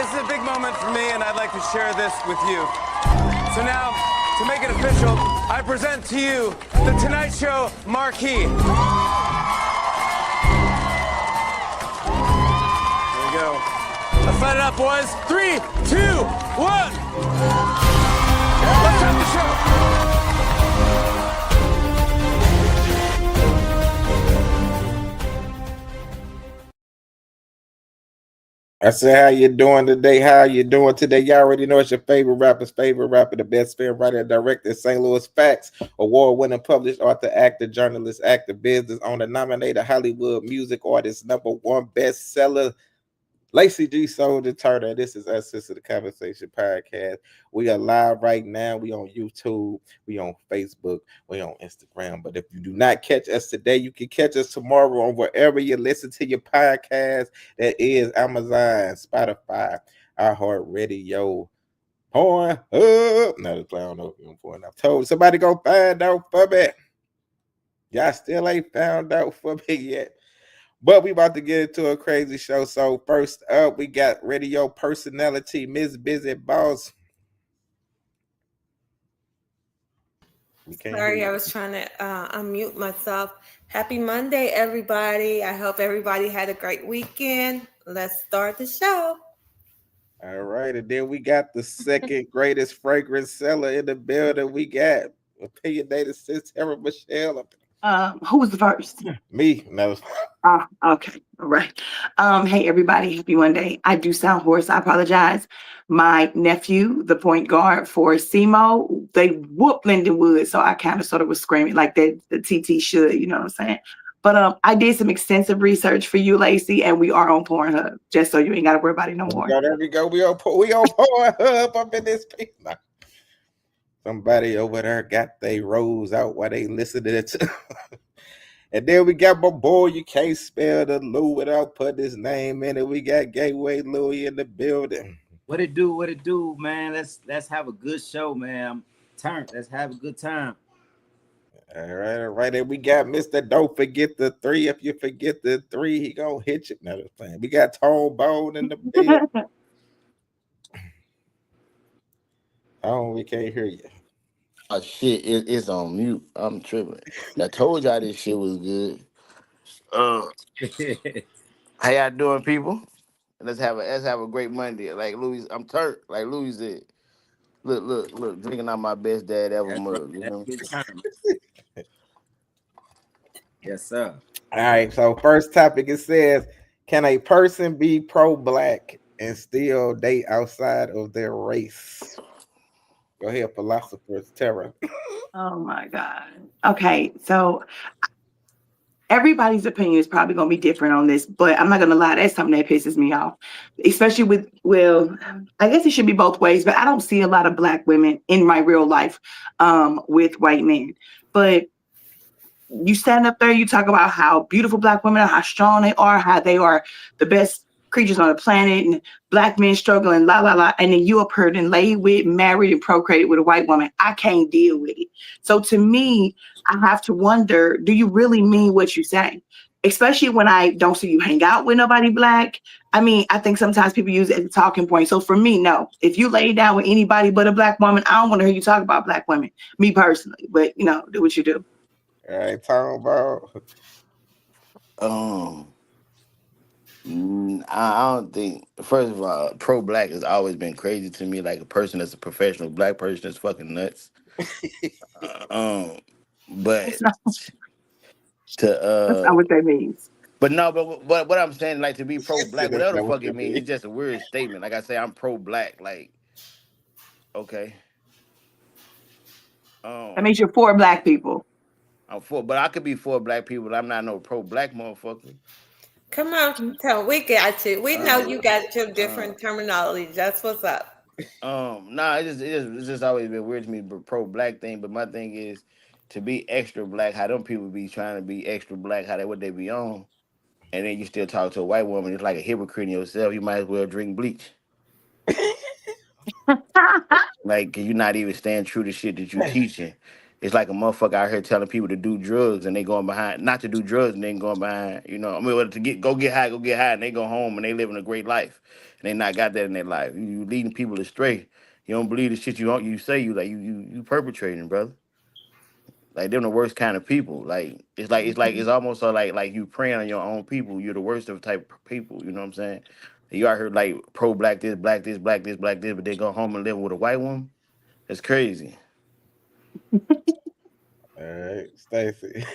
This is a big moment for me, and I'd like to share this with you. So now, to make it official, I present to you the Tonight Show marquee. There we go. Let's light it up, boys. 3, 2, 1. Let's start the show. I said, how you doing today? How you doing today? Y'all already know it's your favorite rapper, the best film writer and director, St. Louis Facts, award-winning published author, actor, journalist, actor, business owner, nominated Hollywood music artist, #1 bestseller, Lacey G. Soldier Turner. This is UnCensor The Conversation Podcast. We are live right now. We on YouTube. We on Facebook. We on Instagram. But if you do not catch us today, you can catch us tomorrow on wherever you listen to your podcast. That is Amazon, Spotify, iHeartRadio, Pornhub. No, I don't know if you're on Pornhub. Told somebody go find out for me. Y'all still ain't found out for me yet. But we about to get into a crazy show. So first up, we got radio personality, Miss Busy Boss. Sorry, I was trying to unmute myself. Happy Monday, everybody. I hope everybody had a great weekend. Let's start the show. All right, and then we got the second greatest fragrance seller in the building. We got opinionated sis Sarah Michelle. Who was the first? Me. No. Okay. All right. Hey everybody, happy Monday. I do sound hoarse. I apologize. My nephew, the point guard for SEMO, they whooped Lindenwood, so I kind of sort of was screaming like that the TT should, you know what I'm saying? But I did some extensive research for you, Lacey, and we are on Pornhub, just so you ain't got to worry about it no more. There we go. We on Pornhub up in this piece. Somebody over there got their rose out while they listening to. And then we got my boy, you can't spell the Lou without putting his name in it. We got Gateway Louie in the building. What it do, man. Let's have a good show, man. I'm turned. Let's have a good time. All right. And we got Mr. Don't Forget the 3. If you forget the 3, he gonna hit you. No, plan. We got Tone Bone in the building. Oh, we can't hear you. Oh shit, it's on mute. I'm tripping. I told y'all this shit was good. How y'all doing, people? Let's have a great Monday. Like Louis, I'm turned. Like Louis said. Look, drinking out my best dad ever mug. You know? Yes, sir. All right. So first topic, it says, can a person be pro-black and still date outside of their race? Go ahead, philosophers, Tara. Oh my God. Okay, so everybody's opinion is probably going to be different on this, but I'm not going to lie, that's something that pisses me off, especially with, well, I guess it should be both ways, but I don't see a lot of black women in my real life with white men. But you stand up there, you talk about how beautiful black women are, how strong they are, how they are the best creatures on the planet, and black men struggling, la la la, and then you up here and laid with, married, and procreated with a white woman. I can't deal with it. So to me, I have to wonder, do you really mean what you say? Especially when I don't see you hang out with nobody black. I mean, I think sometimes people use it as a talking point. So for me, no. If you lay down with anybody but a black woman, I don't want to hear you talk about black women, me personally. But, you know, do what you do. All right, Tom Ball. I don't think. First of all, pro-black has always been crazy to me. Like a person that's a professional black person is fucking nuts. But That's not to what that means. But no, but what I'm saying, like to be pro-black, whatever the fuck it means, it's just a weird statement. Like I say, I'm pro-black. Like, okay. That means you're for black people. I'm for, but I could be for black people. But I'm not no pro-black motherfucker. Come on, tell we got you. We know you got your different terminology. That's what's up. Nah, it's just always been weird to me, the pro-black thing. But my thing is to be extra black. How them people be trying to be extra black? How what they be on, and then you still talk to a white woman. It's like a hypocrite in yourself. You might as well drink bleach. Like, you're not even staying true to shit that you teaching. it's like a motherfucker out here telling people to do drugs and they going behind, not to do drugs and then going behind, you know, I mean, go get high, and they go home and they living a great life and they not got that in their life. You leading people astray. You don't believe the shit you say you perpetrating, brother. Like they're the worst kind of people. Like it's almost like you preying on your own people. You're the worst of type of people. You know what I'm saying? You out here like pro black this, black this, black this, black this, but they go home and live with a white woman. That's crazy. All right, Stacey.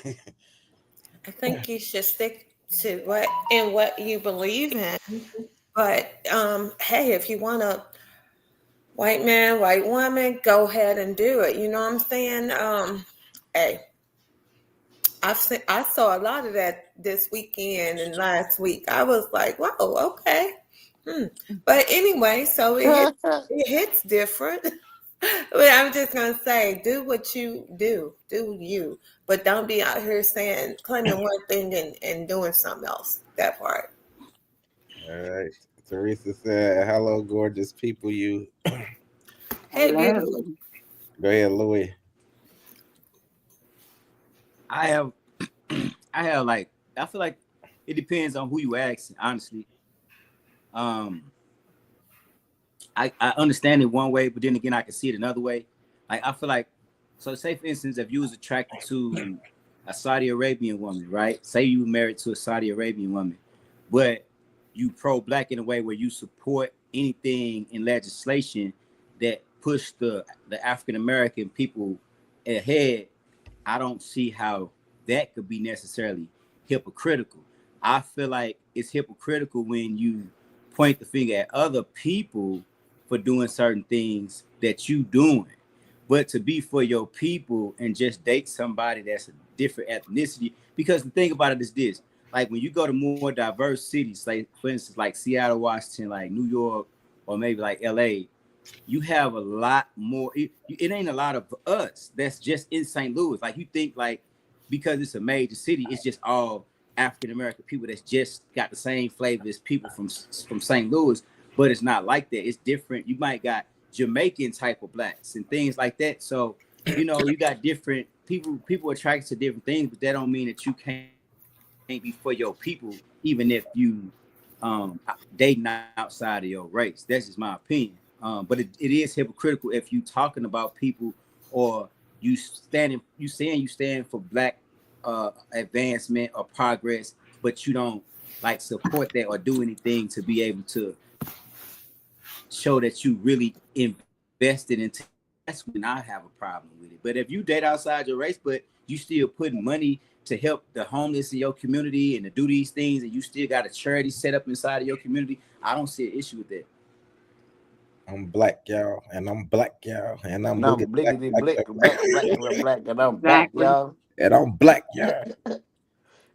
I think you should stick to what you believe in. But hey, if you want a white man, white woman, go ahead and do it. You know what I'm saying? Hey, I saw a lot of that this weekend and last week. I was like, whoa, okay. But anyway, so it hits different. But I'm just gonna say, do what you do you, but don't be out here claiming one thing and doing something else. That part. All right. Teresa said, "Hello, gorgeous people." You. Hey, beautiful. Go ahead, Louis. I have like, I feel like it depends on who you ask, honestly. I understand it one way, but then again, I can see it another way. Like, I feel like, so say for instance, if you was attracted to a Saudi Arabian woman, right? Say you were married to a Saudi Arabian woman, but you pro-black in a way where you support anything in legislation that push the African-American people ahead. I don't see how that could be necessarily hypocritical. I feel like it's hypocritical when you point the finger at other people for doing certain things that you doing, but to be for your people and just date somebody that's a different ethnicity. Because the thing about it is this, like when you go to more diverse cities, like for instance, like Seattle, Washington, like New York, or maybe like LA, you have a lot more. It ain't a lot of us that's just in St. Louis. Like you think like, because it's a major city, it's just all African-American people that's just got the same flavor as people from St. Louis, but it's not like that. It's different. You might got Jamaican type of blacks and things like that. So, you know, you got different people attracted to different things, but that don't mean that you can't be for your people, even if you dating outside of your race. That's just my opinion. But it is hypocritical if you talking about people or you saying you stand for black advancement or progress, but you don't like support that or do anything to be able to show that you really invested into. That's when I have a problem with it. But if you date outside your race, but you still putting money to help the homeless in your community and to do these things, and you still got a charity set up inside of your community, I don't see an issue with that. I'm black, y'all, and I'm black, y'all, and I'm black, and I'm black, y'all. And I'm black, y'all.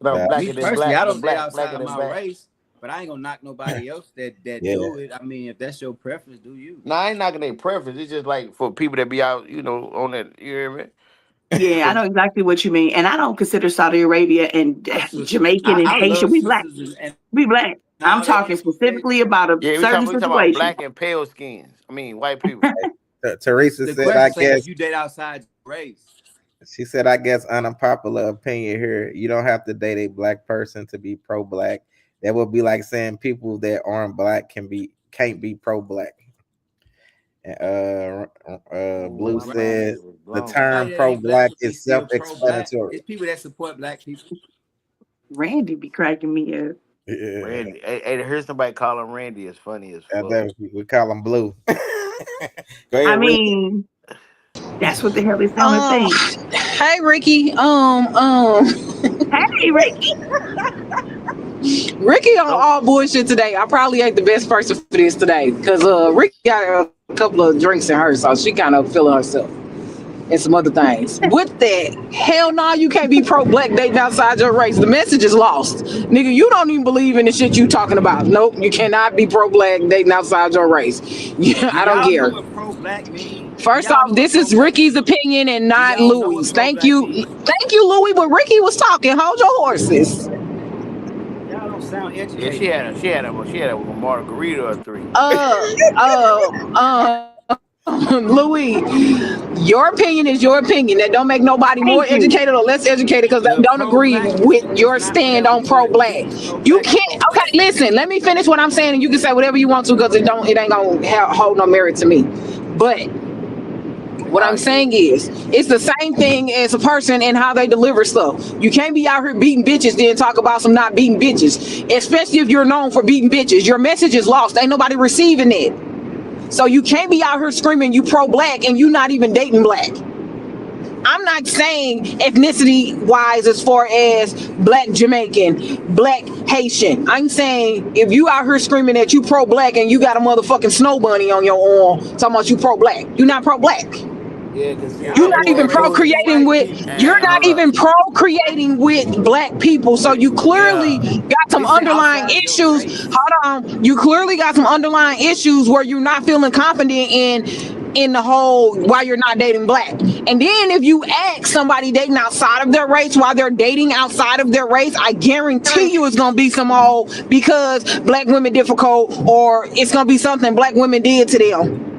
Me personally, I don't date outside of my race, but I ain't gonna knock nobody else that do it. I mean, if that's your preference, do you? No, I ain't knocking their preference. It's just like for people that be out, you know, on that. You hear me? Yeah, I know exactly what you mean, and I don't consider Saudi Arabia and Jamaican and Haitian. We black. We black. I'm talking specifically about a certain situation. About black and pale skins. I mean, white people. Teresa said, "I guess you date outside race." She said, "I guess unpopular opinion here. You don't have to date a black person to be pro-black. That would be like saying people that aren't black can't be pro-black." Blue says the term pro-black is self-explanatory. It's people that support black people. Randy be cracking me up. Yeah. Randy, hey, here's somebody calling Randy as funny as fuck. We call him Blue. Go ahead, I mean, that's what the hell is on the thing. Hey, Ricky. Hey, Ricky. Ricky on all bullshit today. I probably ain't the best person for this today because Ricky got a couple of drinks in her, so she kind of feeling herself and some other things. With that, hell no, you can't be pro-black dating outside your race. The message is lost. Nigga, you don't even believe in the shit you talking about. Nope, you cannot be pro-black dating outside your race. I don't care. First off, this is Ricky's opinion and not Louis. Thank you, Louis, but Ricky was talking. Hold your horses. Y'all don't sound educated. Yeah, she had a margarita or three. Louis, your opinion is your opinion. That don't make nobody more Thank you. educated or less educated because they The don't agree pro-black with is your not stand whatever on you want it to pro-black. be. You Pro-black is can't. Okay, pro-black. listen. Let me finish what I'm saying, and you can say whatever you want to because it ain't gonna hold no merit to me. But what I'm saying is, it's the same thing as a person and how they deliver stuff. You can't be out here beating bitches, then talk about some not beating bitches, especially if you're known for beating bitches. Your message is lost. Ain't nobody receiving it. So you can't be out here screaming you pro-black and you not even dating black. I'm not saying ethnicity-wise as far as black Jamaican, black Haitian. I'm saying if you out here screaming that you pro-black and you got a motherfucking snow bunny on your arm talking about you pro-black, you're not pro-black. Yeah, because You're not even procreating with. You're not even procreating with black people. So you clearly got some underlying issues. Hold on. You clearly got some underlying issues where you're not feeling confident in the whole why you're not dating black. And then if you ask somebody dating outside of their race while they're dating outside of their race, I guarantee you it's gonna be some old because black women difficult, or it's gonna be something black women did to them.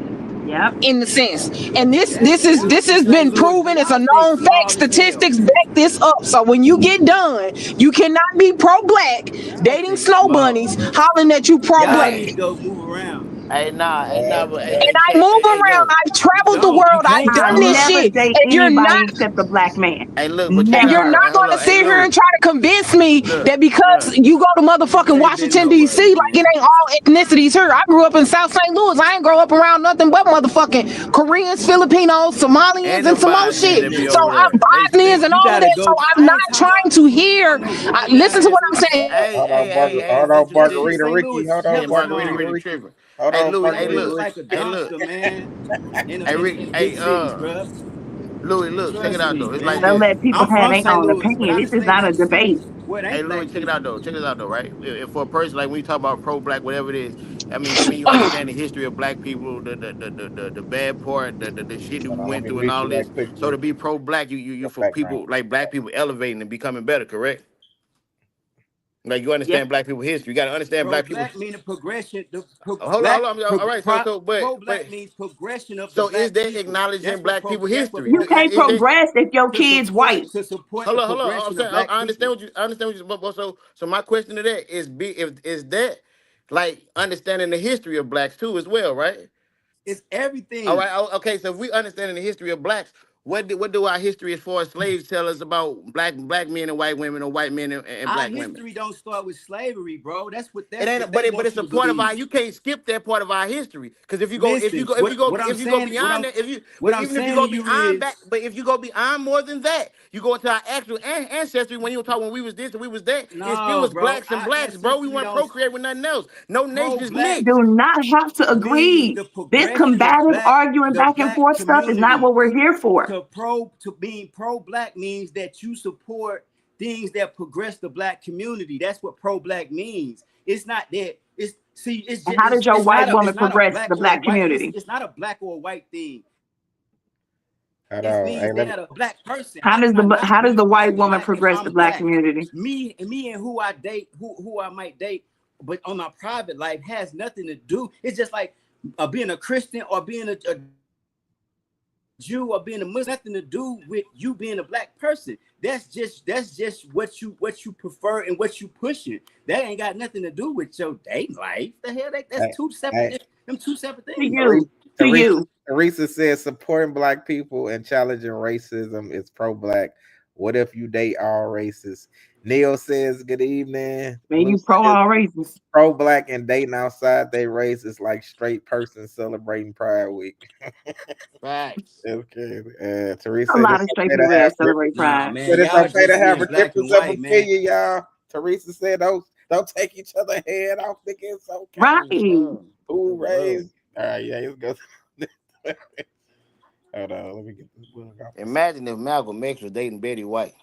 Yep. In the sense, and this has been proven. It's a known fact. Statistics back this up. So when you get done, you cannot be pro-black, dating snow bunnies, hollering that you Y'all pro-black. need to go move around. Hey, nah, but And I move around. I've traveled the world. I've done this I'll never shit. date And you're anybody not. except a black man. Hey, look, but check And it you're out. not going to sit here and try to convince me that because you go to motherfucking Washington, D.C., like it ain't all ethnicities here. I grew up in South St. Louis. I ain't grow up around nothing but motherfucking Koreans, Filipinos, Somalians, and some more shit. So I'm Bosnians and all of that. So I'm not trying to hear. Listen to what I'm saying. Hold on, Margarita Ricky. Hold on, Margarita Margarita Ricky. tripping. Hold Hey, on, Louis, Margarita It's like a dumpster, man. In Hey, Ricky, big cities, bro. Louis, look, check it Trust out me, though. It's like man. Gotta this. let people I'm have from their St. own Louis, but opinion. I This done is stayed not in a some debate. cities where it Hey, ain't Louis, black check it people. out though. Check it out though, right? If for a person like when you talk about pro-black, whatever it is, I mean you understand the history of black people, the bad part, the shit that we Hold on, let went me through and mute all you right this. quick, So to Ricky. be pro-black, you Your for background. people like black people elevating and becoming better, correct? Like you Yep. understand black people history. You got to understand black people. Pro-black mean the progression. Hold on. All right. Pro-black means progression of the So is black that people. acknowledging black people That's what history? You can't Is that progress if your kid's white. to support hold the on. I'm progression of saying black I people. understand what you. But so my question to that is if is that like understanding the history of blacks too as well, right? It's All everything. right. Okay. So if we understanding the history of blacks, what do our history as far as slaves tell us about black men and white women, or white men and Our black women? history don't start with slavery, bro. That's what It ain't, they but want it's you a to part of believe. our. You can't skip that part of our history because if you go Listen, what I'm saying, beyond that, what I'm even if you saying go to you beyond is back, but if you go beyond more than that, you go into our actual ancestry. When you talk when we was this and we was that, it still no, was bro. blacks and Our blacks, bro. We ancestry weren't don't procreate with nothing else. No nations pro-black mixed. Do not have to means agree. the This progression of combative arguing the back and black forth stuff is not community. what we're here for. To being pro-black means that you support things that progress the black community. That's what pro-black means. It's not that. It's And just how does your white woman it's not a progress black the or a black white. community? It's not a black or white thing. Hold It on. Hey, means let me. that a black person. How I does cannot how does be the white woman pro-black if progress the I'm black black. community? Me and who I date, who I might date, but on my private life has nothing to do. It's just like being a Christian or being a Jew or being a Muslim, nothing to do with you being a black person. That's just what you prefer and what you pushing. That ain't got nothing to do with your dating life. The hell, that's Hey, two hey, separate To things. you. To you. Teresa says supporting black people and challenging racism is pro-black. What if you date all races? Neil says good evening. Man, Blue you pro says all races. pro-black and dating outside their race is like straight person celebrating Pride Week. Facts. Okay. Teresa A said lot it's of straight okay to people have that celebrate Nah, pride. man, but it's y'all okay to just have being a black and difference of white, man. opinion, y'all. Teresa said don't take each other head off, thinking it's okay. Right. Who raised? All right, yeah, let's go. Hold on, let me get this book off. Imagine if Malcolm X was dating Betty White.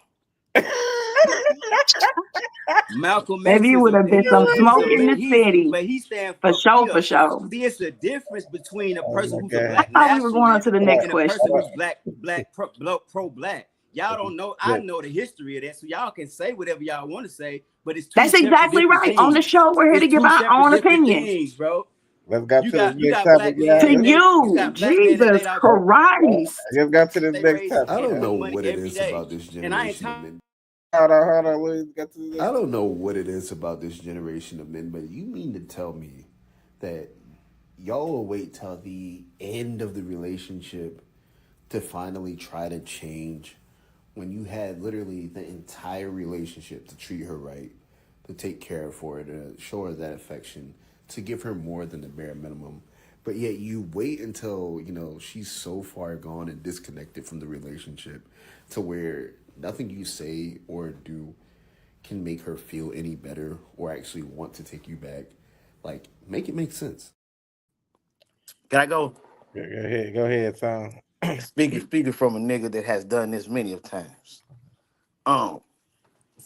Malcolm X Maybe you would have been some smoke in the city. but he stand For for sure, he for a, sure. see, it's a difference between a Oh person my who's a god. I black thought we were going on nationalist to the Hold next on, and a person question. hold who's pro-black. Y'all don't know. I on. know the history of that, so y'all can say whatever y'all want to say, but it's two That's separate exactly different right. On the things. show, we're here to It's give two our separate own different opinion. things, bro. Let's go You to this got next black topic, men y'all. To that date. You you, got black men that Jesus date out here. Christ. Let's go to this They next raise topic. I don't kids know with money what it every is day, about this and I ain't generation of talking. men. Hold on, Let's get to the I next. don't know what it is about this generation of men, but you mean to tell me that y'all will wait till the end of the relationship to finally try to change when you had literally the entire relationship to treat her right, to take care of her, to show her that affection, to give her more than the bare minimum. But yet you wait until, she's so far gone and disconnected from the relationship to where nothing you say or do can make her feel any better or actually want to take you back. Like, make it make sense. Can I go? Go ahead, Tom. Speaking from a nigga that has done this many of times. Um,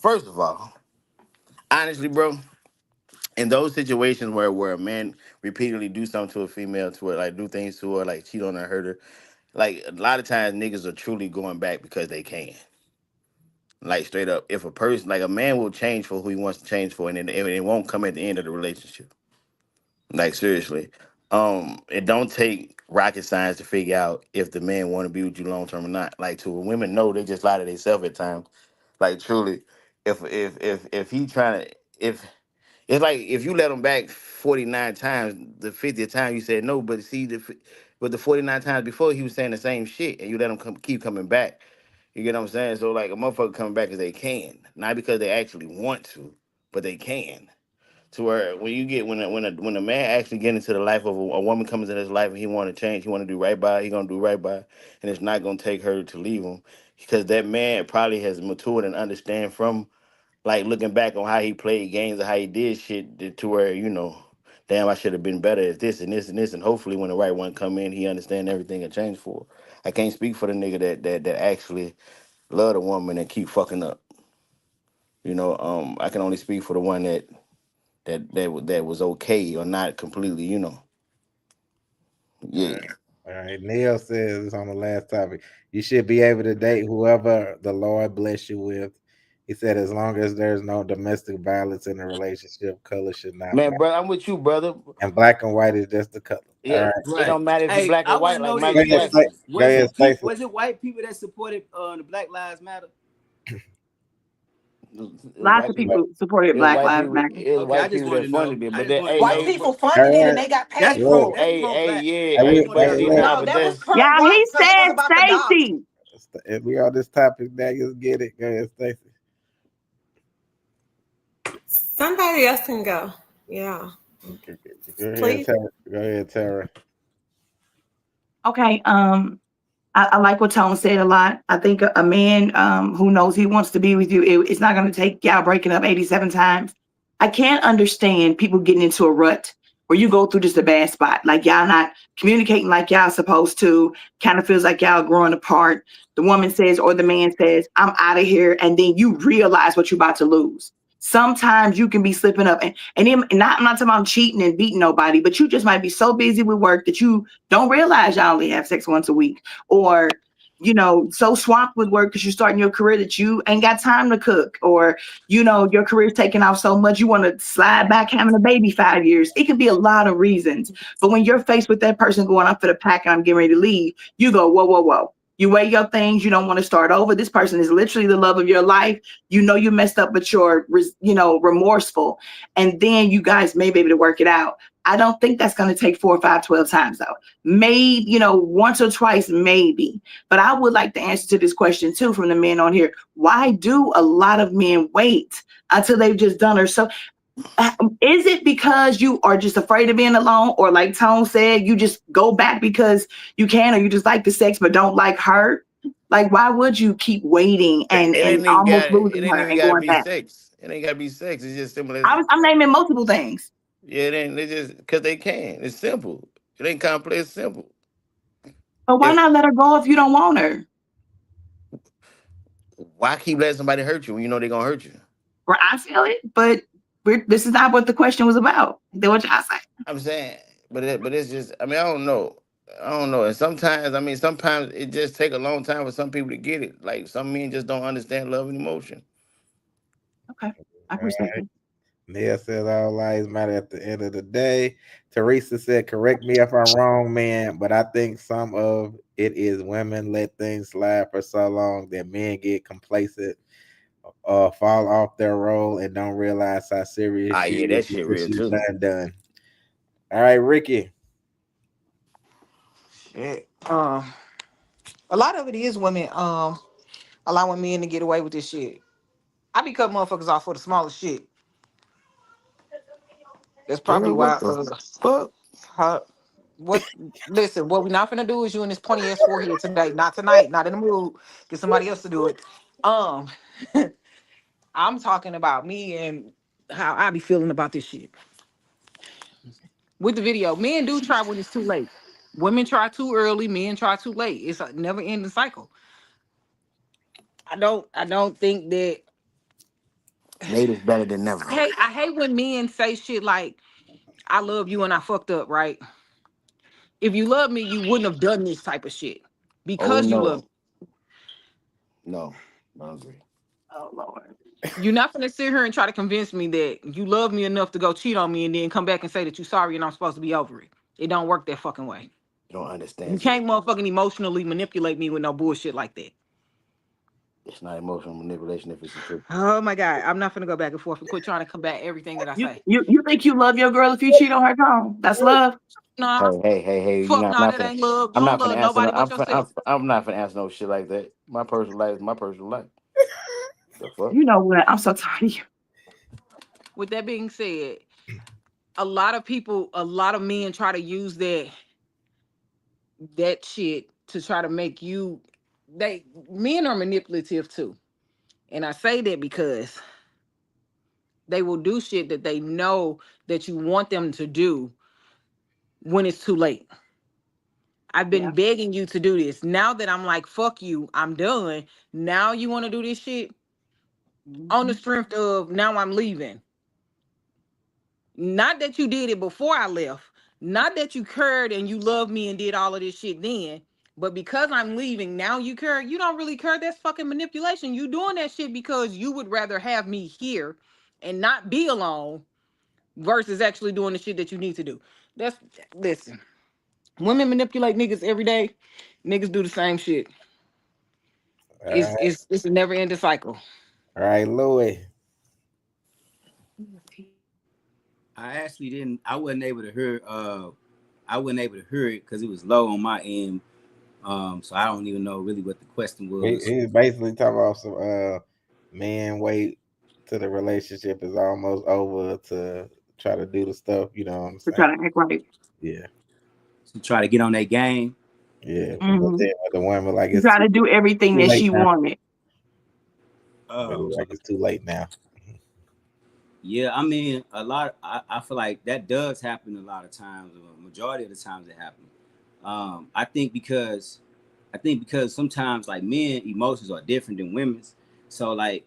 First of all, honestly, bro, in those situations where a man repeatedly do something to a female, to her, like do things to her, like cheat on her, hurt her, like a lot of times niggas are truly going back because they can. Like straight up, if a person, like a man will change for who he wants to change for, and it won't come at the end of the relationship. Like seriously, it don't take rocket science to figure out if the man want to be with you long term or not. Like to women, know they just lie to themselves at times. Like truly, if he trying to if it's like if you let him back 49 times, the 50th time you said no, but see but the 49 times before he was saying the same shit, and you let him keep coming back. You get what I'm saying? So like a motherfucker coming back because they can, not because they actually want to, but they can. To where when you get when a man actually get into the life of a woman comes in his life and he want to change, he want to do right by, he gonna do right by, and it's not gonna take her to leave him because that man probably has matured and understand from like looking back on how he played games or how he did shit to where damn, I should have been better at this and this and this, and hopefully when the right one come in, he understand everything and change for her. I can't speak for the nigga that actually love the woman and keep fucking up. I can only speak for the one that was okay or not completely, yeah. All right. Neil says on the last topic, you should be able to date whoever the Lord bless you with. He said, as long as there's no domestic violence in the relationship, color should not Man, matter. bro, I'm with you, brother. And black and white is just the color. All Yeah, right. it Right. don't matter if you Hey, black I or want white, to like know Go this Michael ahead, Jackson. question. Stacey. Go ahead, Stacey. Was it white people that supported the Black Lives Matter? It was Lots white of people. people supported It was Black white Lives people. Matter. It was Okay, I white just people wanted that to know. funded it. I But just that, wanted to hey, White know. hey, people But funded All it and right. they got that's paid pro. Look. for That's it. hey, pro hey, black. yeah, Hey, I just hey, look. want to Hey, but know. see, look. nah, No, but that was that's pro Yeah, white he because it was said about the dogs. Stacy. We on this topic now. Just get it. Go ahead, Stacey. Somebody else can go. Yeah, Go ahead, please. Tara. Go ahead, Tara. Okay, I like what Tone said a lot. I think a man who knows he wants to be with you, it's not going to take y'all breaking up 87 times. I can't understand people getting into a rut where you go through just a bad spot. Like y'all not communicating like y'all supposed to, kind of feels like y'all growing apart. The woman says or the man says, I'm out of here. And then you realize what you're about to lose. Sometimes you can be slipping up I'm not talking about cheating and beating nobody, but you just might be so busy with work that you don't realize y'all only have sex once a week, or so swamped with work because you're starting your career that you ain't got time to cook, or your career's taking off so much you want to slide back having a baby 5 years. It could be a lot of reasons, but when you're faced with that person going, I'm for the pack and I'm getting ready to leave, you go, whoa, whoa, whoa. You weigh your things. You don't want to start over. This person is literally the love of your life. You messed up, but you're remorseful, and then you guys may be able to work it out. I don't think that's going to take 4 or 5, 12 times though. Maybe, once or twice, maybe. But I would like the answer to this question too from the men on here. Why do a lot of men wait until they've just done or so? Is it because you are just afraid of being alone, or like Tone said, you just go back because you can, or you just like the sex but don't like her? Like, why would you keep waiting it and ain't even almost got it losing ain't her even and gotta going be back? sex. It ain't gotta be sex. It's just simple as I'm naming multiple things. yeah. It ain't. They just because they can. It's simple. It ain't complex. It's simple. But why If not let her go if you don't want her? Why keep letting somebody hurt you when you know they're gonna hurt you? Or I feel it, but this is not what the question was about. Then what y'all say? I'm saying, but it's just. I mean, I don't know. I don't know. And sometimes it just take a long time for some people to get it. Like some men just don't understand love and emotion. Okay, I All respect right. it. Neil says all lives matter at the end of the day. Teresa said, correct me if I'm wrong, man, but I think some of it is women let things slide for so long that men get complacent, fall off their role, and don't realize how serious Ah, she yeah, is that shit until real she's too. done. All right, Ricky. Shit. A lot of it is women allowing men to get away with this shit. I be cutting motherfuckers off for the smallest shit. That's probably Girl, why. what the fuck? Huh, what? Listen, what we not finna do is you in this pointy ass forehead today. Not tonight. Not in the mood. Get somebody else to do it. Um, I'm talking about me and how I be feeling about this shit. With the video, men do try when it's too late. Women try too early. Men try too late. It's a never ending cycle. I don't think that. Late is better than never. I hate when men say shit like, "I love you and I fucked up." Right? If you love me, you wouldn't have done this type of shit Oh because you love. no, no, I don't agree. Oh Lord. You're not gonna sit here and try to convince me that you love me enough to go cheat on me and then come back and say that you're sorry and I'm supposed to be over it. It don't work that fucking way. You don't You understand can't something. motherfucking emotionally manipulate me with no bullshit like that. It's not emotional manipulation if it's the truth. Oh my god, I'm not gonna go back and forth and quit trying to combat everything that I You say. you you think you love your girl if you cheat on her, Tom? That's love. Nah, Hey, you fuck know, nah, that ain't love. You I'm don't not finna love answer no, nobody but yourself. I'm not finna answer no shit like that. My personal life is my personal life. The fuck? You know what? I'm so tired of you. With that being said, a lot of men try to use that shit to try to make you. They Men are manipulative too. And I say that because they will do shit that they know that you want them to do when it's too late. I've been Yeah. begging you to do this. Now that I'm like, fuck you, I'm done. Now you want to do this shit on the Mhm. strength of now I'm leaving. Not that you did it before I left. Not that you cared and you loved me and did all of this shit then. But because I'm leaving, now you care. You don't really care. That's fucking manipulation. You doing that shit because you would rather have me here and not be alone versus actually doing the shit that you need to do. That's Listen. Women manipulate niggas every day. Niggas do the same shit. All It's right, it's it's a never ending cycle. all right, Louis. I actually didn't. I wasn't able to hear. I wasn't able to hear it because it was low on my end. So I don't even know really what the question was. He's basically talking about some men wait till the relationship is almost over to try to do the stuff. You know what I'm To saying? try to act right. Yeah, To try to get on that game. yeah. But Mm-hmm. then with the women, like To it's try too, to do everything too that late she now. wanted. Really, So like it's too late now. yeah, I mean, a lot. I feel like that does happen a lot of times. Or majority of the times it happens. I think because sometimes like men emotions are different than women's. So like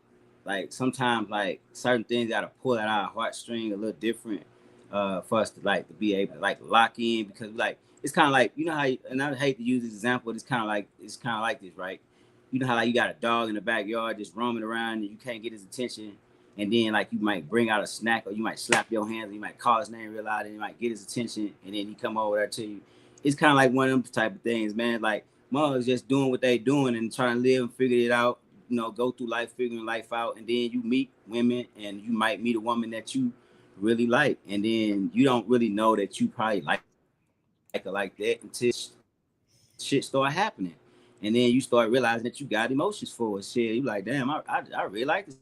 sometimes like certain things gotta pull at our heartstring a little different for us to like to be able to like lock in because like it's kind of like you know how and I hate to use this example, but it's kind of like this, right? You know how like you got a dog in the backyard just roaming around and you can't get his attention, and then like you might bring out a snack or you might slap your hands and you might call his name real loud and you might get his attention and then he come over there to you. It's kind of like one of them type of things, man. Like mothers just doing what they doing and trying to live and figure it out, go through life figuring life out, and then you meet women and you might meet a woman that you really like, and then you don't really know that you probably like her like that until shit start happening, and then you start realizing that you got emotions for it. Shit, you like, damn, I really like this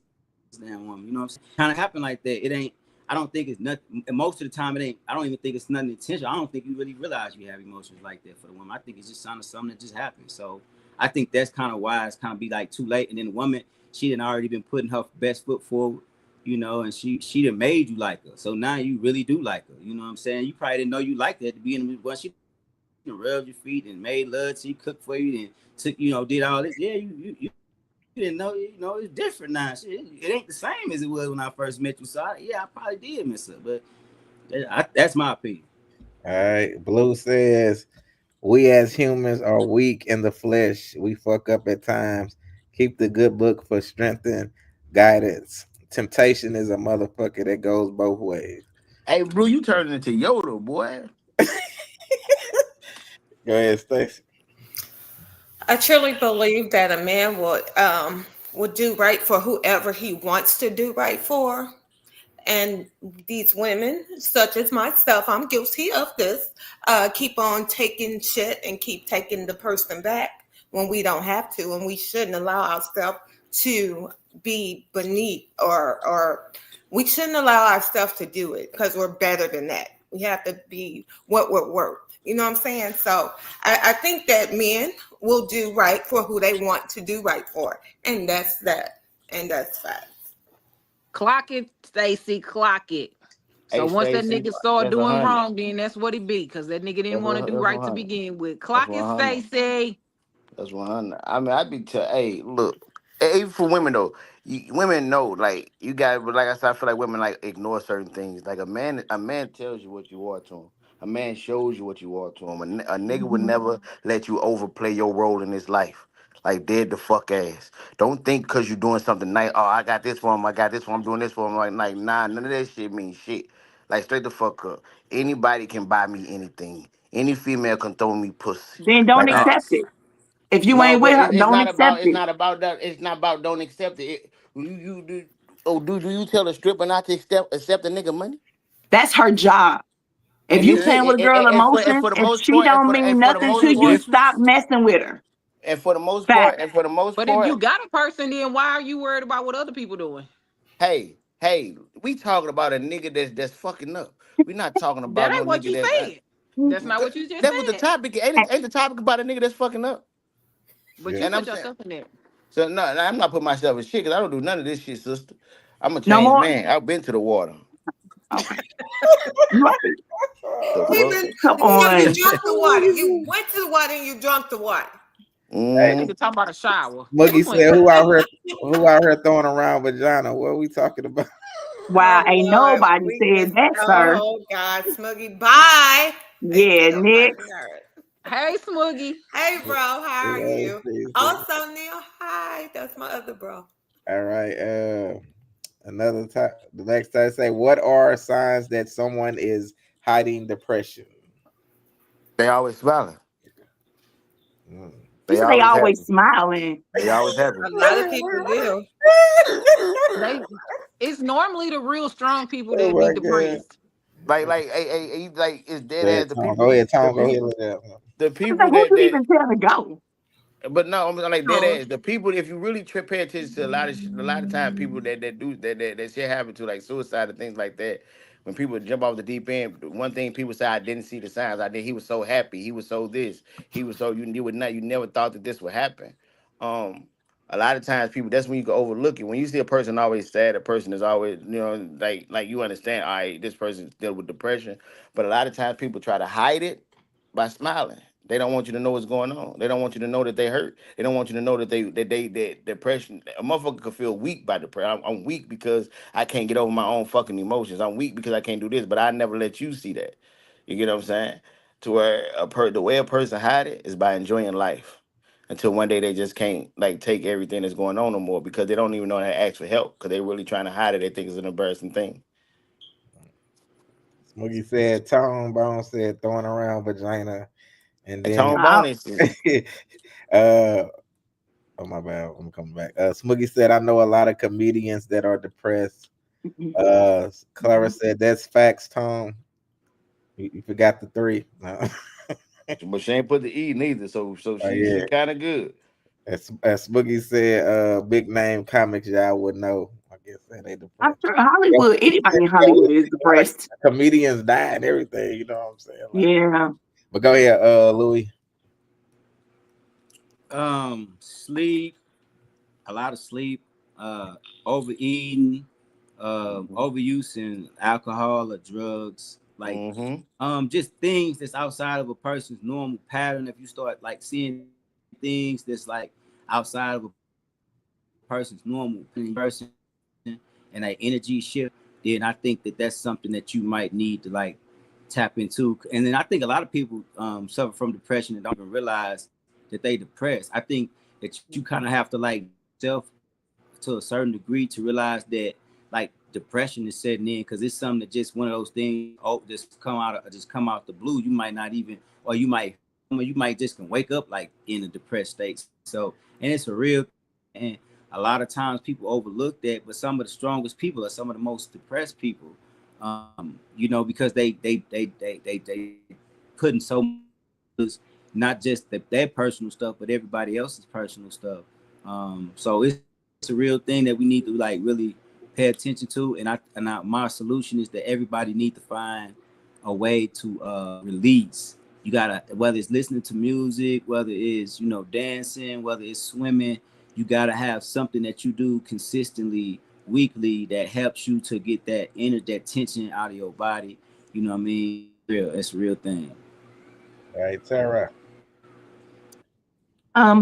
damn woman. You know what I'm saying? Kind of happen like that. It ain't. I don't think it's nothing. And most of the time, it ain't. I don't even think it's nothing intentional. I don't think you really realize you have emotions like that for the woman. I think it's just something that just happened. So I think that's kind of why it's kind of be like too late. And then the woman, she done already been putting her best foot forward, and she done made you like her. So now you really do like her. You know what I'm saying? You probably didn't know you liked her at the beginning when she rubbed your feet and made love to you, cooked for you, and took, did all this. Yeah, you didn't know, it's different now. Shit, it ain't the same as it was when I first met you. So I probably did miss her, but that's my opinion. All right, Blue says we as humans are weak in the flesh. We fuck up at times. Keep the good book for strength and guidance. temptation is a motherfucker that goes both ways. Hey, Blue, you turning into Yoda, boy. Go ahead, Stacey. I truly believe that a man would do right for whoever he wants to do right for. And these women, such as myself, I'm guilty of this, keep on taking shit and keep taking the person back when we don't have to, and we shouldn't allow ourselves to be beneath or we shouldn't allow ourselves to do it because we're better than that. We have to be what we're worth. You know what I'm saying? So I think that men will do right for who they want to do right for. And that's that. And that's fact. Clock it, Stacy, clock it. So Hey, once that Stacey, nigga started that's doing 100. wrong, then that's what it be. Because that nigga didn't want to do That's right to 100. begin with. That's Clock it, 100. Stacy. That's 100. I mean, I'd be hey, look, even for women though, women know, like you got, but like I said, I feel like women like ignore certain things. Like a man tells you what you are to him. A man shows you what you are to him. A nigga would never let you overplay your role in his life. Like dead the fuck ass. Don't think because you're doing something nice. Oh, I got this for him. I got this for him. I'm doing this for him. Like nah, none of that shit means shit. Like straight the fuck up. Anybody can buy me anything. Any female can throw me pussy. Then don't Like accept it. If you no, ain't with but her, it's don't not about accept it's it. not about that. It's not about don't accept it. You do. Oh, do you tell a stripper not to accept a nigga money? That's her job. If And you this playing with a shit, girl and emotions, for the if most she part, don't mean nothing to you, stop messing with her. and for the most part, Fact. and for the most But if part, you got a person, then why are you worried about what other people doing? hey, we talking about a nigga that's fucking up. We not talking That about no ain't what nigga you that's. said. That's not what you just That was the said. topic. Ain't the topic about a nigga that's fucking up? But Yeah. you And I'm put saying. yourself in there. So no, I'm not putting myself in shit because I don't do none of this shit, sister. I'm a No changed more. man. I've been to the water. Okay. Right. The fuck? Even Come so you on. drunk the water. You went to the water and you drunk the water. Hey, Mm. Nigga talking about a shower. Muggy Who ain't said, taking "Who a out shower? here? Who out here throwing around vagina? What are we talking about?" Wow, Oh ain't Lord, nobody we said just that, sir. oh God, Smuggy, bye. It's Yeah, so next. fucking nerd. Hey, Smoogie. Hey bro, how are Yeah, you? see. Also Neil, hi. That's my other bro. All right. Another time. The next time, say, what are signs that someone is hiding depression? They always smiling. Mm. You They say they always always happy. smiling. They always happy. A lot of people do. They it's normally the real strong people Oh that be my god. depressed. Like it's dead Go ahead, ass the Tom. people, Go ahead, the Tom. Go ahead. people, Look at the I was like, people who'd that you that. even tell to go? But no, I'm like dead Oh, ass. The people, if you really pay attention to a lot of shit, a lot of time people that do that shit happen to like suicide and things like that. When people jump off the deep end, one thing people say, I didn't see the signs. I did. He was so happy. He was so this. He was so you would not. You never thought that this would happen. Um, a lot of times people. That's when you can overlook it. When you see a person always sad, a person is always like you understand. All right, this person's dealing with depression. But a lot of times people try to hide it by smiling. They don't want you to know what's going on. They don't want you to know that they hurt. They don't want you to know that depression. A motherfucker could feel weak by depression. I'm weak because I can't get over my own fucking emotions. I'm weak because I can't do this. But I never let you see that. You get what I'm saying? To where the way a person hide it is by enjoying life. Until one day they just can't like take everything that's going on no more because they don't even know how to ask for help because they're really trying to hide it. They think it's an embarrassing thing. Smokey said, Tone Bone said, throwing around vagina. And And then, Tone Bone is uh, oh my bad, I'm coming back. Smuggy said, I know a lot of comedians that are depressed. Clara said, that's facts, Tom. You forgot the three. No. but she ain't put the E neither, so Oh, she yeah. kind of good. As Smuggy said, big name comics, y'all would know. I guess that they I'm depressed. sure Hollywood, anybody in Hollywood is depressed. Comedians die and everything, you know what I'm saying? Like, Yeah. but go ahead, Louis. Sleep, a lot of sleep, overeating, overusing alcohol or drugs, like just things that's outside of a person's normal pattern. If you start like seeing things that's like outside of a person's normal person and that energy shift, then I think that that's something that you might need to like tap into. And then I think a lot of people suffer from depression and don't even realize that they depressed. I think that you kind of have to like self to a certain degree to realize that depression is setting in, because it's something that just one of those things. Oh, just come out the blue. You might not even, or you might just can wake up like in a depressed state. So, and it's a real, and a lot of times people overlook that, but some of the strongest people are some of the most depressed people. You know, because they putting so much, not just their personal stuff, but everybody else's personal stuff. So it's a real thing that we need to like really pay attention to. And my solution is that everybody need to find a way to release. You gotta, whether it's listening to music, whether it's, you know, dancing, whether it's swimming, you gotta have something that you do consistently, weekly, that helps you to get that tension out of your body. You know what I mean? It's a real thing. All right, Tara.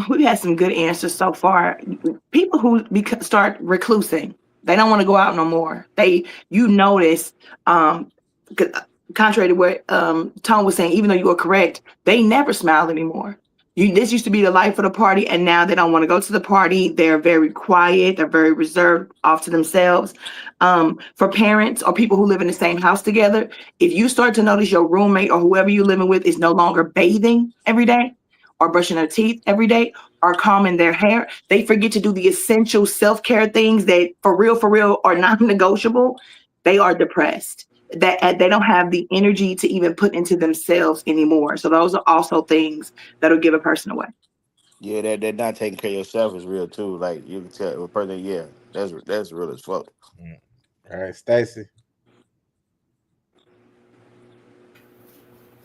We've had some good answers so far. People who start reclusing, they don't want to go out no more. You notice, contrary to what Tone was saying, even though you were correct, they never smile anymore. This used to be the life of the party, and now they don't want to go to the party. They're very quiet. They're very reserved, off to themselves. For parents or people who live in the same house together, if you start to notice your roommate or whoever you're living with is no longer bathing every day, or brushing their teeth every day, or combing their hair, they forget to do the essential self-care things that for real are non-negotiable, they are depressed. That they don't have the energy to even put into themselves anymore. So those are also things that'll give a person away. Yeah, that not taking care of yourself is real too. Like you can tell a person, yeah, that's real as fuck. All right, Stacy.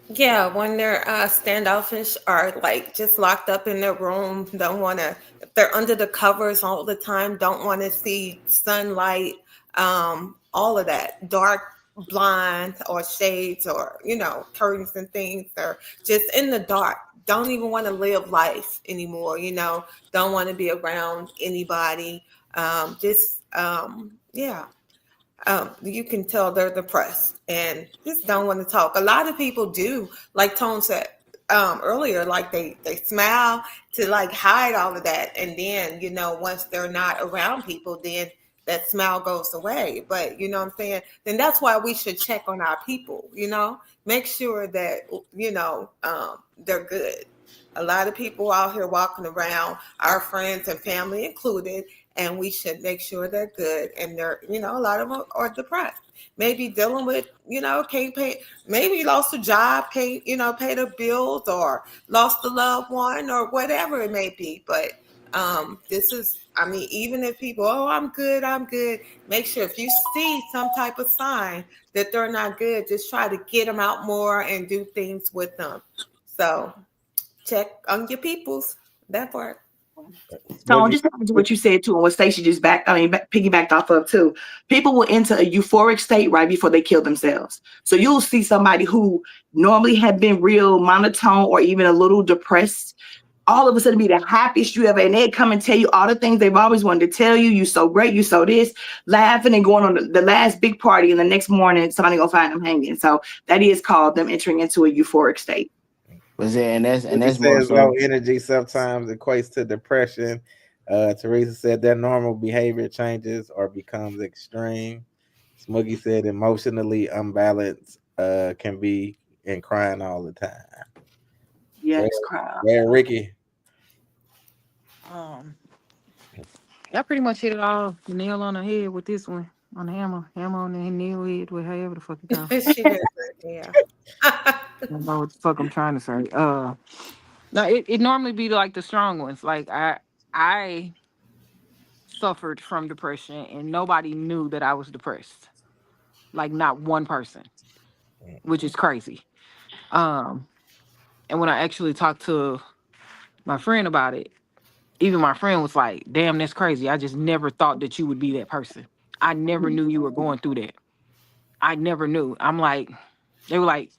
Yeah, when they're standoffish or like just locked up in their room, don't want to, if they're under the covers all the time, don't want to see sunlight, all of that, dark blinds or shades or, you know, curtains and things, or just in the dark, don't even want to live life anymore, you know, don't want to be around anybody. You can tell they're depressed and just don't want to talk. A lot of people do, like Tone said earlier, like they smile to like hide all of that. And then, you know, once they're not around people, then that smile goes away. But, you know what I'm saying? Then that's why we should check on our people, you know, make sure that, you know, they're good. A lot of people out here walking around, our friends and family included, and we should make sure they're good. And they're, you know, a lot of them are depressed, maybe dealing with, you know, can't pay, maybe lost a job, can't, you know, pay the bills, or lost a loved one, or whatever it may be. But this is, I mean, even if people, oh, I'm good, make sure if you see some type of sign that they're not good, just try to get them out more and do things with them. So check on your peoples, that part. So just to what you said too, and what Stacey just piggybacked off of too. People will enter a euphoric state right before they kill themselves. So you'll see somebody who normally had been real monotone or even a little depressed, all of a sudden be the happiest you ever, and they'd come and tell you all the things they've always wanted to tell you. You so great, you so this, laughing and going on the last big party, and the next morning somebody gonna find them hanging. So that is called them entering into a euphoric state. That's more so. Low energy sometimes equates to depression. Teresa said that normal behavior changes or becomes extreme. Smuggy said emotionally unbalanced can be and crying all the time. Yes, cry. Yeah, Ricky. Y'all pretty much hit it all the nail on the head with this one. On the hammer on the nail head, with however the fuck it goes. She did it, yeah. I don't know what the fuck I'm trying to say. No, it normally be like the strong ones. Like I suffered from depression, and nobody knew that I was depressed. Like not one person, which is crazy. And when I actually talked to my friend about it, even my friend was like, "Damn, that's crazy. I just never thought that you would be that person. I never knew you were going through that. I never knew." I'm like, they were like,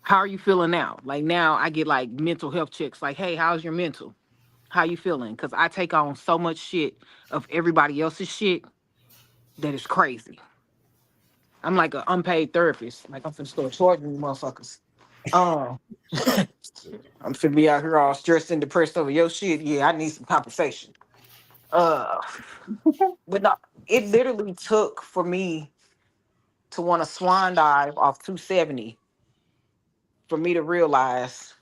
"How are you feeling now?" Like now I get like mental health checks. Like, "Hey, how's your mental? How you feeling?" Because I take on so much shit of everybody else's shit that is crazy. I'm like an unpaid therapist. Like I'm finna start charging you motherfuckers. I'm finna be out here all stressed and depressed over your shit. Yeah, I need some compensation. Uh, but no, it literally took for me to want to swan dive off 270 for me to realize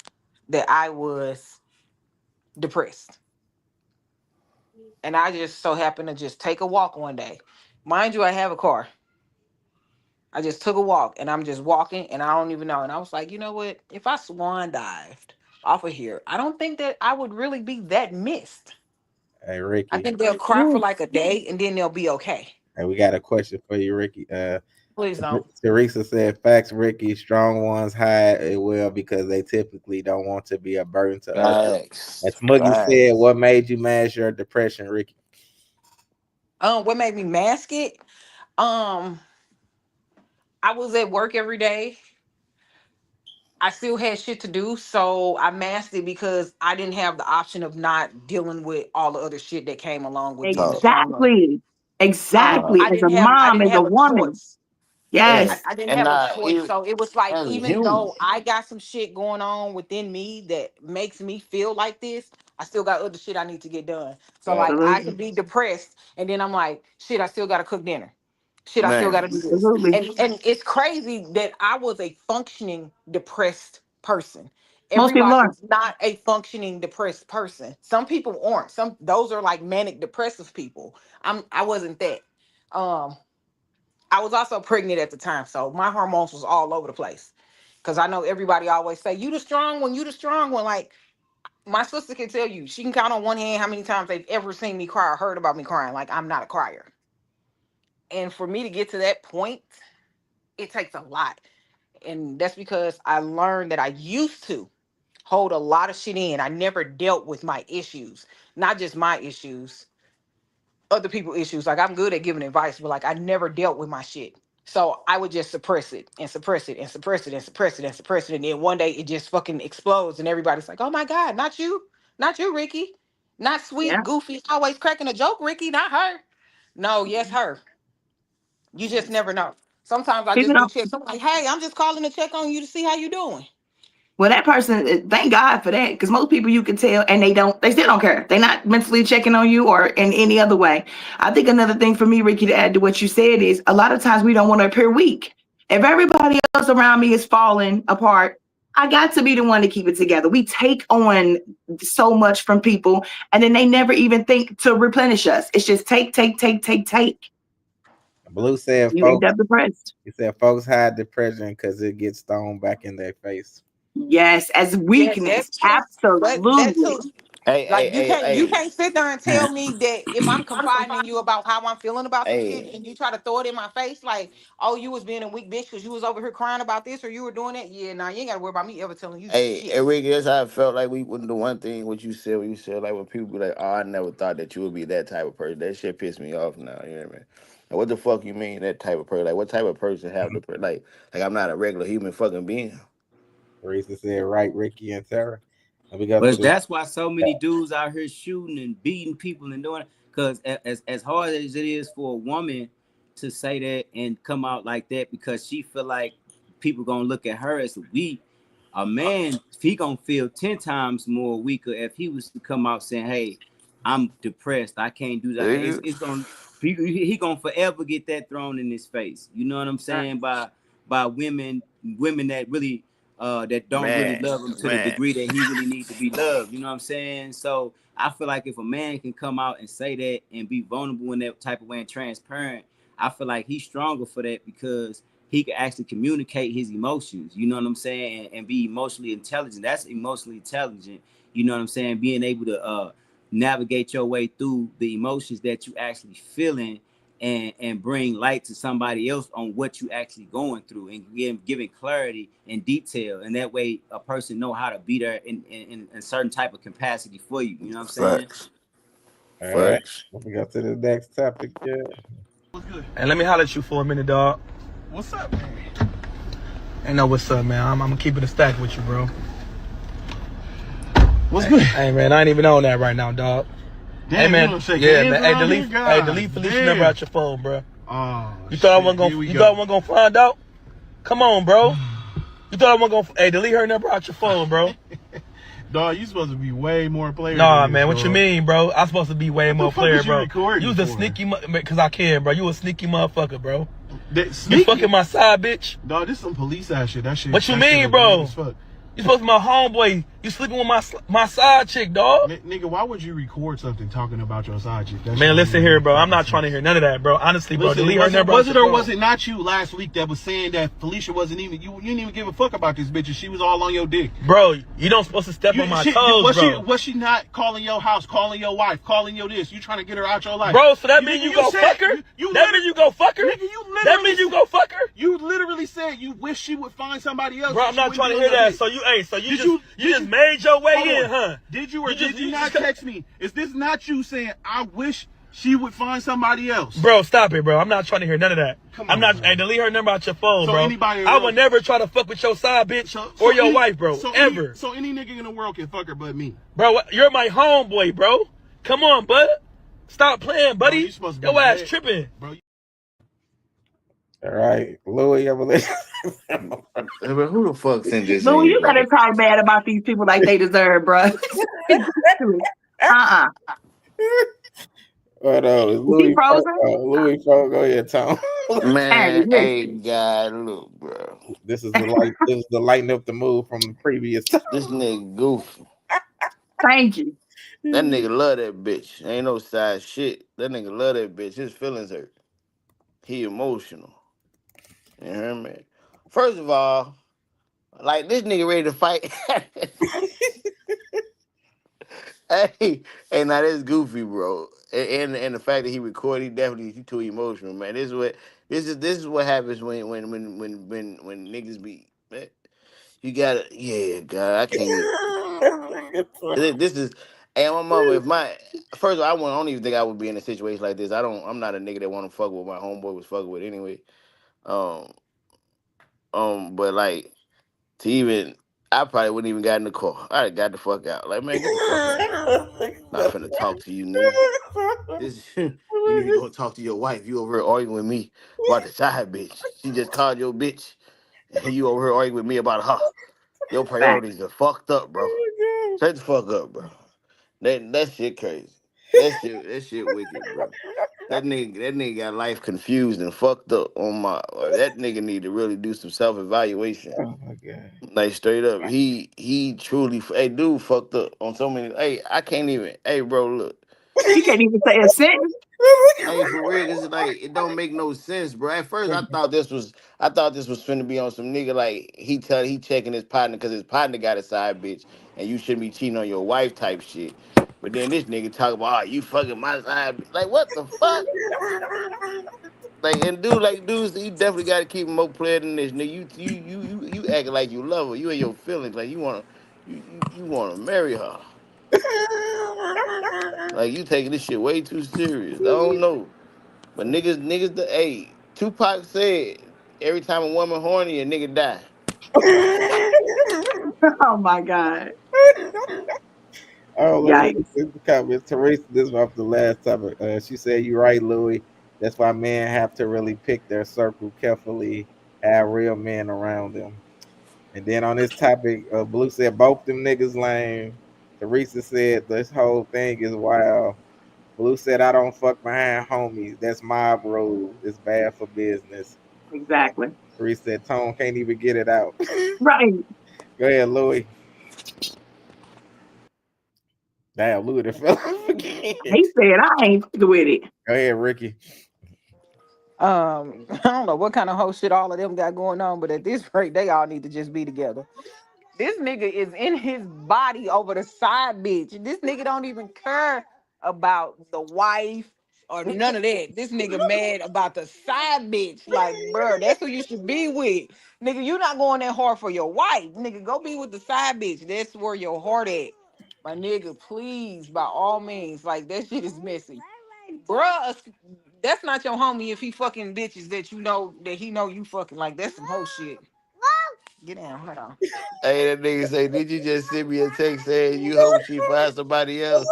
that I was depressed. And I just so happened to just take a walk one day. Mind you, I have a car. I just took a walk and I'm just walking and I don't even know. And I was like, you know what? If I swan dived off of here, I don't think that I would really be that missed. Hey, I Ricky. think they'll cry for like a day and then they'll be okay. Hey, we got a question for you, Ricky. Please don't. Teresa said, "Facts, Ricky. Strong ones hide it well because they typically don't want to be a burden to others." Facts. As Smuggy Facts. said, "What made you mask your depression, Ricky?" What made me mask it? I was at work every day. I still had shit to do, so I masked it because I didn't have the option of not dealing with all the other shit that came along with being a Talk. strong woman. Exactly. I As a I mom, didn't as a have a woman. choice. And Yes. I didn't and have a not choice. even So it was like, as a even human. though I got some shit going on within me that makes me feel like this, I still got other shit I need to get done. So like I Absolutely. could be depressed and then I'm like, shit, I still gotta cook dinner. Shit, I still gotta Man. do this. Absolutely. And it's crazy that I was a functioning depressed person. Most people are. Everybody's not a functioning depressed person. Some people aren't. Some those are like manic depressive people. I wasn't that. Um I was also pregnant at the time, so my hormones was all over the place. Cause I know everybody always say, you the strong one, you the strong one. Like my sister can tell you, she can count on one hand how many times they've ever seen me cry or heard about me crying. Like I'm not a crier. And for me to get to that point, it takes a lot. And that's because I learned that I used to hold a lot of shit in. I never dealt with my issues, not just my issues, other people issues. Like I'm good at giving advice, but like I never dealt with my shit. So I would just suppress it and suppress it and suppress it and suppress it and suppress it. And then one day it just fucking explodes and everybody's like, oh my God, not you. Not you, Ricky. Not Yeah. sweet, goofy, always cracking a joke, Ricky, not her. No, yes, her. You just never know. Sometimes I People just do don't. checks. I'm like, hey, I'm just calling to check on you to see how you doing. Well, that person, thank God for that, because most people you can tell, and they still don't care. They're not mentally checking on you or in any other way. I think another thing for me, Ricky, to add to what you said is a lot of times we don't want to appear weak. If everybody else around me is falling apart, I got to be the one to keep it together. We take on so much from people, and then they never even think to replenish us. It's just take, take, take, take, take. Blue said, You end "Folks." up depressed. He said, "Folks hide depression because it gets thrown back in their face." Yes, as Yes, weakness. that's true. But that Absolutely. too. Hey, hey, Like hey, you hey, can't sit there and tell me that if I'm confiding in you about how I'm feeling about some shit hey, and you try to throw it in my face, like, oh, you was being a weak bitch because you was over here crying about this or you were doing that. Yeah, nah, you ain't gotta worry about me ever telling you hey, shit. Ricky, that's how I felt like we wouldn't do one thing what you said when you said like when people be like, oh, I never thought that you would be that type of person. That shit pissed me off now. You know what I mean? Like, what the fuck you mean that type of person? Like what type of person have the like I'm not a regular human fucking being. Teresa said, "Right, Ricky and Tara." And we go to But the that's why so many dudes out here shooting and beating people and doing it. Because as hard as it is for a woman to say that and come out like that because she feel like people gonna look at her as weak, a man, he gonna feel 10 times more weaker if he was to come out saying, hey, I'm depressed, I can't do that. It's gonna he gonna forever get that thrown in his face. You know what I'm saying? By women that really that don't really Man, love him to the man. degree that he really needs to be loved. You know what I'm saying? So I feel like if a man can come out and say that and be vulnerable in that type of way and transparent, I feel like he's stronger for that because he can actually communicate his emotions. You know what I'm saying? And be emotionally intelligent. That's emotionally intelligent. You know what I'm saying? Being able to navigate your way through the emotions that you actually feeling and bring light to somebody else on what you actually going through and giving clarity and detail. And that way a person know how to be there in a certain type of capacity for you. You know what I'm saying? Facts. all right. Facts. We go to the next topic. Yeah. And let me holler at you for a minute, dog. What's up, man? Ain't know what's up, man. I'm gonna keep it a stack with you, bro. What's good? Hey, man, I ain't even on that right now, dog. Damn, Hey, man. you don't shake Yeah, hands man. Hey, around delete, here? God delete Felicia's damn. number out your phone, bro. Oh, You thought I wasn't here gonna? we You go. thought I wasn't gonna find out? Come on, bro. You thought I wasn't gonna? Hey, delete her number out your phone, bro. Dog, you supposed to be way more player. Nah, than man, this, what you dog. mean, bro? I'm supposed to be way What more the fuck player, is you bro. recording You was a for? sneaky, because I can, bro. You a sneaky motherfucker, bro. That You sneaky? fucking my side, bitch. Dog, this some police ass shit. That shit. What you that mean, shit bro? as fuck. You supposed to be my homeboy. You sleeping with my side chick, dog. Nigga, why would you record something talking about your side chick? That Man, shit listen don't here, make bro. I'm fucking not sense. trying to hear none of that, bro. Honestly, bro. Listen, Delete her number. was it or was it not you last week that was saying that Felicia wasn't even you didn't even give a fuck about this bitch and she was all on your dick? Bro, you don't supposed to step on my toes, bro. Was she not calling your house, calling your wife, calling your this? You trying to get her out your life? Bro, so that mean you go fuck her? That mean you go fuck her? Nigga, That mean you go fuck her? You literally said you wish she would find somebody else. Bro, I'm not trying to hear that. So you just made your way in, huh? Did you or did you not text me? Is this not you saying I wish she would find somebody else? Bro, stop it, bro. I'm not trying to hear none of that. Come I'm on, not. bro. Hey, delete her number out your phone, So bro. anybody in the I world- would never try to fuck with your side bitch or your wife, bro. Ever. So any nigga in the world can fuck her but me. Bro, you're my homeboy, bro. Come on, bud. Stop playing, buddy. you supposed to be Your ass dead. tripping. Bro, All right, Louis, I'm gonna But who the fuck sent this? Louis, in, you bro? gotta talk bad about these people like they deserve, bro. What Louis? frozen? Louis, go ahead, Tom. Man, Hey, hey, God, look, bro. This is the light. This is the lighten up the mood from the previous time. This nigga goofy. Thank you. That nigga love that bitch. Ain't no side shit. That nigga love that bitch. His feelings hurt. He emotional. You hear me? First of all, like this nigga ready to fight. Hey, now that's goofy, bro. And the fact that he recorded, he too emotional, man. This is what happens when niggas be. Man, you gotta, yeah, God, I can't. This is, hey, my mama. First of all, I don't even think I would be in a situation like this. I'm not a nigga that want to fuck with my homeboy was fucking with anyway. But like to even. I probably wouldn't even got in the car. I'd have got the fuck out. Like, man, get the fuck out. Not finna talk to you, nigga. You need to go talk to your wife. You over here arguing with me about the side bitch. She just called your bitch. And you over here arguing with me about her. Your priorities are fucked up, bro. Shut the fuck up, bro. That shit crazy. That shit wicked, bro. That nigga got life confused and fucked up on my. That nigga need to really do some self-evaluation. Oh my god. Like straight up, he truly, hey, dude, fucked up on so many. Hey, I can't even. Hey, bro, look. You can't even say a sentence. Hey, for real, this is like it don't make no sense, bro. At first, I thought this was finna be on some nigga like he checking his partner because his partner got a side bitch and you shouldn't be cheating on your wife type shit. But then this nigga talk about, oh, you fucking my side bitch. Like what the fuck? Like and dudes, you definitely got to keep him more player than this, nigga. You acting like you love her. You in your feelings, like you wanna marry her. Like you taking this shit way too serious. I don't know, but hey, Tupac said every time a woman horny, a nigga die. Oh my God. Oh, Yikes. look, this is the comment. Teresa, this was off the last topic. She said, "You're right, Louis. That's why men have to really pick their circle carefully, have real men around them." And then on this topic, Blue said, "Both them niggas lame." Teresa said, "This whole thing is wild." Blue said, "I don't fuck behind homies. That's mob rule. It's bad for business." Exactly. Teresa said, "Tone can't even get it out." Right. Go ahead, Louis. Damn, Louis, the fella again. He said, I ain't with it. Go ahead, Ricky. I don't know what kind of whole shit all of them got going on, but at this rate, they all need to just be together. This nigga is in his body over the side bitch. This nigga don't even care about the wife or none of that. This nigga mad about the side bitch. Like, bro, that's who you should be with. Nigga, you not going that hard for your wife. Nigga, go be with the side bitch. That's where your heart at. My nigga, please, by all means. Like, that shit is messy. Bruh, that's not your homie if he fucking bitches that you know, that he know you fucking. Like, that's some whole shit. Get down, hold on. Hey, that nigga say, did you just send me a text saying you hope she finds somebody else?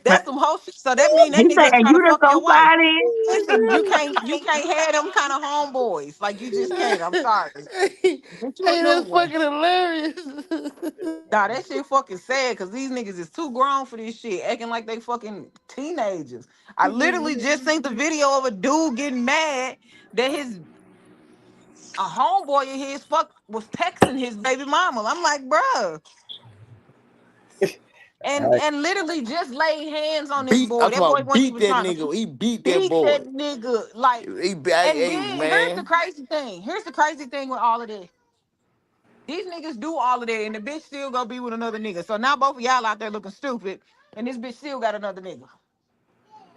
That's some whole shit. So that mean that He said, nigga and trying you to just fuck gonna your wife. slide in? Listen, you can't have them kind of homeboys. Like you just can't. I'm sorry. Hey, Get you a new that's one. fucking hilarious. Nah, that shit fucking sad because these niggas is too grown for this shit, acting like they fucking teenagers. I literally just seen the video of a dude getting mad that a homeboy of his was texting his baby mama. I'm like, bruh. And literally just laid hands on this boy. I'm That boy talking about wasn't beat even that trying to nigga. He beat that beat boy. that nigga. Like, and Hey, then here's the man. crazy thing. Here's the crazy thing with all of this. These niggas do all of that, and the bitch still gonna be with another nigga. So now both of y'all out there looking stupid, and this bitch still got another nigga.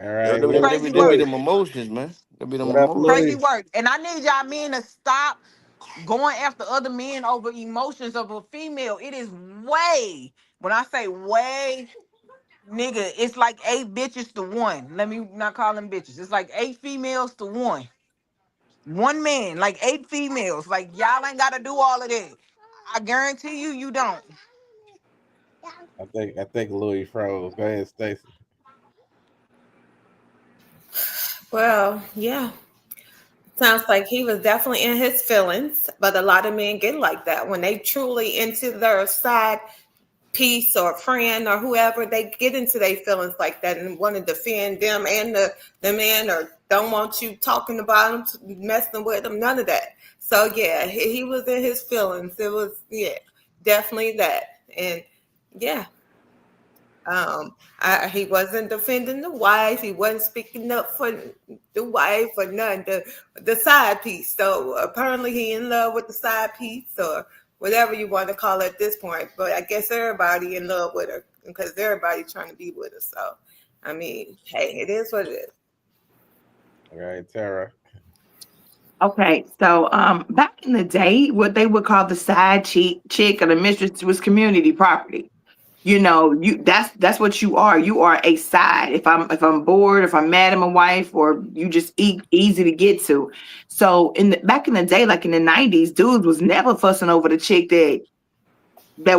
All They, right, they, they, Crazy they be work. Louis. them emotions, man. They be them What up, emotions. Crazy Louis? work. And I need y'all men to stop going after other men over emotions of a female. It is way, when I say way, nigga, it's like 8 bitches to 1. Let me not call them bitches. It's like 8 females to 1. One man, like 8 females. Like, y'all ain't gotta do all of that. I guarantee you, you don't. I think Louis froze. Go ahead, Stacey. Well, yeah. Sounds like he was definitely in his feelings, but a lot of men get like that when they truly into their side piece or friend or whoever, they get into their feelings like that and want to defend them and the man, or don't want you talking about them, messing with them, none of that. So yeah, he was in his feelings. It was, yeah, definitely that. And yeah, he wasn't defending the wife. He wasn't speaking up for the wife or none, the side piece. So apparently he in love with the side piece or whatever you want to call it at this point. But I guess everybody in love with her because everybody trying to be with her. So, I mean, hey, it is what it is. All right, Tara. Okay, so back in the day, what they would call the side chick or the mistress was community property. That's what you are. You are a side. If I'm bored, if I'm mad at my wife, or you just easy to get to. So back in the day, like in the 90s, dudes was never fussing over the chick that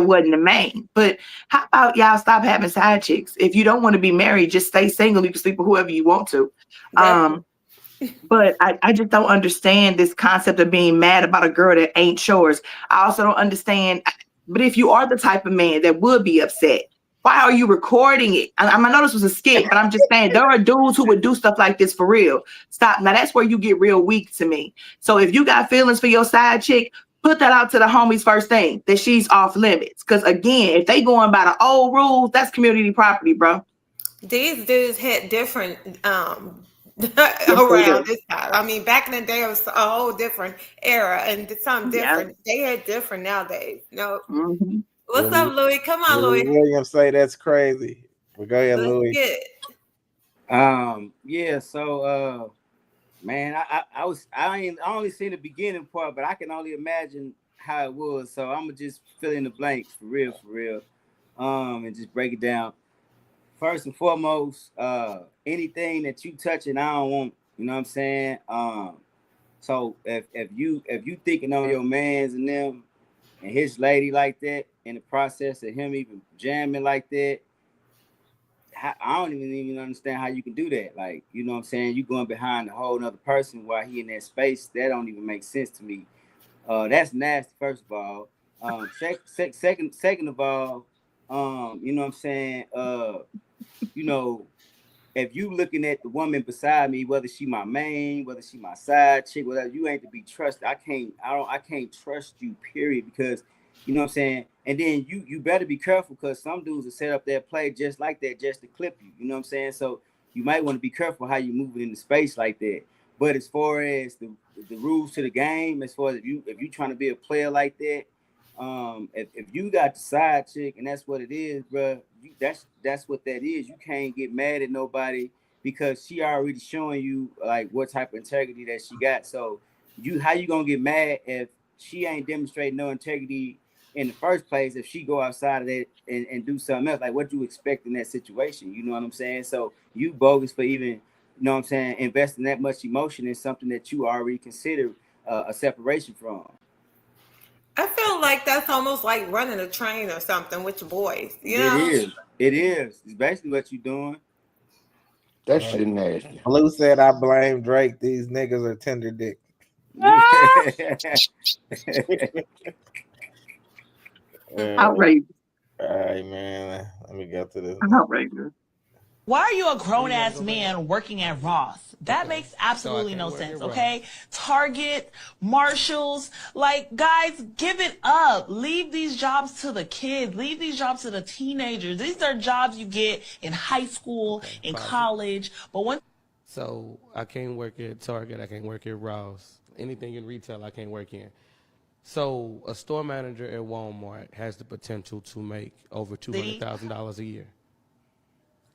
wasn't the main. But how about y'all stop having side chicks? If you don't want to be married, just stay single. You can sleep with whoever you want to. That But I just don't understand this concept of being mad about a girl that ain't yours. I also don't understand. But if you are the type of man that would be upset, why are you recording it? I know this was a skit, but I'm just saying there are dudes who would do stuff like this for real. Stop. Now that's where you get real weak to me. So if you got feelings for your side chick, put that out to the homies first thing, that she's off limits. Because again, if they going by the old rules, that's community property, bro. these dudes had different Yes, they around do. this time. I mean, back in the day, it was a whole different era and something Yeah. different. They had different nowadays. No, Mm-hmm. what's up, Louis? Come on, Willie Louis. Williams say that's crazy. But go ahead, Let's Louis. get it. Yeah, so man, I only seen the beginning part, but I can only imagine how it was. So I'm gonna just fill in the blanks for real. And just break it down. First and foremost, anything that you touching, I don't want, you know what I'm saying? So if you thinking on your mans and them and his lady like that, in the process of him even jamming like that, I don't even understand how you can do that. Like, you know what I'm saying? You going behind a whole other person while he in that space. That don't even make sense to me. That's nasty, first of all. Second of all, you know what I'm saying? You know, if you looking at the woman beside me, whether she my main, whether she my side chick, whatever, you ain't to be trusted. I can't trust you, period, because you know what I'm saying? And then you better be careful because some dudes will set up their play just like that, just to clip you. You know what I'm saying? So you might want to be careful how you moving in the space like that. But as far as the rules to the game, as far as if you trying to be a player like that, if you got the side chick and that's what it is, bro, that's what that is. You can't get mad at nobody because she already showing you like what type of integrity that she got. So how you gonna get mad if she ain't demonstrating no integrity in the first place? If she go outside of that and do something else, like what you expect in that situation, you know what I'm saying? So you bogus for even, you know what I'm saying, investing that much emotion in something that you already consider a separation from. I feel like that's almost like running a train or something with your boys. You It know? is. It is. It's basically what you're doing. That shit nasty. Blue said, "I blame Drake. These niggas are tender dick." Outrageous. All right, man. Let me go to this. Outrageous. Why are you a grown-ass man working at Ross? That makes absolutely no sense, okay? Target, Marshalls, like, guys, give it up. Leave these jobs to the kids. Leave these jobs to the teenagers. These are jobs you get in high school, in college. But when... So I can't work at Target. I can't work at Ross. Anything in retail, I can't work in. So a store manager at Walmart has the potential to make over $200,000 a year.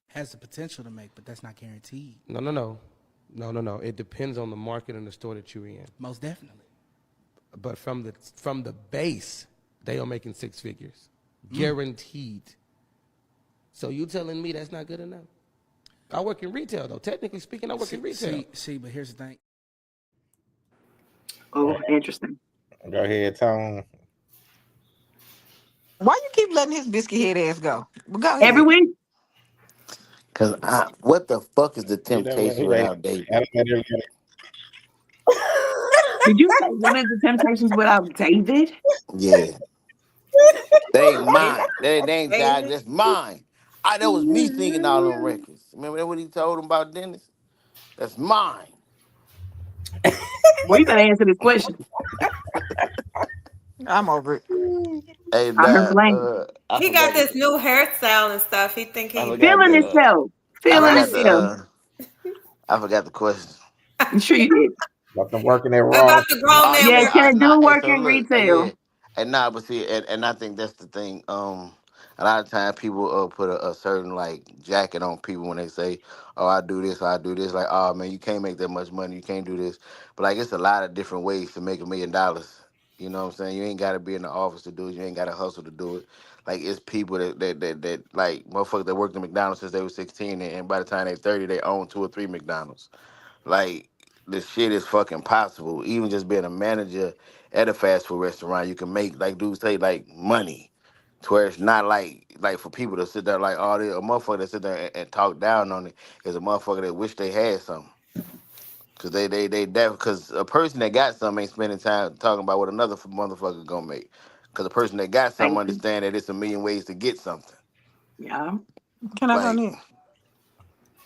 Has the potential to make, but that's not guaranteed. No. It depends on the market and the store that you're in. Most definitely. But from the base, they are making six figures, guaranteed. So you telling me that's not good enough? I work in retail, though. Technically speaking, I work in retail. See, but here's the thing. Oh, interesting. Go ahead, Tone. Why you keep letting his biscuit head ass go? Go ahead. Every week. Cause what the fuck is the You know what? temptation without dating? I don't let everybody- Did you say what is the Temptations without David? Yeah. They ain't mine. They ain't God, that's mine. That was me singing all them records. Remember that what he told him about Dennis? That's mine. Well, you gotta answer this question. I'm over it. Hey, I heard blank. He got this new hairstyle and stuff. He think he Feeling himself. Feeling himself. I forgot the question. I'm sure you did. Let them working at What Raw. about the grown man? Yeah, can do work so in look, retail. yeah. And nah, but see, and I think that's the thing. A lot of times people put a certain like jacket on people when they say, "Oh, I do this, I do this." Like, "Oh man, you can't make that much money. You can't do this." But like, it's a lot of different ways to make $1 million. You know what I'm saying? You ain't got to be in the office to do it. You ain't got to hustle to do it. Like, it's people that like motherfuckers that worked at McDonald's since they were 16, and by the time they 30, they own 2 or 3 McDonald's. Like, this shit is fucking possible. Even just being a manager at a fast food restaurant, you can make, like dudes say, like money. To where it's not like for people to sit there like, oh, a motherfucker that sit there and talk down on it is a motherfucker that wish they had something. Cause because a person that got something ain't spending time talking about what another motherfucker gonna make. Cause a person that got something understand that it's a million ways to get something. Yeah. Can I go Like, next?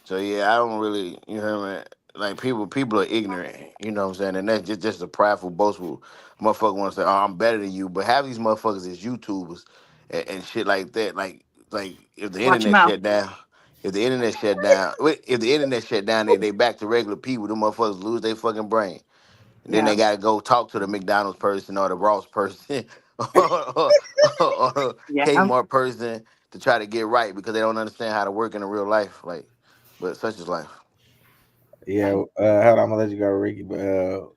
so yeah, I don't really, you know what I mean? Like people are ignorant, you know what I'm saying? And that's just a prideful, boastful motherfucker want to say, "Oh, I'm better than you," but half these motherfuckers is YouTubers and shit like that. Like if the Watch your internet mouth. shut down, if the internet shut down, they back to regular people. Them motherfuckers lose their fucking brain, and then Yeah. they gotta go talk to the McDonald's person or the Ross person or the Yeah. Kmart person to try to get right because they don't understand how to work in a real life. Like, but such is life. Yeah, hold on, I'm gonna let you go, Ricky. But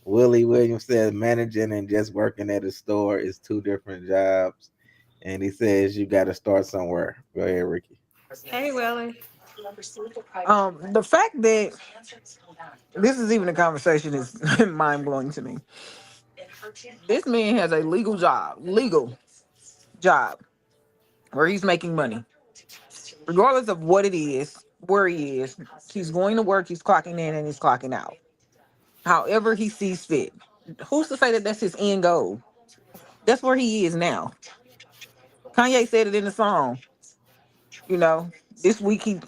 Willie Williams says managing and just working at a store is 2 different jobs, and he says you got to start somewhere. Go ahead, Ricky. Hey, Willie. The fact that this is even a conversation is mind blowing to me. This man has a legal job where he's making money, regardless of what it is, where he is. He's going to work, he's clocking in and he's clocking out. However he sees fit. Who's to say that that's his end goal? That's where he is now. Kanye said it in the song. You know, this week he,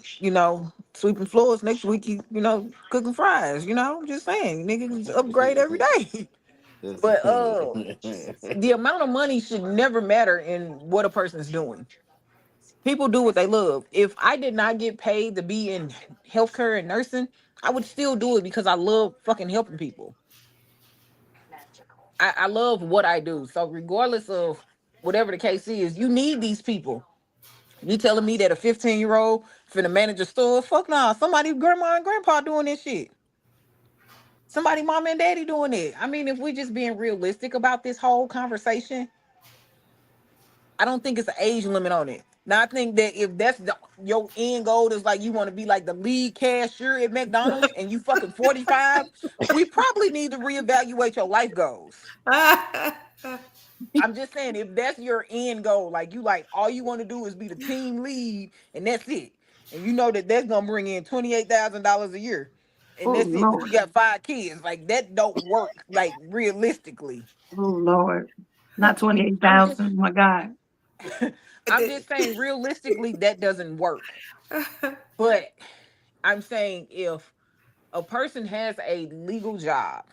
sweeping floors. Next week he, cooking fries. I'm just saying, niggas upgrade every day. But the amount of money should never matter in what a person's doing. People do what they love. If I did not get paid to be in healthcare and nursing, I would still do it because I love fucking helping people. I love what I do. So regardless of whatever the case is, you need these people. You telling me that a 15-year-old finna manage a store? Fuck nah. Somebody grandma and grandpa doing this shit. Somebody mom and daddy doing it. I mean, if we just being realistic about this whole conversation, I don't think it's an age limit on it. Now I think that if that's your end goal is like you want to be like the lead cashier at McDonald's and you fucking 45, we probably need to reevaluate your life goals. I'm just saying, if that's your end goal, like you like all you want to do is be the team lead, and that's it, and you know that that's gonna bring in $28,000 a year, and Oh that's it. But you Lord. got 5 kids, like that don't work, like realistically. Oh Lord. Not I'm just, 28,000. Oh my God. I'm just saying, realistically, that doesn't work. But I'm saying if a person has a legal job,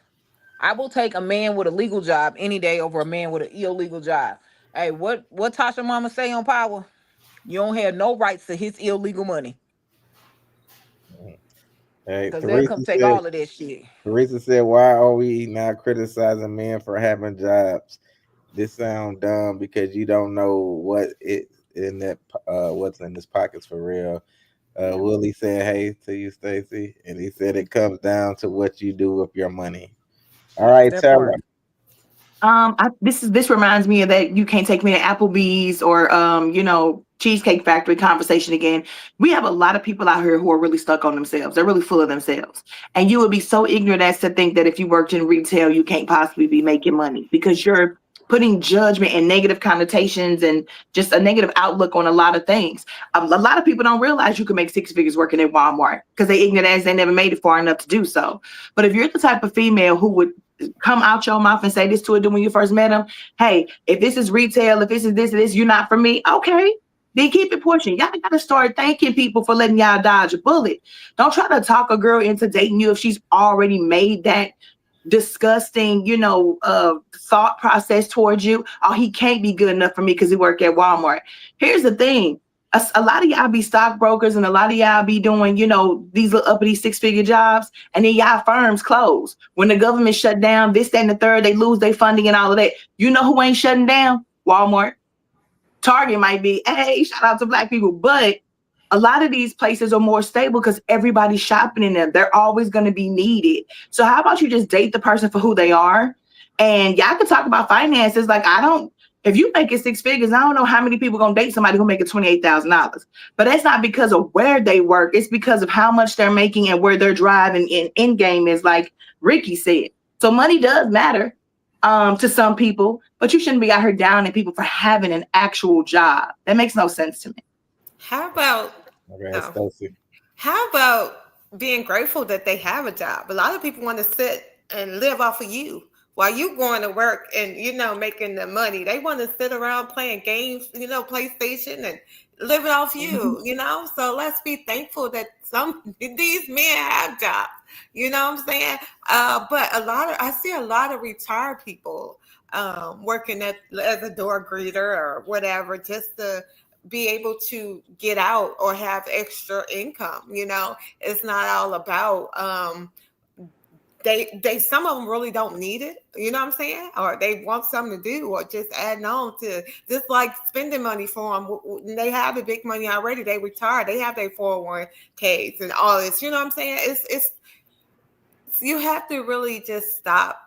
I will take a man with a legal job any day over a man with an illegal job. Hey, what Tasha Mama say on Power? You don't have no rights to his illegal money Hey, because they'll come take all of that shit. Teresa said, "Why are we now criticizing men for having jobs? This sound dumb because you don't know what it in that what's in his pockets for real." Willie said, "Hey to you, Stacy," and he said it comes down to what you do with your money. All right, That Tara. part. This reminds me of that you can't take me to Applebee's or Cheesecake Factory conversation again. We have a lot of people out here who are really stuck on themselves. They're really full of themselves. And you would be so ignorant as to think that if you worked in retail, you can't possibly be making money because you're putting judgment and negative connotations and just a negative outlook on a lot of things. A lot of people don't realize you can make 6 figures working at Walmart because they ignorant as they never made it far enough to do so. But if you're the type of female who would come out your mouth and say this to a dude when you first met him, hey, if this is retail, if this is this, you're not for me. Okay, then keep it pushing. Y'all gotta start thanking people for letting y'all dodge a bullet. Don't try to talk a girl into dating you if she's already made that disgusting, thought process towards you. Oh, he can't be good enough for me because he work at Walmart. Here's the thing. A lot of y'all be stockbrokers and a lot of y'all be doing, these little uppity 6-figure jobs, and then y'all firms close. When the government shut down, this, that, and the third, they lose their funding and all of that. You know who ain't shutting down? Walmart. Target might be, hey, shout out to Black people, but a lot of these places are more stable because everybody's shopping in them. They're always going to be needed. So how about you just date the person for who they are? And y'all can talk about finances. Like, if you make it 6 figures, I don't know how many people going to date somebody who make it $28,000. But that's not because of where they work. It's because of how much they're making and where their drive and end game is, like Ricky said. So money does matter to some people, but you shouldn't be out here downing people for having an actual job. That makes no sense to me. How about being grateful that they have a job? A lot of people want to sit and live off of you while you going to work and making the money. They want to sit around playing games, PlayStation, and living off you. So let's be thankful that these men have jobs. You know what I'm saying? But I see a lot of retired people working as a door greeter or whatever, just to be able to get out or have extra income. It's not all about they some of them really don't need it, you know what I'm saying, or they want something to do, or just adding on to just like spending money for them. They have the big money already, they retired, they have their 401ks and all this, you know what I'm saying. It's you have to really just stop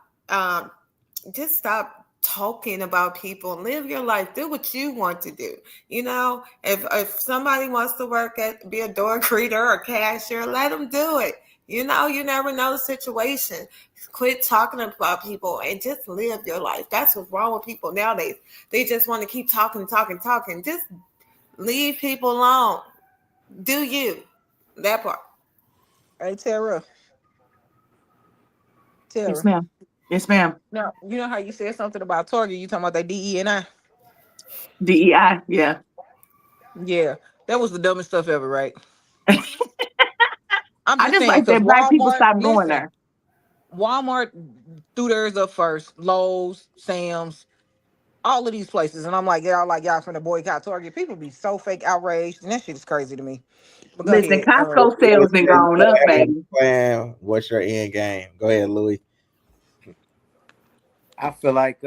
talking about people and live your life. Do what you want to do. If somebody wants to be a door greeter or cashier, let them do it. You never know the situation. Quit talking about people and just live your life. That's what's wrong with people nowadays. They just want to keep talking. Just leave people alone. Do you. That part. Hey, Tara. Yes, ma'am. Yes, ma'am. Now, you know how you said something about Target? You talking about that DE&I? DEI, yeah. Yeah, that was the dumbest stuff ever, right? I'm I just just saying, like because that Black people Walmart, stop going listen, there. Walmart threw theirs up first. Lowe's, Sam's, all of these places, and I'm like, y'all finna boycott Target. People be so fake outraged, and that shit is crazy to me. But go Listen, ahead. Costco sales been going up, baby. Plan. What's your end game? Go ahead, Louis. I feel like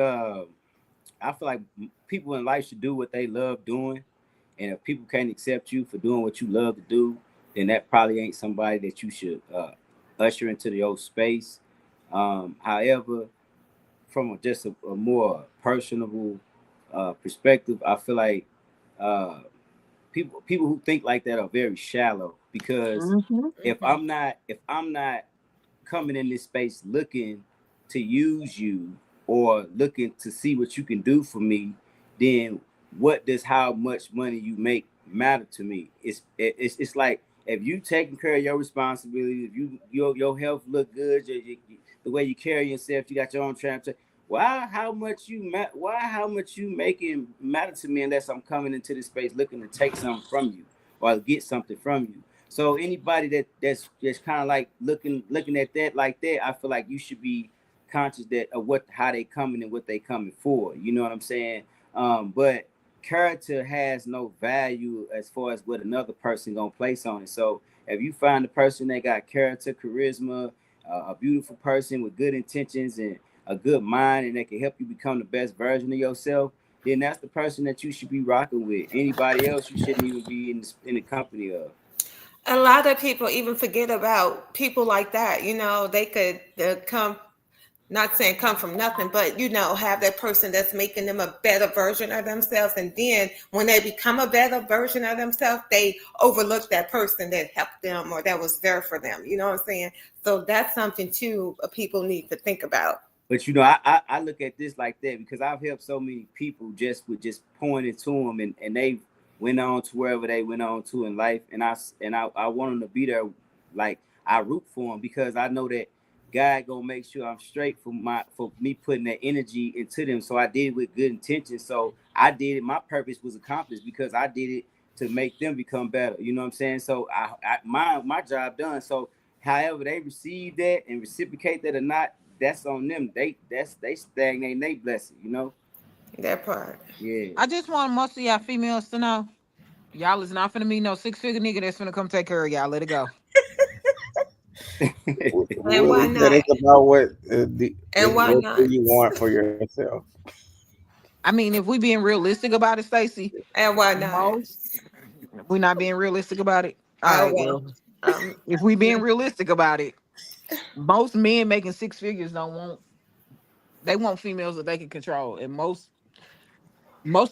people in life should do what they love doing, and if people can't accept you for doing what you love to do, then that probably ain't somebody that you should usher into the old space. However, from just a more personable perspective, I feel like people who think like that are very shallow, because if I'm not coming in this space looking to use you, or looking to see what you can do for me, then what does how much money you make matter to me? It's like, if you taking care of your responsibilities, if your health look good, the way you carry yourself, you got your own transportation. Why how much you making matter to me unless I'm coming into this space looking to take something from you or get something from you? So anybody that's kind of like looking at that like that, I feel like you should be conscious that of how they coming and what they coming for. You know what I'm saying? But character has no value as far as what another person gonna place on it. So if you find a person that got character, charisma, a beautiful person with good intentions and a good mind, and that can help you become the best version of yourself, then that's the person that you should be rocking with. Anybody else you shouldn't even be in the company of. A lot of people even forget about people like that. You know, they could come, not saying come from nothing, but, you know, have that person that's making them a better version of themselves. And then when they become a better version of themselves, they overlook that person that helped them or that was there for them. You know what I'm saying? So that's something too people need to think about. But, you know, I look at this like that because I've helped so many people just pointing to them, and they went on to wherever they went on to in life. And I want them to be there. Like, I root for them because I know that God gonna make sure I'm straight for me putting that energy into them. So I did it with good intentions. So I did it. My purpose was accomplished because I did it to make them become better. You know what I'm saying? So my job done. So however they receive that and reciprocate that or not, that's on them. They stagnate, they blessing, you know? That part. Yeah. I just want most of y'all females to know, y'all is not finna meet no 6-figure nigga that's finna come take care of y'all. Let it go. And why not? It's about what why what not? do you want for yourself. I mean, if we being realistic about it, Stacey, And why not? we not being realistic about it. All Oh, right, well. well, if we being realistic about it, most men making 6 figures they want females that they can control, and most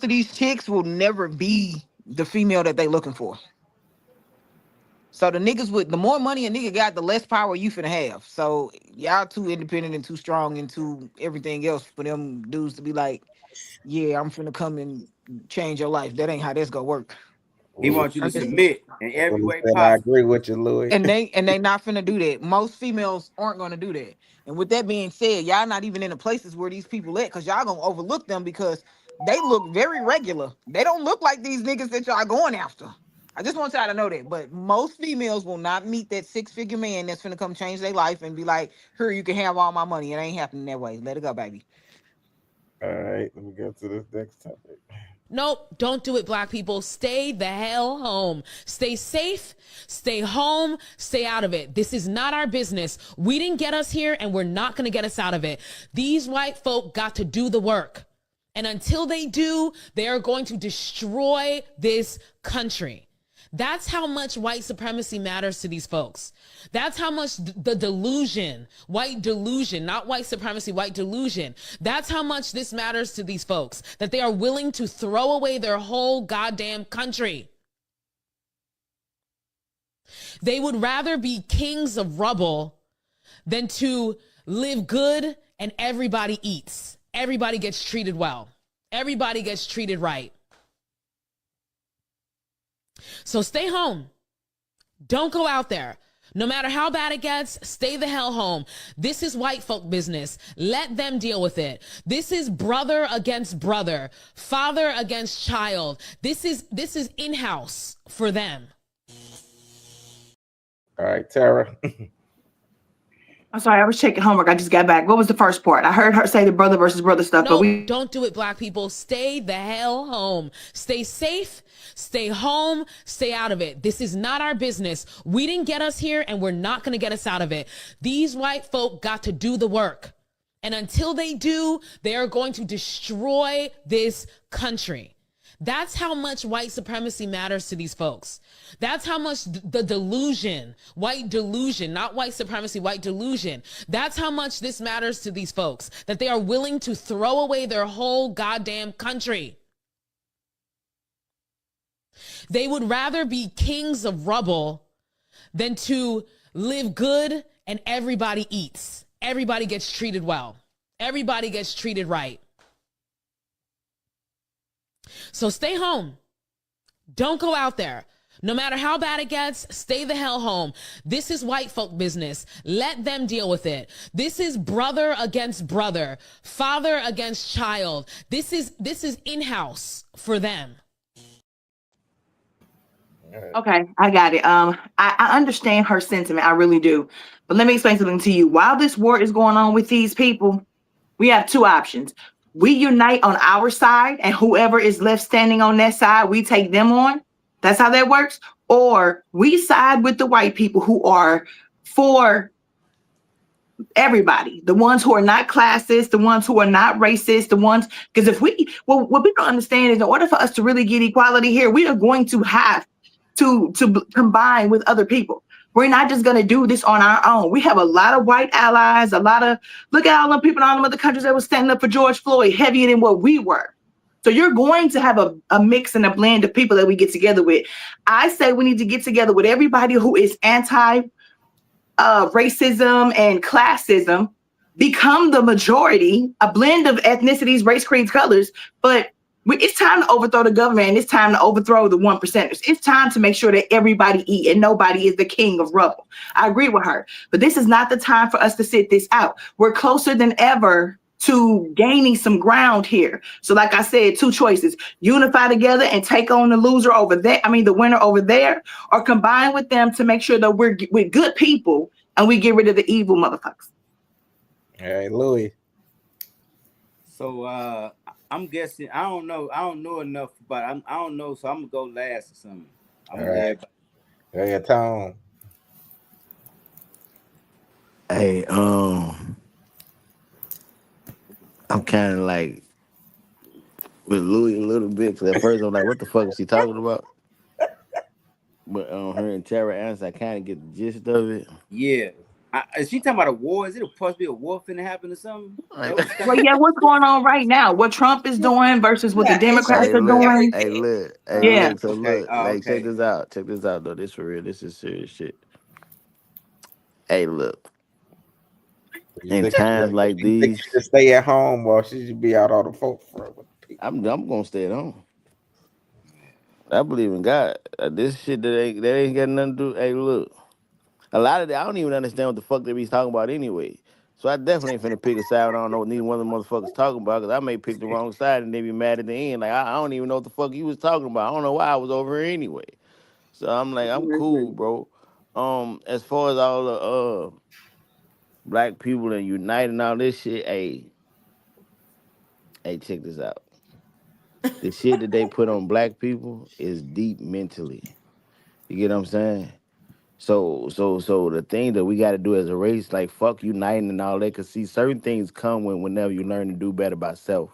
of these chicks will never be the female that they looking for. So the more money a nigga got, the less power you finna have. So y'all too independent and too strong and too everything else for them dudes to be like, yeah, I'm finna come and change your life. That ain't how this gonna work. He wants you to submit in every way I possible. agree with you, Louis. And they not finna do that. Most females aren't gonna do that. And with that being said, y'all not even in the places where these people at, because y'all gonna overlook them because they look very regular. They don't look like these niggas that y'all going after. I just want y'all to know that. But most females will not meet that 6-figure man that's finna come change their life and be like, here, you can have all my money. It ain't happening that way. Let it go, baby. All right, let me go to this next topic. Nope, don't do it, Black people. Stay the hell home. Stay safe, stay home, stay out of it. This is not our business. We didn't get us here, and we're not going to get us out of it. These white folk got to do the work. And until they do, they are going to destroy this country. That's how much white supremacy matters to these folks. That's how much the delusion, white delusion, not white supremacy, white delusion. That's how much this matters to these folks, that they are willing to throw away their whole goddamn country. They would rather be kings of rubble than to live good and everybody eats. Everybody gets treated well. Everybody gets treated right. So stay home. Don't go out there. No matter how bad it gets, stay the hell home. This is white folk business. Let them deal with it. This is brother against brother, father against child. This is in-house for them. All right, Tara. I'm sorry, I was checking homework. I just got back. What was the first part? I heard her say the brother versus brother stuff, No, but don't do it, Black people. Stay the hell home. Stay safe, stay home, stay out of it. This is not our business. We didn't get us here, and we're not going to get us out of it. These white folk got to do the work. And until they do, they are going to destroy this country. That's how much white supremacy matters to these folks. That's how much the delusion, white delusion, not white supremacy, white delusion. That's how much this matters to these folks, that they are willing to throw away their whole goddamn country. They would rather be kings of rubble than to live good and everybody eats. Everybody gets treated well. everybody gets treated right. So stay home. Don't go out there. No matter how bad it gets, stay the hell home. This is white folk business. Let them deal with it. This is brother against brother, father against child. This is in-house for them. Okay, I got it. I understand her sentiment. I really do. But let me explain something to you. While this war is going on with these people, we have two options. We unite on our side, and whoever is left standing on that side, we take them on. That's how that works. Or we side with the white people who are for everybody, the ones who are not classist, the ones who are not racist, the ones, because if we, well, what we don't understand is in order for us to really get equality here, we are going to have to combine with other people. We're not just going to do this on our own. We have a lot of white allies, a lot of, look at all the people in all the other countries that were standing up for George Floyd, heavier than what we were. So you're going to have a mix and a blend of people that we get together with. I say we need to get together with everybody who is anti-racism and classism, become the majority, a blend of ethnicities, race, creeds, colors, but it's time to overthrow the government, and it's time to overthrow the 1%ers. It's time to make sure that everybody eat and nobody is the king of rubble. I agree with her, but this is not the time for us to sit this out. We're closer than ever to gaining some ground here. So like I said, two choices: unify together and take on the loser over there. I mean, the winner over there, or combine with them to make sure that we're good people and we get rid of the evil motherfuckers. All right, Louis. So I'm guessing I don't know enough, but I don't know, so I'm gonna go last or something. All right. Hey, Tom. Hey, I'm kind of like with Louis a little bit, because at first I'm like, what the fuck is she talking about? But her and Tara answer, I kind of get the gist of it. Yeah. Is she talking about a war? Is it supposed to be a war finna happen or something? Well, yeah, what's going on right now? What Trump is doing versus what the Democrats are doing? Look, so look, check this out. Check this out, though. This for real. This is serious shit. Hey, look. In times like these, she should stay at home, or she should be out all the folks. I'm gonna stay at home. I believe in God. This shit that ain't got nothing to do. Hey, look. A lot of that, I don't even understand what the fuck they be talking about anyway. So I definitely ain't finna pick a side. I don't know what neither one of the motherfuckers talking about, because I may pick the wrong side and they be mad at the end. Like, I don't even know what the fuck you was talking about. I don't know why I was over here anyway. So I'm like, I'm cool, bro. As far as all the black people and unite and all this shit, hey, check this out. The shit that they put on black people is deep mentally. You get what I'm saying? So the thing that we got to do as a race, like fuck uniting and all that, cause see certain things come whenever you learn to do better by self.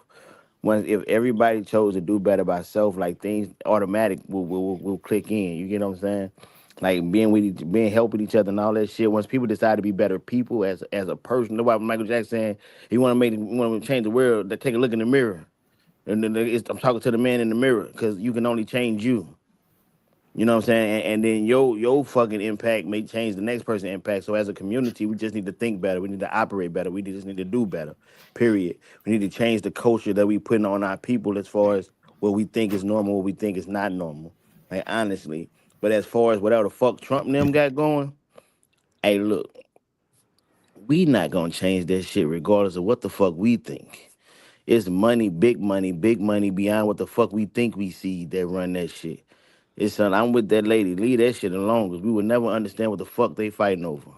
If everybody chose to do better by self, like things automatic will click in. You get what I'm saying? Like being helping each other and all that shit. Once people decide to be better people as a person, that's why Michael Jackson saying he want to change the world. Take a look in the mirror, and then I'm talking to the man in the mirror, cause you can only change you. You know what I'm saying? And then your fucking impact may change the next person's impact. So as a community, we just need to think better. We need to operate better. We just need to do better, period. We need to change the culture that we putting on our people as far as what we think is normal, what we think is not normal. Like, honestly. But as far as whatever the fuck Trump and them got going, hey, look, we not going to change that shit regardless of what the fuck we think. It's money beyond what the fuck we think we see that run that shit. I'm with that lady. Leave that shit alone, because we would never understand what the fuck they fighting over.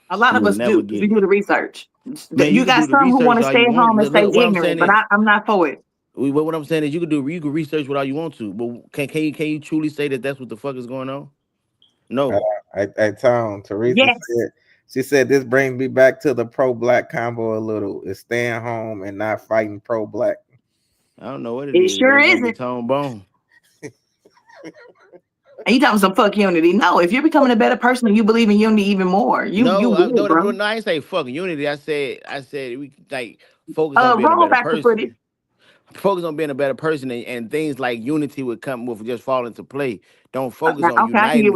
A lot of us do. We do the research. Man, you got some who want to stay home and stay ignorant, but I'm not for it. What I'm saying is you can research what all you want to, but can you truly say that that's what the fuck is going on? No. I Tom, Teresa said, she said this brings me back to the pro-black combo a little. It's staying home and not fighting pro-black. I don't know what it is. It sure isn't. Tone bone. And you talking some fuck unity? No, if you're becoming a better person and you believe in unity even more, no, I ain't say fuck unity. I said we like focus on being a better person. Focus on being a better person, and things like unity would just fall into play. Don't focus on uniting.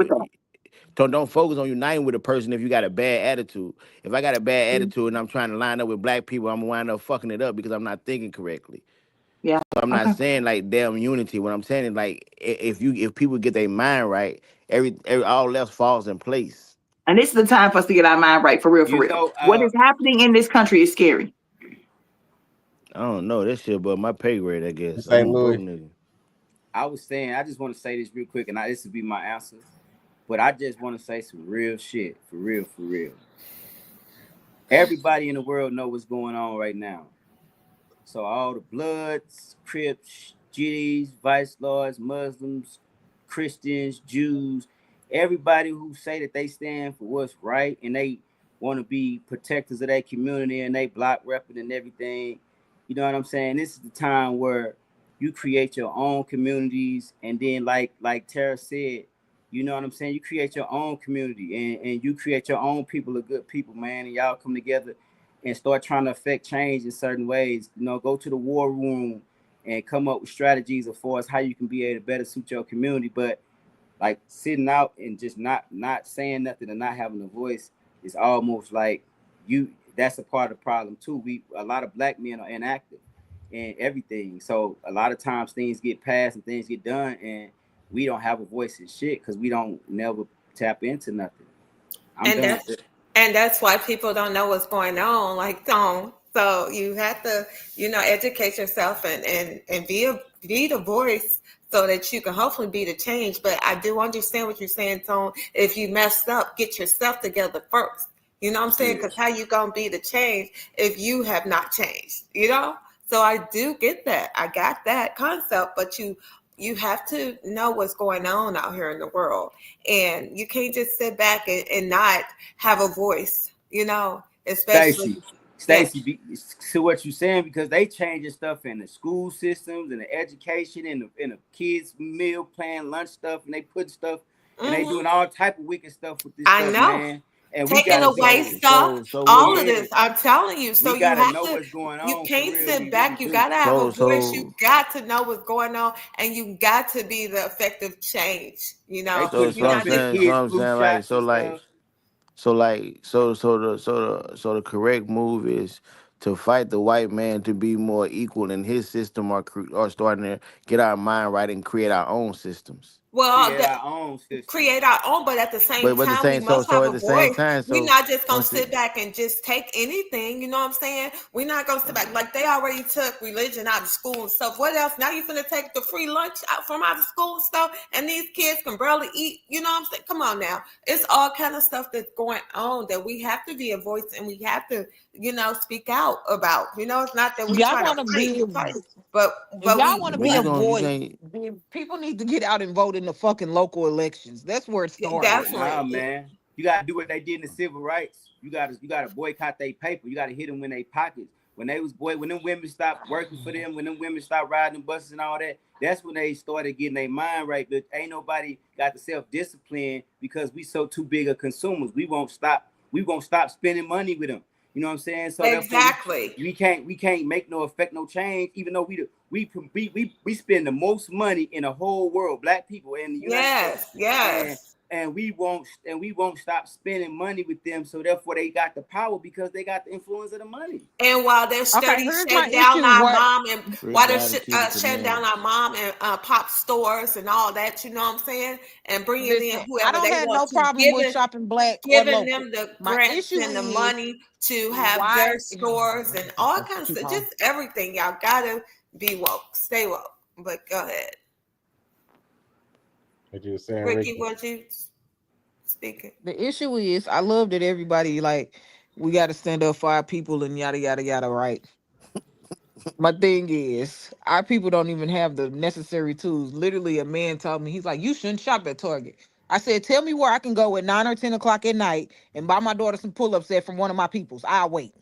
Don't focus on uniting with a person if you got a bad attitude. If I got a bad attitude and I'm trying to line up with black people, I'm gonna wind up fucking it up because I'm not thinking correctly. Yeah. So I'm not saying like damn unity. What I'm saying is like if people get their mind right, every all else falls in place. And this is the time for us to get our mind right, for real, for You real. know, What is happening in this country is scary. I don't know this shit, but my pay grade, I guess. St. I'm a broke Louis. nigga. I was saying, I just want to say this real quick, and this would be my answer. But I just want to say some real shit, for real, for real. Everybody in the world know what's going on right now. So all the Bloods, Crips, GDs, Vice Lords, Muslims, Christians, Jews, everybody who say that they stand for what's right and they want to be protectors of their community and they block repping and everything. You know what I'm saying? This is the time where you create your own communities, and then like Tara said, you know what I'm saying? You create your own community and you create your own people of good people, man, and y'all come together and start trying to affect change in certain ways. You know, go to the war room and come up with strategies as far as how you can be able to better suit your community. But like sitting out and just not saying nothing and not having a voice is almost like that's a part of the problem too. A lot of black men are inactive in everything. So a lot of times things get passed and things get done and we don't have a voice in shit because we don't never tap into nothing. And that's why people don't know what's going on, like Tone. So you have to, educate yourself and be the voice so that you can hopefully be the change. But I do understand what you're saying, Tone. If you messed up, get yourself together first. You know what I'm saying? Because how you gonna be the change if you have not changed? So I do get that. I got that concept, but you have to know what's going on out here in the world. And you can't just sit back and not have a voice, especially. Stacey, to what you're saying, because they changing stuff in the school systems and the education and the kids' meal plan, lunch stuff, and they put stuff and they doing all type of wicked stuff with this stuff, man. And taking away stuff, all of this. I'm telling you. So you have know to. What's going on. You can't sit back. You gotta have a voice. You got to know what's going on, and you got to be the effective change. So I'm saying, the correct move is to fight the white man to be more equal in his system, or starting to get our mind right and create our own systems. Well, create our own, but at the same time, we must have a voice. We're not just gonna sit back and just take anything. You know what I'm saying? We're not gonna sit back. Like they already took religion out of school and stuff. What else? Now you're gonna take the free lunch out of school and stuff, and these kids can barely eat. You know what I'm saying? Come on now. It's all kind of stuff that's going on that we have to be a voice and we have to, speak out about. It's not that we try to fight. But y'all want to be a voice, then people need to get out and vote in the fucking local elections. That's where it starts. Nah, man. You gotta do what they did in the civil rights. You gotta boycott their paper. You gotta hit them in their pockets. When them women stopped working for them, when them women stopped riding buses and all that, that's when they started getting their mind right. But ain't nobody got the self-discipline because we so too big of consumers. We won't stop spending money with them. You know what I'm saying? So exactly. We can't make no change, even though we spend the most money in the whole world, black people in the United States. Yes. And we won't stop spending money with them. So therefore they got the power because they got the influence of the money. And while they're shutting down our mom and pop stores and all that, you know what I'm saying? And bringing in whoever I don't have no problem with shopping black, giving them the grants and the money to have their stores and all kinds of just everything. Y'all gotta be woke, stay woke. But go ahead. What you saying, Ricky, what you speaking? The issue is, I love that everybody we got to stand up for our people and yada yada yada. Right. My thing is, our people don't even have the necessary tools. Literally, a man told me, he's like, "You shouldn't shop at Target." I said, "Tell me where I can go at 9 or 10 o'clock at night and buy my daughter some pull-ups set from one of my peoples. I'll wait."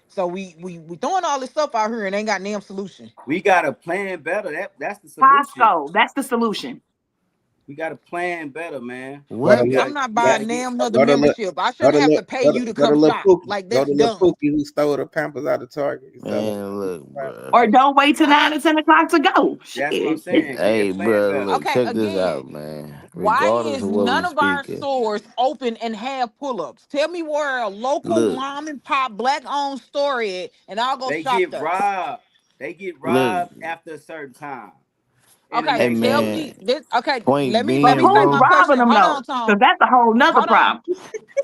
So we throwing all this stuff out here and ain't got damn solution. We got to plan better. That's the solution. Costco, that's the solution. We got to plan better, man. Go to What? look, I'm not go, buying damn another go to look, membership. I go shouldn't to have look, to pay you to go to come little shop. Pookie. Like Go that's to little dumb. Pookie who stole the Pampers out of Target. He stole Man, look, them. bro. Or don't wait till 9 or 10 o'clock to go. That's what I'm Shit. saying. Hey, Plan bro, better. look, Okay, check this again, out, man. why Regardless is of what we none of our speaking, stores open and have pull-ups? Tell me where a local look, mom and pop black-owned store is, and I'll go They shop get there. robbed. They get look. robbed after a certain time in the Okay, Hey, tell neighborhood. me man. this. Okay, Point But let me being, say who's my bro. robbing question. them Hold though? on, Tom. Because that's a whole nother Hold on. problem.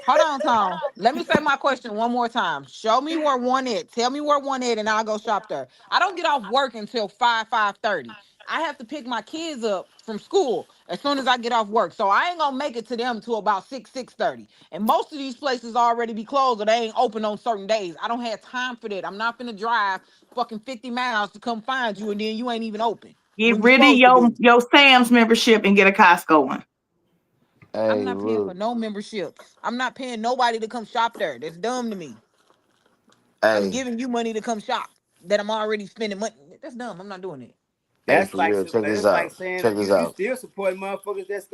Hold on, Tom. Let me say my question one more time. Show me where one is. Tell me where one is, and I'll go shop there. I don't get off work until 5:30. I have to pick my kids up from school as soon as I get off work. So I ain't gonna make it to them till about 6:30. And most of these places already be closed or they ain't open on certain days. I don't have time for that. I'm not finna drive fucking 50 miles to come find you and then you ain't even open Get when you're rid of supposed to be. your Sam's membership and get a Costco one. I'm Hey, not paying for look. no memberships. I'm not paying nobody to come shop there. That's dumb to me. I'm Hey, giving you money to come shop that I'm already spending money. That's dumb. I'm not doing it. hey, That's for like real. Check this that's like out. saying Check that this you out. still support motherfuckers that's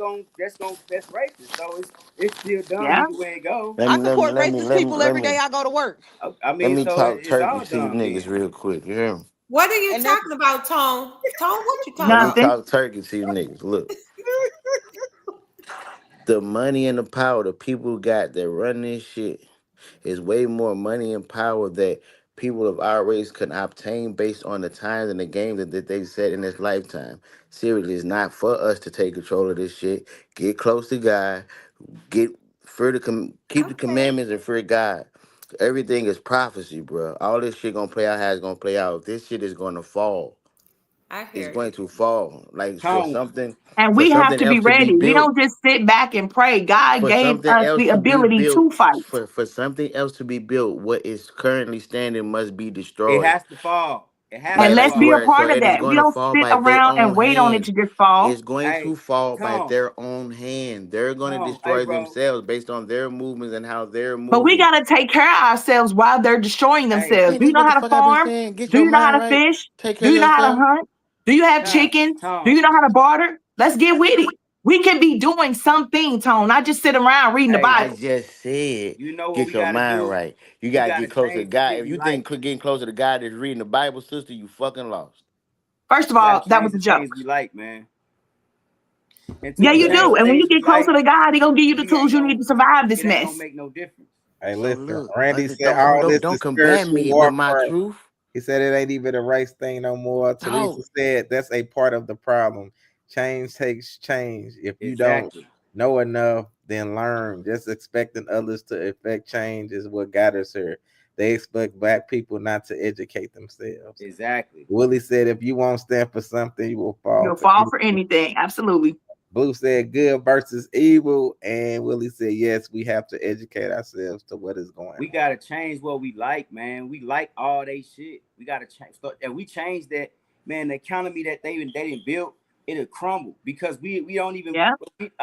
racist. So it's still dumb Yeah. either way it go. Let I me, let me, support let me, racist let me, people let every day me, I go to work. I let mean, me so talk it's turkey all to you dumb niggas then. real quick. You hear me? What are you And that's talking about, Tone? Tone, what you talking Let me about? Nothing. talk turkey to you niggas. Look, the money and the power the people got that run this shit is way more money and power that people of our race can obtain based on the times and the games that they've set in this lifetime. Seriously, it's not for us to take control of this shit. Get close to God. Get keep the Okay, commandments and fear God. Everything is prophecy, bro. All this shit gonna play out how it's gonna play out. This shit is gonna fall. I It's hear going you. to fall. Like Tone. And for we have something to be else to be ready. We built, don't just sit back and pray. God for gave something us else the to be ability built, to fight. for something else to be built, what is currently standing must be It destroyed. has to fall. It has And to let's be a fall. So part of it is that. We going to don't fall sit by their around and own wait on it hand. to just fall. It's going Hey, to fall by Tone, their own hand. They're going to Hey, destroy bro. themselves based on their movements and how they're But we moving. got to take care of ourselves while they're destroying Hey, themselves. Ain't Do you this know what the how to fuck I've been farm? saying? Get Do your you know how mind to right. fish? Take care Do of you know how to yourself. hunt? Do you have Tone, chickens? Do Tone. you know how to barter? Let's get with it. We can be doing something, Tone, not just sit around reading the Hey, I Bible. just said, you know what get we your gotta mind do? right. You We gotta gotta get closer to change the God. shit If we you like. think getting closer to God is reading the Bible, sister, you fucking lost. First of We gotta all, that was change a the joke. things we like, man. Yeah, Until we you Look, change do. the And when you things we get closer like, to God, He gonna give you the we tools ain't you need gonna. to survive this It ain't gonna mess. make no difference. Hey, so listen. look, Randy said don't all this don't is combat spiritual me with my warfare. truth. He said it ain't even a race thing no more. Teresa Dog. said that's a part of the problem. Change takes change. If you don't Exactly. know enough, then learn. Just expecting others to effect change is what got us here. They expect black people not to educate themselves. Exactly. Willie said if you won't stand for something, you will fall You'll for fall for anything. anything. Absolutely. Blue said good versus evil, and Willie said yes, we have to educate ourselves to what is going We on. gotta change what we like, man. We like all they shit. We gotta change. So, and we change that, man. The economy that they didn't build, it'll crumble because we don't even Yeah.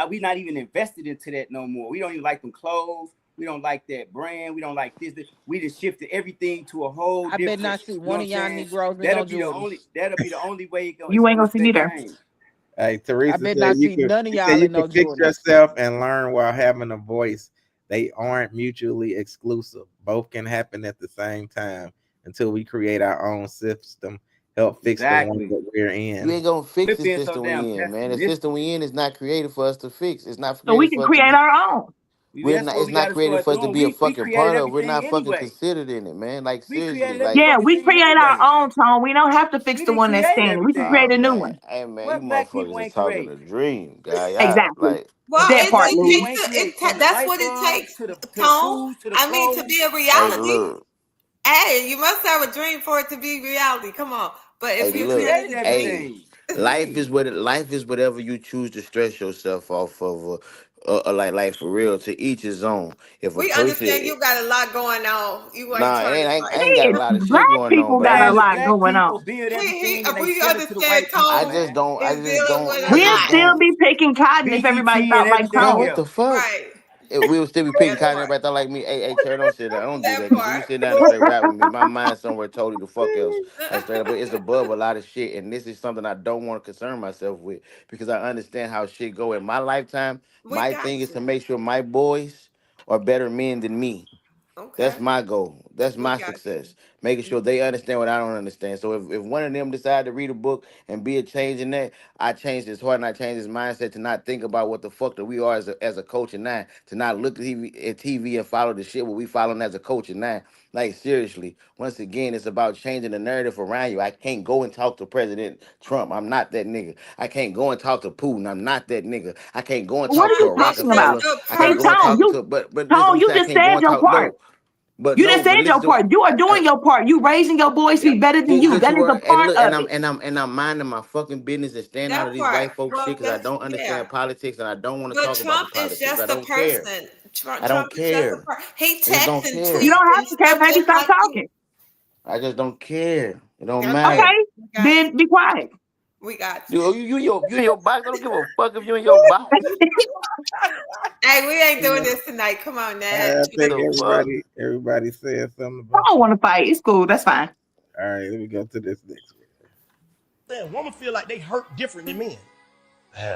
we not even invested into that no more. We don't even like them clothes. We don't like that brand. We don't like this. We just shifted everything to a whole I bet different. not see You know one what of I'm y'all saying? Negroes in That'll no be the Jordans. only. That'll be the only way it's You ain't gonna gonna see me affect there. change. Hey, I Teresa bet said not see none of you said y'all you in can no fix Jordans. yourself and learn while having a voice. They aren't mutually exclusive. Both can happen at the same time until we create our own system, help fix the one Exactly. that we're You in. ain't gonna fix Quit the being so system damn we in, man. The pessimistic. system we in is not created for us to fix. It's not So we created can for us to create be. our own. We're That's not. what It's we not gotta created start for us to doing. be a We fucking created part of. We're everything not fucking anyway. considered in it, man. Like We seriously, created every like. Yeah, fucking we thing create our anyway. own, Tone. We don't have to fix We the didn't one that's create standing. We can everything. create Oh a new man, one. hey man, you What black motherfuckers people just ain't talking create? a dream, guy. Y'all Exactly. like, Well, That it, part, Black it people Louis. ain't takes create from the that's light what it bulb takes, to the Tone. food to the I mean, to clothes. be a hey, reality. look, Hey, you must have a dream for it to be reality. Come on. But hey, if We you look, create created a dream, hey. everything. What you Life mean? is life is whatever you choose to stress yourself off of. Like for real, to each his own. If a we understand person, you got a lot going on. You ain't nah, it trying ain't. to I fight. ain't got a Shit, lot of shit black going on, people but I got a Man, the just, lot black going people on. build everything and they We sell it to the white understand I people, Tone just man. don't. I is just dealing don't. with I a We'll just lot. still don't. be picking cotton if BET everybody and thought like Man, everything Tone. what the else. fuck? Right. we would still be picking That cotton. part. Everybody thought like me, hey, Terry, don't sit down. Don't do That that. Cause if you part. sit down and straight rap with me, my mind's somewhere totally the fuck else. Like straight up, but it's above a lot of shit. And this is something I don't want to concern myself with because I understand how shit go in my lifetime. We My got thing is to you. make sure my boys are better men than me. That's Okay. my goal. That's We my got you. success. Making sure Mhm. they understand what I don't understand. So if one of them decide to read a book and be a change in that, I changed his heart and I changed his mindset to not think about what the fuck that we are as a coach and nine, to not look at TV and follow the shit what we following as a coach and nine. Like seriously, once again, it's about changing the narrative around you. I can't go and talk to President Trump. I'm not that nigga. I can't go and talk to Putin. I'm not that nigga. I can't go and What talk are to you a talking It's just about? Rockefeller. a I Hey, can't go and person. Tone, talk to but listen, Tone, I'm you saying I just can't go said and your talk part. no. But You just no, but said your listen to part. You are doing your part. You raising your boys to be better than you. Good That you is a were, and part look, of it. and I'm minding my fucking business and staying out That of these part. white folks Well, shit because I that's don't yeah. understand politics and I don't want to But talk about the Trump is politics. I just a don't care. person. Trump, I don't Trump is just a care. person. He I just texts don't and You care. tweets don't have and to care. stuff Maybe just stop like you. talking. I just don't care. It don't Okay. matter. Okay, We got then be quiet. we got You in your box. I don't give a fuck if you in your box. you. Hey, we ain't doing this tonight. Come on, Nat. I think The fuck. everybody said something I about. don't want to fight. It's cool. That's fine. All right, let me go to this next one. Then women feel like they hurt different than men.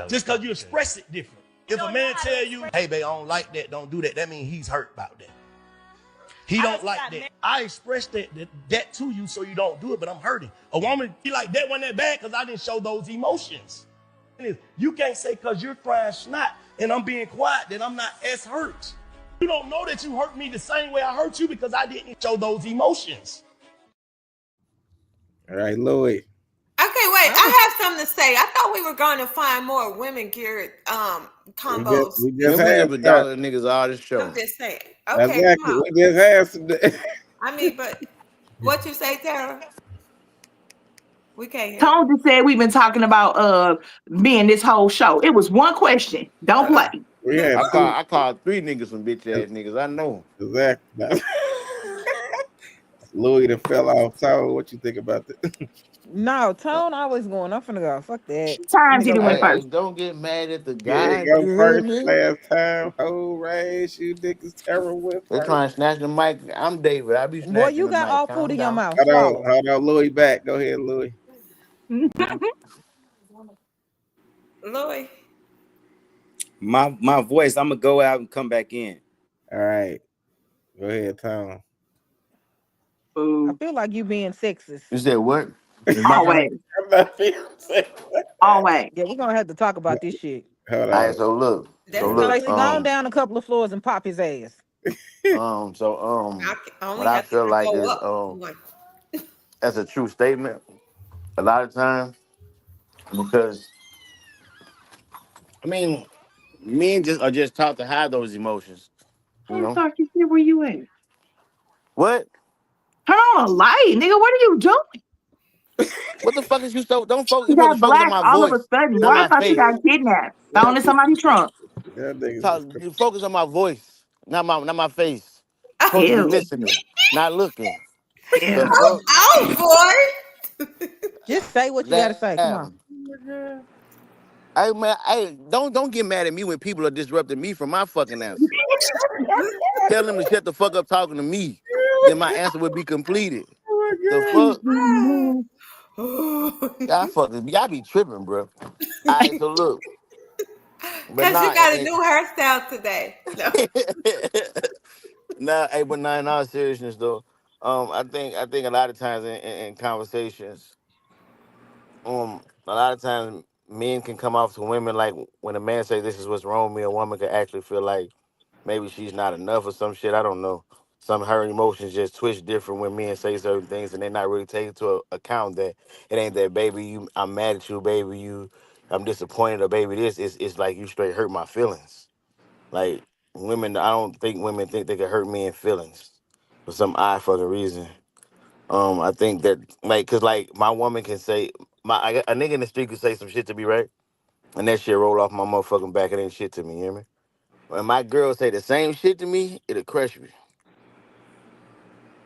Just because you express it different. If a man tell you, hey, babe, I don't like that, don't do that, that means he's hurt about that. He don't like that. I expressed that to you so you don't do it, but I'm hurting. A woman be like, that wasn't that bad because I didn't show those emotions. You can't say because you're crying snot and I'm being quiet that I'm not as hurt. You don't know that you hurt me the same way I hurt you because I didn't show those emotions. All right, Louis. Okay, wait. I have something to say. I thought we were going to find more women geared combos. We just Man, we had just been some. dogging niggas all this show. I'm just saying. Okay, come Exactly. on. We just had some. I mean, but what you say, Tara? We can't hear. Tone just said we've been talking about men this whole show. It was one question. Don't play. We had two. I called 3 niggas some bitch ass niggas. I know. Exactly. Louis that fell off. So, what you think about that? No, Tone always going. I'm finna go. Fuck that. Let Times me he go went back. Hey, first. don't get mad at the Yeah, guy. go You hear first me? last time. Whole race. You niggas terror with They first. trying to snatch the mic. I'm David. I be Boy, snatching you the got mic. all food Calm in your down. mouth. Swallow. Hold on. Louis back. Go ahead, Louis. Louis. My voice, I'm gonna go out and come back in. All right. Go ahead, Tom. I feel like you being sexist. You said what? It's my turn? Always. I'm not feeling sick. Always. Yeah, we're gonna have to talk about this shit. Hold All on. right, so look. That's Stacey, go on down a couple of floors and pop his ass. I only what I have feel to like go is up. One. that's a true statement. A lot of times, because I mean, men just are just taught to hide those emotions. You I'm know sorry, where you at? what? Turn on a light, nigga. What are you doing? What the fuck is you so? Don't focus. You You supposed got to focus on black my all of a voice, sudden. Boy, not I my thought you face. got kidnapped. Found in somebody's trunk. That niggas You focus on my voice, not my face. Supposed to be Ew. listening, not looking. The Ew. fuck? Oh, boy. Just say what you gotta say. Come on. Damn. Hey man, hey, don't get mad at me when people are disrupting me from my fucking answer. Tell them to shut the fuck up talking to me. Then my answer would be completed. The fuck? Y'all be tripping, bro. All right, so look. But Because you nah, got a new hairstyle today. No. but in all seriousness though, I think a lot of times in conversations, a lot of times men can come off to women like when a man say this is what's wrong with me, a woman could actually feel like maybe she's not enough or some shit. I don't know. Some of her emotions just twitch different when men say certain things and they're not really taking into account that it ain't that baby I'm mad at you, baby, I'm disappointed or baby this. It's like you straight hurt my feelings. Like women, I don't think women think they can hurt men's feelings for some odd fucking reason. I think that cause my woman can say a nigga in the street could say some shit to me, right? And that shit roll off my motherfucking back. It ain't shit to me, you hear me? When my girl say the same shit to me, it'll crush me.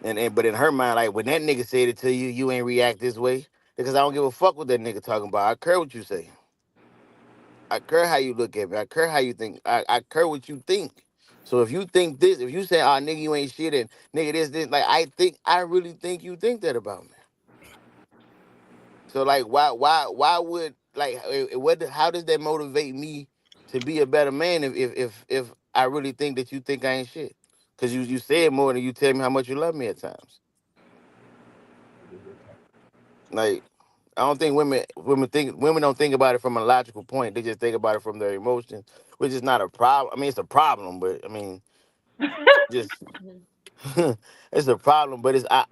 And but in her mind, like when that nigga said it to you, you ain't react this way because I don't give a fuck what that nigga talking about. I care what you say. I care how you look at me. I care how you think. I care what you think. So if you think this, if you say, "Oh, nigga, you ain't shit," and nigga, this, like, I really think you think that about me. So like, why would like, how does that motivate me to be a better man if I really think that you think I ain't shit? Because you said more than you tell me how much you love me at times. Like, I don't think women don't think about it from a logical point. They just think about it from their emotions, which is not a problem. I mean, it's a problem, but I mean, just it's a problem. But I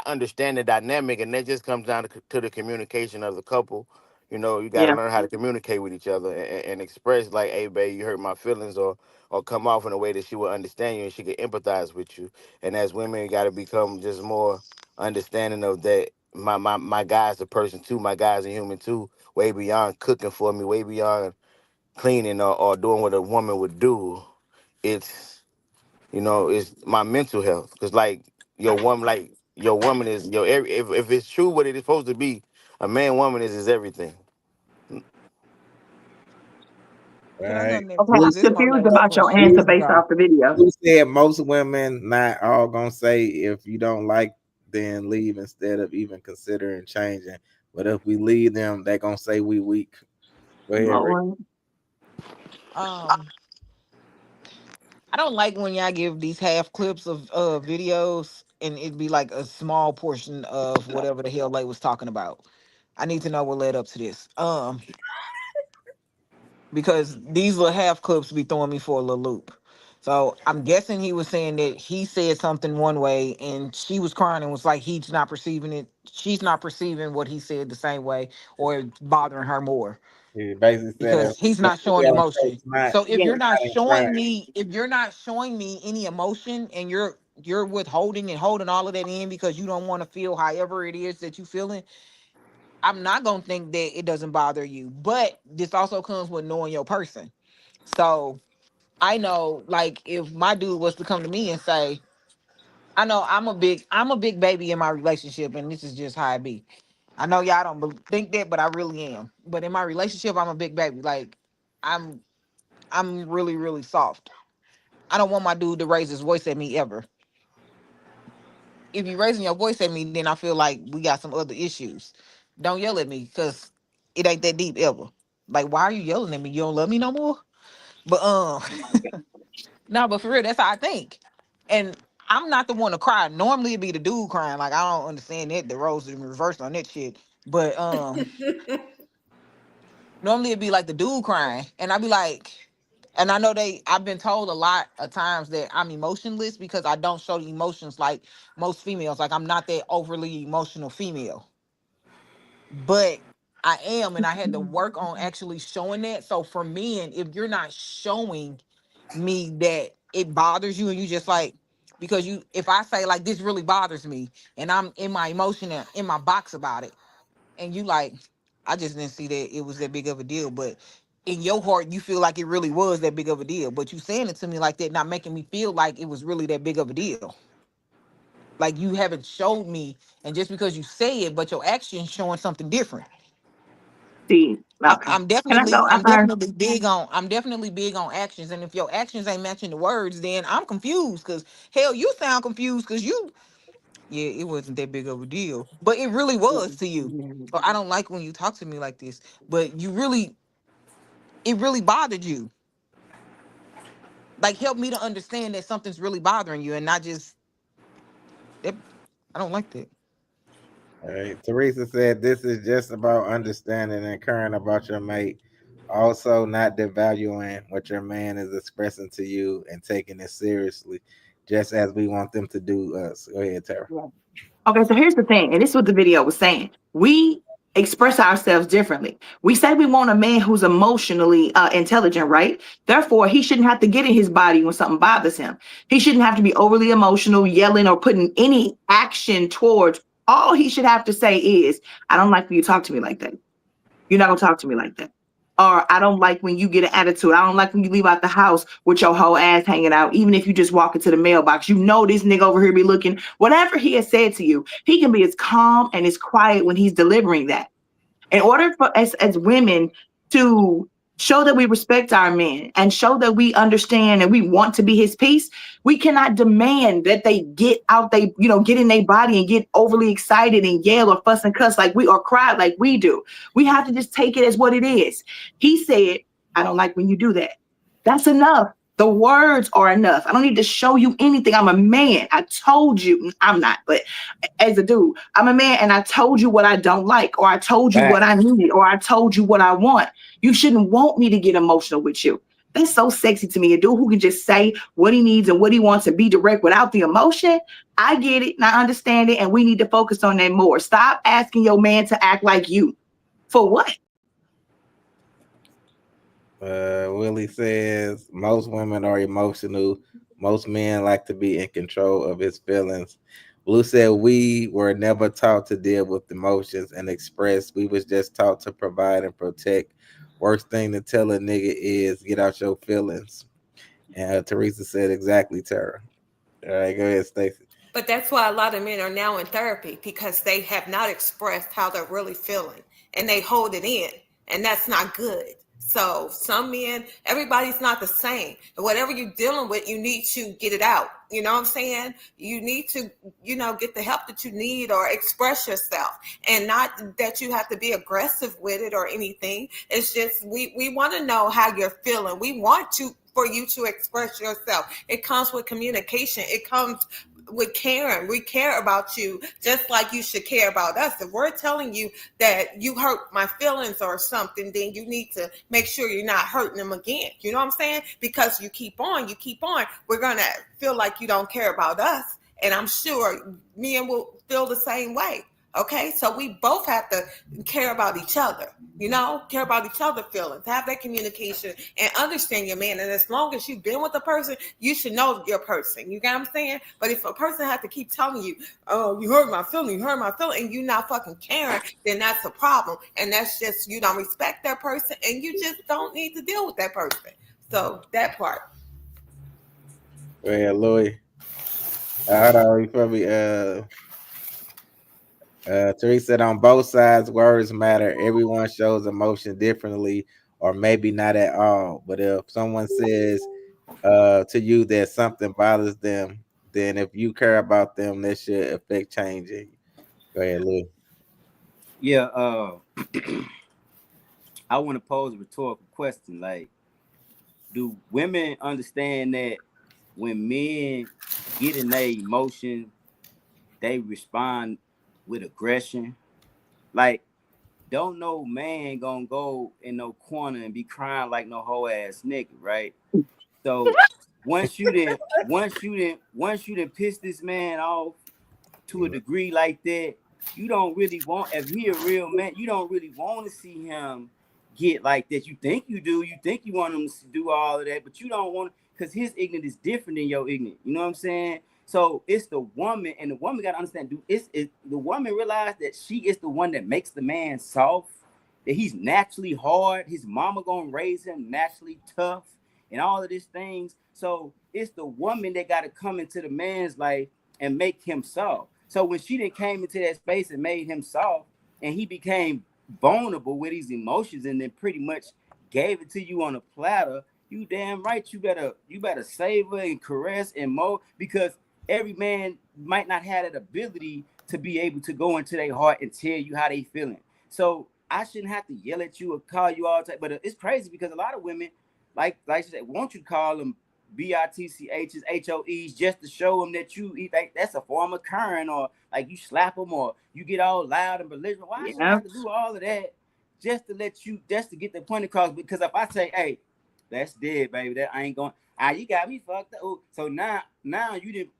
understand the dynamic, and that just comes down to the communication of the couple. You know, you got to Yeah. learn how to communicate with each other and express, like, "Hey, babe, you hurt my feelings," or come off in a way that she will understand you and she can empathize with you. And as women, got to become just more understanding of that. My guy's a person too. My guy's a human too. Way beyond cooking for me. Way beyond cleaning or doing what a woman would do. It's, it's my mental health. Cause your woman is your if it's true what it is supposed to be, a man woman is everything. Can I Right. go next? Okay, Who I'm Because this is my confused last about your question. answer who based off the video. said most women not all gonna say if you don't like, then leave instead of even considering changing. But if we leave them, they gonna say we weak. Go ahead, Rick. Lord. I don't like when y'all give these half clips of videos and it'd be like a small portion of whatever the hell they was talking about. I need to know what led up to this. Because these little half clips be throwing me for a little loop. So I'm guessing he was saying that he said something one way and she was crying and was like he's not perceiving it. She's not perceiving what he said the same way, or it's bothering her more He basically said because he's that not showing emotion. not, So if Yeah. you're not not crying. showing me, any emotion and you're withholding and holding all of that in because you don't want to feel however it is that you feeling, I'm not gonna think that it doesn't bother you. But this also comes with knowing your person. So I know, like, if my dude was to come to me and say, I know I'm a big baby in my relationship, and this is just how I be. I know y'all don't think that, but I really am. But in my relationship, I'm a big baby. Like, I'm I'm really, really soft. I don't want my dude to raise his voice at me ever. If you're raising your voice at me, then I feel like we got some other issues. Don't yell at me because it ain't that deep ever. Like, why are you yelling at me? You don't love me no more? But no, but for real, that's how I think. And I'm not the one to cry. Normally it'd be the dude crying. Like, I don't understand that. The roles are reversed on that shit. But normally it'd be like the dude crying. And I'd be like, and I know I've been told a lot of times that I'm emotionless because I don't show the emotions like most females. Like, I'm not that overly emotional female. But I am, and I had to work on actually showing that. So for men, if you're not showing me that it bothers you and you just like, because if I say like this really bothers me and I'm in my emotion and in my box about it, and you like, I just didn't see that it was that big of a deal, but in your heart you feel like it really was that big of a deal, but you saying it to me like that, not making me feel like it was really that big of a deal. Like, you haven't showed me, and just because you say it, but your actions showing something different. See, okay. I'm Can I definitely go I'm after her? definitely big on actions, and if your actions ain't matching the words, then I'm confused. Because hell, you sound confused because it wasn't that big of a deal, but it really was to you. Or I don't like when you talk to me like this, but it really bothered you. Like, help me to understand that something's really bothering you and not just that. I don't like that. All right. Teresa said this is just about understanding and caring about your mate. Also, not devaluing what your man is expressing to you and taking it seriously, just as we want them to do us. Go ahead, Tara. Okay, so here's the thing, and this is what the video was saying. We express ourselves differently. We say we want a man who's emotionally intelligent, right? Therefore, he shouldn't have to get in his body when something bothers him. He shouldn't have to be overly emotional, yelling, or putting any action towards. All he should have to say is, I don't like when you talk to me like that. You're not gonna talk to me like that. Or I don't like when you get an attitude. I don't like when you leave out the house with your whole ass hanging out. Even if you just walk into the mailbox, you know this nigga over here be looking. Whatever he has said to you, he can be as calm and as quiet when he's delivering that. In order for us as women to show that we respect our men, and show that we understand and we want to be his piece. We cannot demand that they get out, they, get in their body and get overly excited and yell or fuss and cuss like we, or cry like we do. We have to just take it as what it is. He said, I don't like when you do that. That's enough. The words are enough. I don't need to show you anything. I'm a man. I told you. I'm not, but as a dude, I'm a man, and I told you what I don't like, or I told you what I need, or I told you what I want. You shouldn't want me to get emotional with you. That's so sexy to me. A dude who can just say what he needs and what he wants and be direct without the emotion. I get it and I understand it, and we need to focus on that more. Stop asking your man to act like you. For what? Willie says most women are emotional. Most men like to be in control of his feelings. Blue said we were never taught to deal with emotions and express. We was just taught to provide and protect. Worst thing to tell a nigga is get out your feelings. And Teresa said exactly, Tara. All right, go ahead, Stacey. But that's why a lot of men are now in therapy, because they have not expressed how they're really feeling and they hold it in, and that's not good. So some men, everybody's not the same. And whatever you're dealing with, you need to get it out. You know what I'm saying? You need to, get the help that you need, or express yourself, and not that you have to be aggressive with it or anything. It's just, we want to know how you're feeling. We want for you to express yourself. It comes with communication. It comes with caring. We care about you just like you should care about us. If we're telling you that you hurt my feelings or something, then you need to make sure you're not hurting them again. You know what I'm saying? Because you keep on, we're going to feel like you don't care about us. And I'm sure men will feel the same way. Okay, so we both have to care about each other, care about each other's feelings, have that communication, and understand your man. And as long as you've been with a person, you should know your person. You get what I'm saying? But if a person has to keep telling you, oh, you hurt my feeling, and you're not fucking caring, then that's a problem. And that's just, you don't respect that person, and you just don't need to deal with that person. So that part. Yeah, Louis. Hold on, you feel me? Teresa said on both sides, words matter. Everyone shows emotion differently, or maybe not at all. But if someone says to you that something bothers them, then if you care about them, that should affect changing. Go ahead, Lou. Yeah, I want to pose a rhetorical question. Like, do women understand that when men get in their emotion, they respond with aggression? Like, don't no man gonna go in no corner and be crying like no whole ass nigga, right? So once you didn't piss this man off to a degree like that, you don't really want, if he a real man, you don't really want to see him get like that. You think you do, you think you want him to do all of that, but you don't want, because his ignorance is different than your ignorance. You know what I'm saying? So it's the woman, and the woman got to understand, the woman realize that she is the one that makes the man soft, that he's naturally hard, his mama gonna raise him naturally tough, and all of these things. So it's the woman that got to come into the man's life and make him soft. So when she then came into that space and made him soft, and he became vulnerable with his emotions, and then pretty much gave it to you on a platter, you damn right you better savor and caress and mold, because every man might not have that ability to be able to go into their heart and tell you how they feeling. So I shouldn't have to yell at you or call you all the time. But it's crazy because a lot of women, like she said, want you to call them BITCHs, HOEs, just to show them that you eat. Like, that's a form of current, or like you slap them, or you get all loud and belligerent. Why should I have to do all of that just to get the point across? Because if I say, hey, that's dead, baby, that I ain't going, you got me fucked up. Ooh. So now you didn't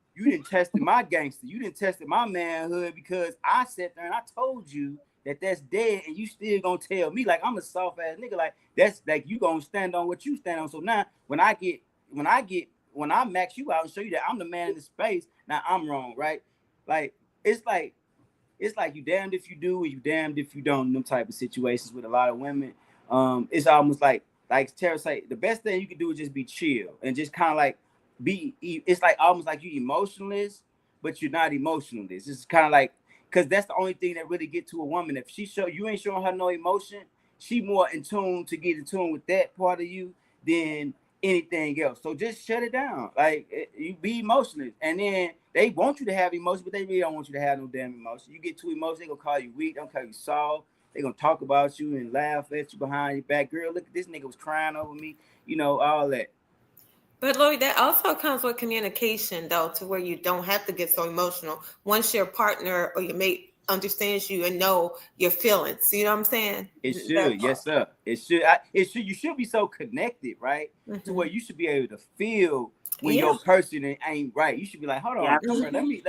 test my gangster, you didn't test my manhood, because I sat there and I told you that's dead, and you still gonna tell me like I'm a soft ass nigga. Like, that's like, you gonna stand on what you stand on. So now when I max you out and show you that I'm the man in the space, now I'm wrong, right? Like, it's like you damned if you do and you damned if you don't in them type of situations with a lot of women. It's almost like Tara say, the best thing you can do is just be chill and just kind of like it's like almost like you emotionless, but you're not emotionless. It's kind of like, because that's the only thing that really get to a woman. If you ain't showing her no emotion, she more in tune to get in tune with that part of you than anything else. So just shut it down. Like, you be emotionless, and then they want you to have emotion, but they really don't want you to have no damn emotion. You get too emotional, they gonna call you weak, they gonna call you soft. They gonna talk about you and laugh at you behind your back. Girl, look at this nigga was crying over me. You know, all that. But Lloyd, that also comes with communication, though, to where you don't have to get so emotional once your partner or your mate understands you and know your feelings. You know what I'm saying? It should, yes, sir. It should. It should. You should be so connected, right, to where you should be able to feel when your person ain't right. You should be like, hold on, come here, let me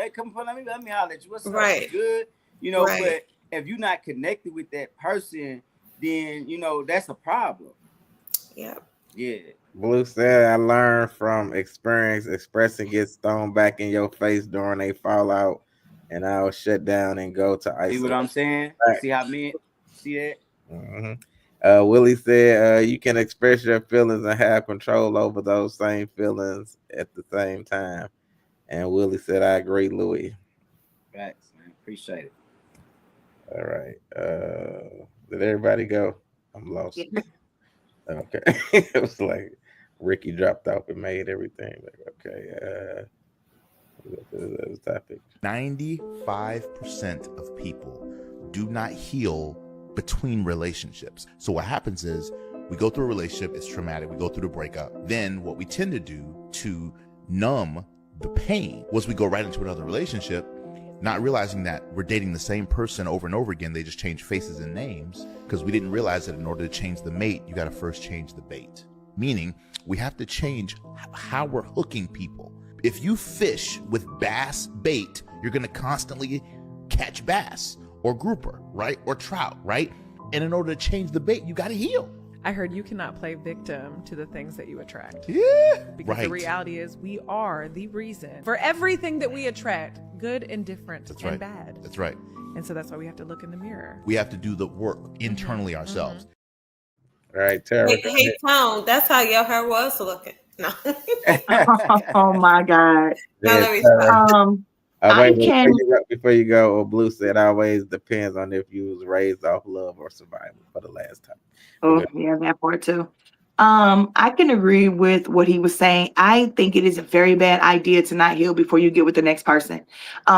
holler at you. What's up? You good? You know, but if you're not connected with that person, then you know that's a problem. Yeah. Yeah. Blue said, I learned from experience. Expressing gets thrown back in your face during a fallout, and I'll shut down and go to isolation. See what I'm saying? See how men see that? Mm-hmm. Willie said, you can express your feelings and have control over those same feelings at the same time. And Willie said, I agree, Louis. Thanks, man. Appreciate it. All right. Did everybody go? I'm lost. Yeah. Okay. It was like Ricky dropped off and made everything. Like, okay. This topic. 95% of people do not heal between relationships. So what happens is we go through a relationship, it's traumatic, we go through the breakup. Then what we tend to do to numb the pain was we go right into another relationship, not realizing that we're dating the same person over and over again. They just change faces and names because we didn't realize that in order to change the mate, you got to first change the bait. Meaning we have to change how we're hooking people. If you fish with bass bait, you're going to constantly catch bass or grouper, right? Or trout, right? And in order to change the bait, you got to heal. I heard you cannot play victim to the things that you attract. Yeah. Because the reality is we are the reason for everything that we attract, good and different and bad. That's right. And so that's why we have to look in the mirror. We have to do the work internally ourselves. All right, Tara. Hey, Tone, that's how your hair was looking. No. Oh my God. Before you go, Blue said always depends on if you was raised off love or survival for the last time. Oh, yeah, that part too. I can agree with what he was saying. I think it is a very bad idea to not heal before you get with the next person.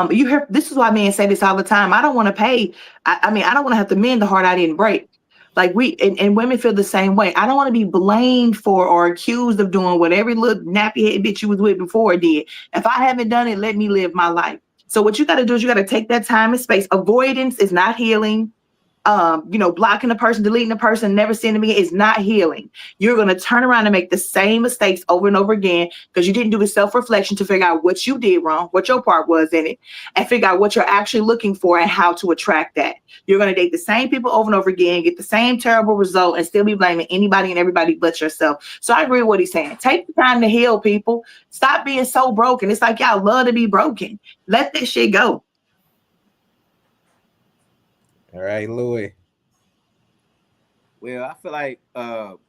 You hear this is why men say this all the time. I don't want to pay. I mean, I don't want to have to mend the heart I didn't break. Like and women feel the same way. I don't want to be blamed for or accused of doing what every little nappy head bitch you was with before did. If I haven't done it, let me live my life. So what you got to do is you got to take that time and space. Avoidance is not healing. Blocking the person, deleting the person, never seeing them again is not healing. You're going to turn around and make the same mistakes over and over again because you didn't do the self-reflection to figure out what you did wrong, what your part was in it, and figure out what you're actually looking for and how to attract that. You're going to date the same people over and over again, get the same terrible result, and still be blaming anybody and everybody but yourself. So I agree with what he's saying. Take the time to heal, people. Stop being so broken. It's like y'all love to be broken. Let this shit go. All right, Louis. Well, I feel like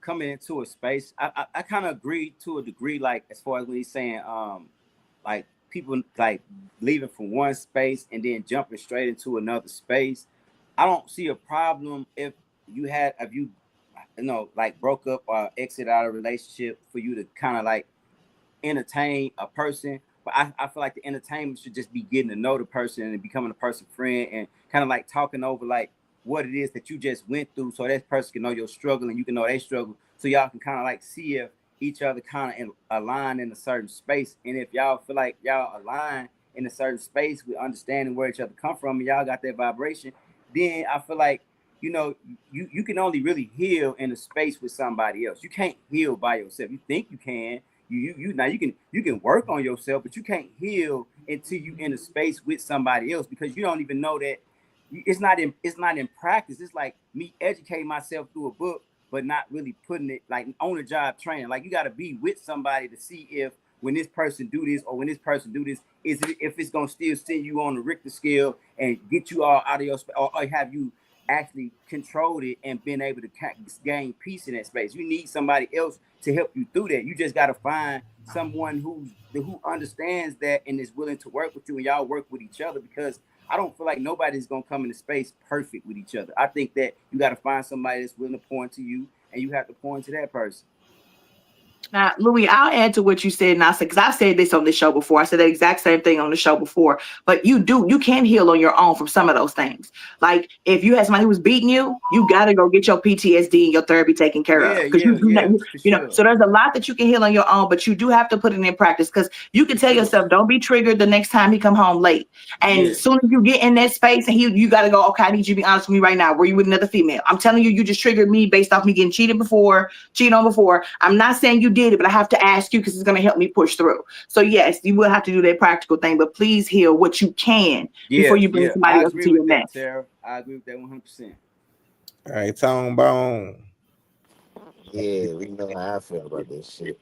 coming into a space, I kind of agree to a degree, like as far as what he's saying, like people like leaving from one space and then jumping straight into another space. I don't see a problem if you like broke up or exit out of a relationship for you to kind of like entertain a person. But I feel like the entertainment should just be getting to know the person and becoming a person's friend and kind of like talking over like what it is that you just went through so that person can know your struggle and you can know they struggle. So y'all can kind of like see if each other kind of align in a certain space. And if y'all feel like y'all align in a certain space with understanding where each other come from and y'all got that vibration, then I feel like, you can only really heal in a space with somebody else. You can't heal by yourself. You think you can. You can work on yourself, but you can't heal until you in a space with somebody else because you don't even know that it's not in practice. It's like me educating myself through a book, but not really putting it like on the job training. Like you got to be with somebody to see if when this person do this or when this person do this, if it's gonna still send you on the Richter scale and get you all out of your space, or have you actually controlled it and been able to gain peace in that space. You need somebody else to help you through that. You just got to find someone who understands that and is willing to work with you, and y'all work with each other, because I don't feel like nobody's gonna come into space perfect with each other. I think that you got to find somebody that's willing to pour into you, and you have to pour into that person. Now, Louis, I'll add to what you said, and I said, because I've said this on the show before. I said the exact same thing on the show before. But you can heal on your own from some of those things. Like if you had somebody who was beating you, you got to go get your PTSD and your therapy taken care of. Because you know, so there's a lot that you can heal on your own, but you do have to put it in practice. Because you can tell yourself, don't be triggered the next time he come home late. And as soon as you get in that space, and you got to go, okay, I need you to be honest with me right now. Were you with another female? I'm telling you, you just triggered me based off me getting cheated on before. I'm not saying you did it, but I have to ask you because it's going to help me push through. So yes, you will have to do that practical thing, but please heal what you can before you bring somebody else into your mess. Sarah. I agree with that 100%. All right, Tone Bone. Yeah, we know how I feel about this shit.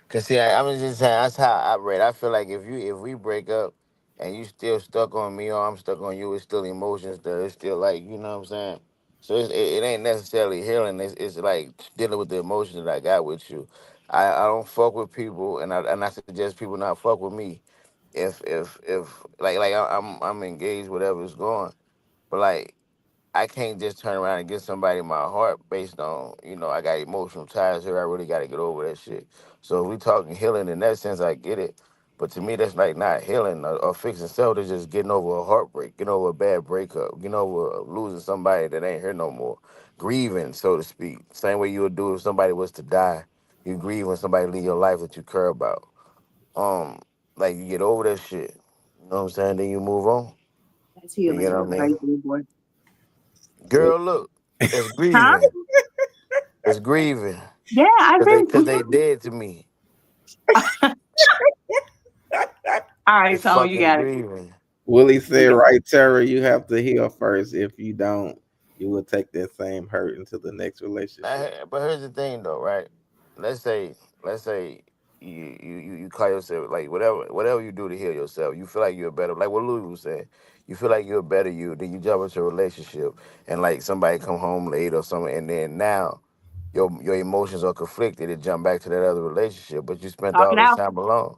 Cause see, I'm just saying that's how I read. I feel like if we break up and you still stuck on me or I'm stuck on you, it's still emotions that it's still like, you know what I'm saying? So it ain't necessarily healing. It's like dealing with the emotions that I got with you. I don't fuck with people, and I suggest people not fuck with me if I'm engaged, whatever's going. But like I can't just turn around and give somebody my heart based on, I got emotional ties here. I really got to get over that shit. So if we talking healing in that sense, I get it. But to me, that's like not healing or fixing self. It's just getting over a heartbreak, getting over a bad breakup, getting over losing somebody that ain't here no more. Grieving, so to speak. Same way you would do if somebody was to die. You grieve when somebody leave your life that you care about. Like you get over that shit. You know what I'm saying? Then you move on. That's You healing. get what I mean? Boy. Girl, look, it's grieving. Huh? It's grieving. Yeah, I agree. Because they dead to me. All right, It's so you fucking got it. grieving. Willie said, right, Tara, you have to heal first. If you don't, you will take that same hurt into the next relationship. But here's the thing, though, right? Let's say you call yourself like whatever you do to heal yourself. You feel like you're better. Like what Louis was saying, you feel like you're a better you. Then you jump into a relationship, and like somebody come home late or something, and then now your emotions are conflicted. It jump back to that other relationship, but you spent Talk all it this out. time alone.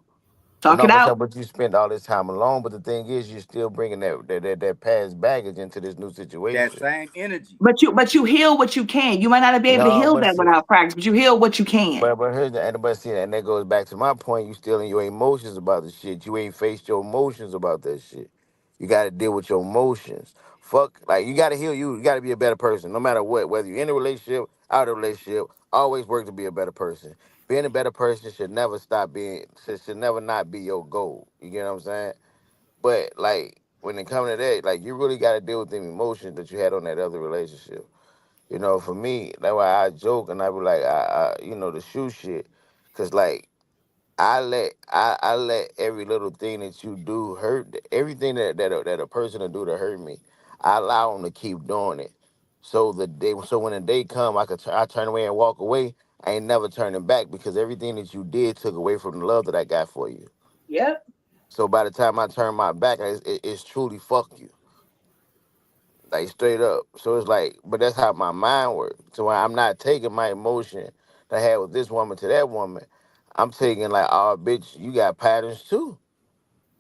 Talk it out. But you spent all this time alone. But the thing is, you're still bringing that past baggage into this new situation. That same energy. But you heal what you can. You might not be able to heal that without practice, but you heal what you can. But here's and that goes back to my point. You still in your emotions about the shit. You ain't faced your emotions about that shit. You got to deal with your emotions. Fuck, like you got to heal. You got to be a better person, no matter what. Whether you're in a relationship, out of a relationship, always work to be a better person. Being a better person should never stop being. Should never not be your goal. You get what I'm saying? But like when it comes to that, like you really got to deal with the emotions that you had on that other relationship. For me, that's why I joke and I be like, the shoe shit, cause like I let every little thing that you do hurt, everything that a person will do to hurt me, I allow them to keep doing it. So when the day come, I turn away and walk away. I ain't never turning back because everything that you did took away from the love that I got for you. Yep. So by the time I turn my back, it's truly fuck you. Like straight up. So it's like, but that's how my mind works. So when I'm not taking my emotion that I had with this woman to that woman, I'm taking like, oh bitch, you got patterns too.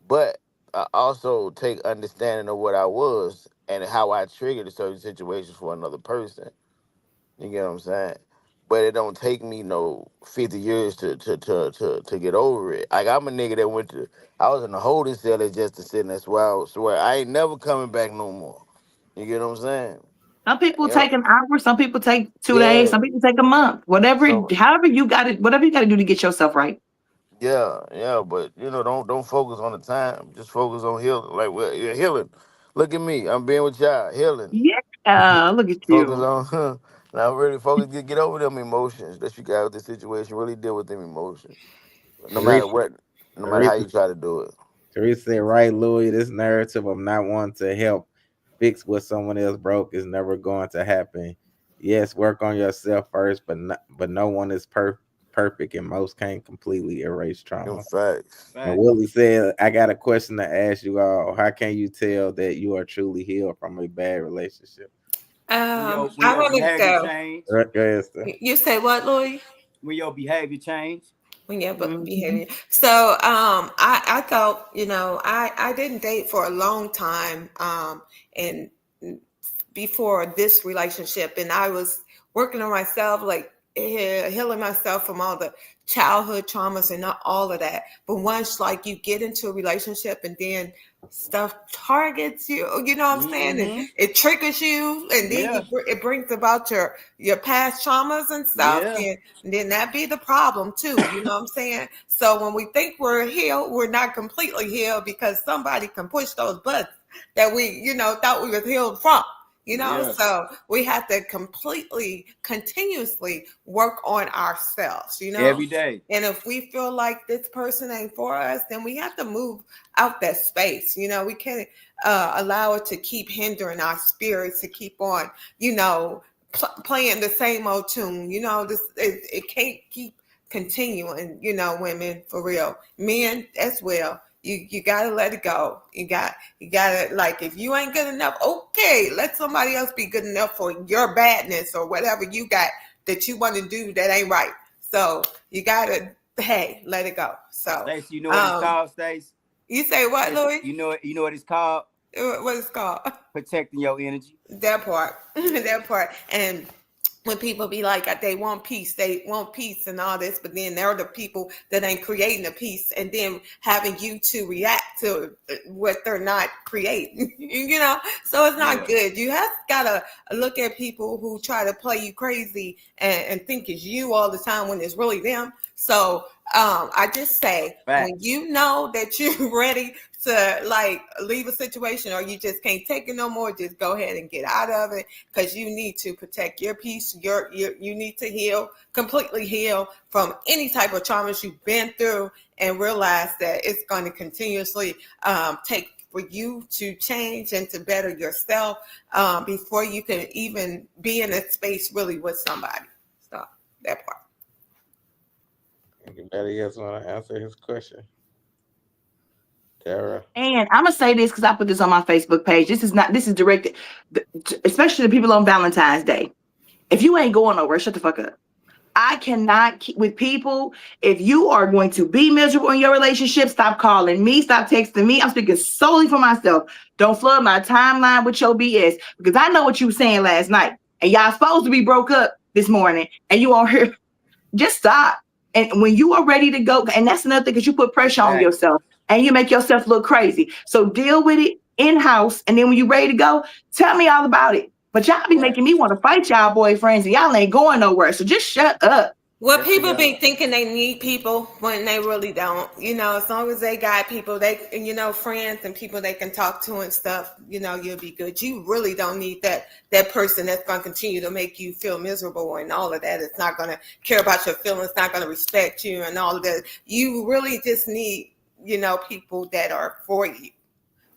But I also take understanding of what I was and how I triggered certain situations for another person. You get what I'm saying? But it don't take me no 50 years to get over it. Like I'm a nigga that I was in a holding cell just to sit in this wild swear I ain't never coming back no more. You get what I'm saying? Some people Yeah. take an hour, some people take 2 days, Yeah. some people take a month. However you got it, whatever you got to do to get yourself right. Yeah, but don't focus on the time. Just focus on healing. Like you're healing. Look at me. I'm being with y'all. Healing. Yeah, look at Focus you. on now really focus, get over them emotions that you got with the situation. Really deal with them emotions. No matter Teresa, what, no matter how Teresa, you try to do it. Teresa said, right, Louis, this narrative of not wanting to help fix what someone else broke is never going to happen. Yes, work on yourself first, but no one is perfect, and most can't completely erase trauma. Facts. And Willie said, I got a question to ask you all. How can you tell that you are truly healed from a bad relationship? I When your want to behavior go. change. Go ahead, Steph. You say what, Louis? When your behavior change. on your behavior. So I thought, I didn't date for a long time, and before this relationship, and I was working on myself, like healing myself from all the childhood traumas and not all of that. But once like you get into a relationship and then stuff targets you, you know what I'm saying? And it triggers you, and then it brings about your past traumas and stuff. And then that be the problem too, you know what I'm saying? So when we think we're healed, we're not completely healed, because somebody can push those buttons that we, thought we were healed from. So we have to continuously work on ourselves, every day. And if we feel like this person ain't for us, then we have to move out that space. We can't allow it to keep hindering our spirits to keep on, playing the same old tune. It can't keep continuing, women, for real. Men as well. You gotta let it go. You gotta, like, if you ain't good enough, okay, let somebody else be good enough for your badness or whatever you got that you want to do that ain't right. So you gotta, let it go. So Stacey, you know what it's called, Stacey? You say what, Louis? You know what it's called? What it's called? Protecting your energy. That part. And when people be like, they want peace and all this, but then they're the people that ain't creating the peace, and then having you to react to what they're not creating, so it's not good. You have gotta look at people who try to play you crazy and think it's you all the time when it's really them. So I just say, when you know that you're ready to like leave a situation, or you just can't take it no more, just go ahead and get out of it, because you need to protect your peace. You need to completely heal from any type of traumas you've been through, and realize that it's going to continuously take for you to change and to better yourself before you can even be in a space really with somebody. So that part. Anybody else want to answer his question? Tara. And I'm gonna say this because I put this on my Facebook page. This is directed, especially the people on Valentine's Day. If you ain't going nowhere, shut the fuck up. I cannot keep with people. If you are going to be miserable in your relationship, stop calling me, stop texting me. I'm speaking solely for myself. Don't flood my timeline with your BS, because I know what you were saying last night, and y'all supposed to be broke up this morning, and you on here. Just stop. And when you are ready to go, and that's another thing, because you put pressure on yourself and you make yourself look crazy. So deal with it in-house, and then when you're ready to go, tell me all about it. But y'all be making me want to fight y'all boyfriends, and y'all ain't going nowhere. So just shut up. Well, people be thinking they need people when they really don't. As long as they got people, friends and people they can talk to and stuff, you'll be good. You really don't need that person that's going to continue to make you feel miserable and all of that. It's not going to care about your feelings, not going to respect you and all of that. You really just need, people that are for you.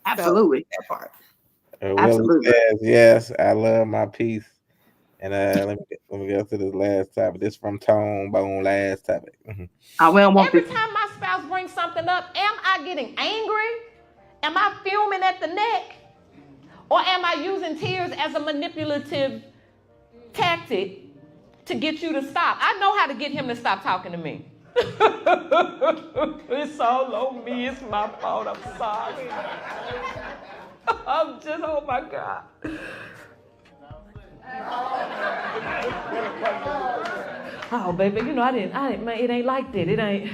Absolutely. So, that part. Absolutely. Says, yes, I love my peace. And let me go to this last topic. This from Tone Bone. Last topic. Every time my spouse brings something up, am I getting angry? Am I fuming at the neck? Or am I using tears as a manipulative tactic to get you to stop? I know how to get him to stop talking to me. It's all on me. It's my fault. I'm sorry. I'm just, oh my God. Oh, baby, I didn't, man, it ain't like that. It ain't.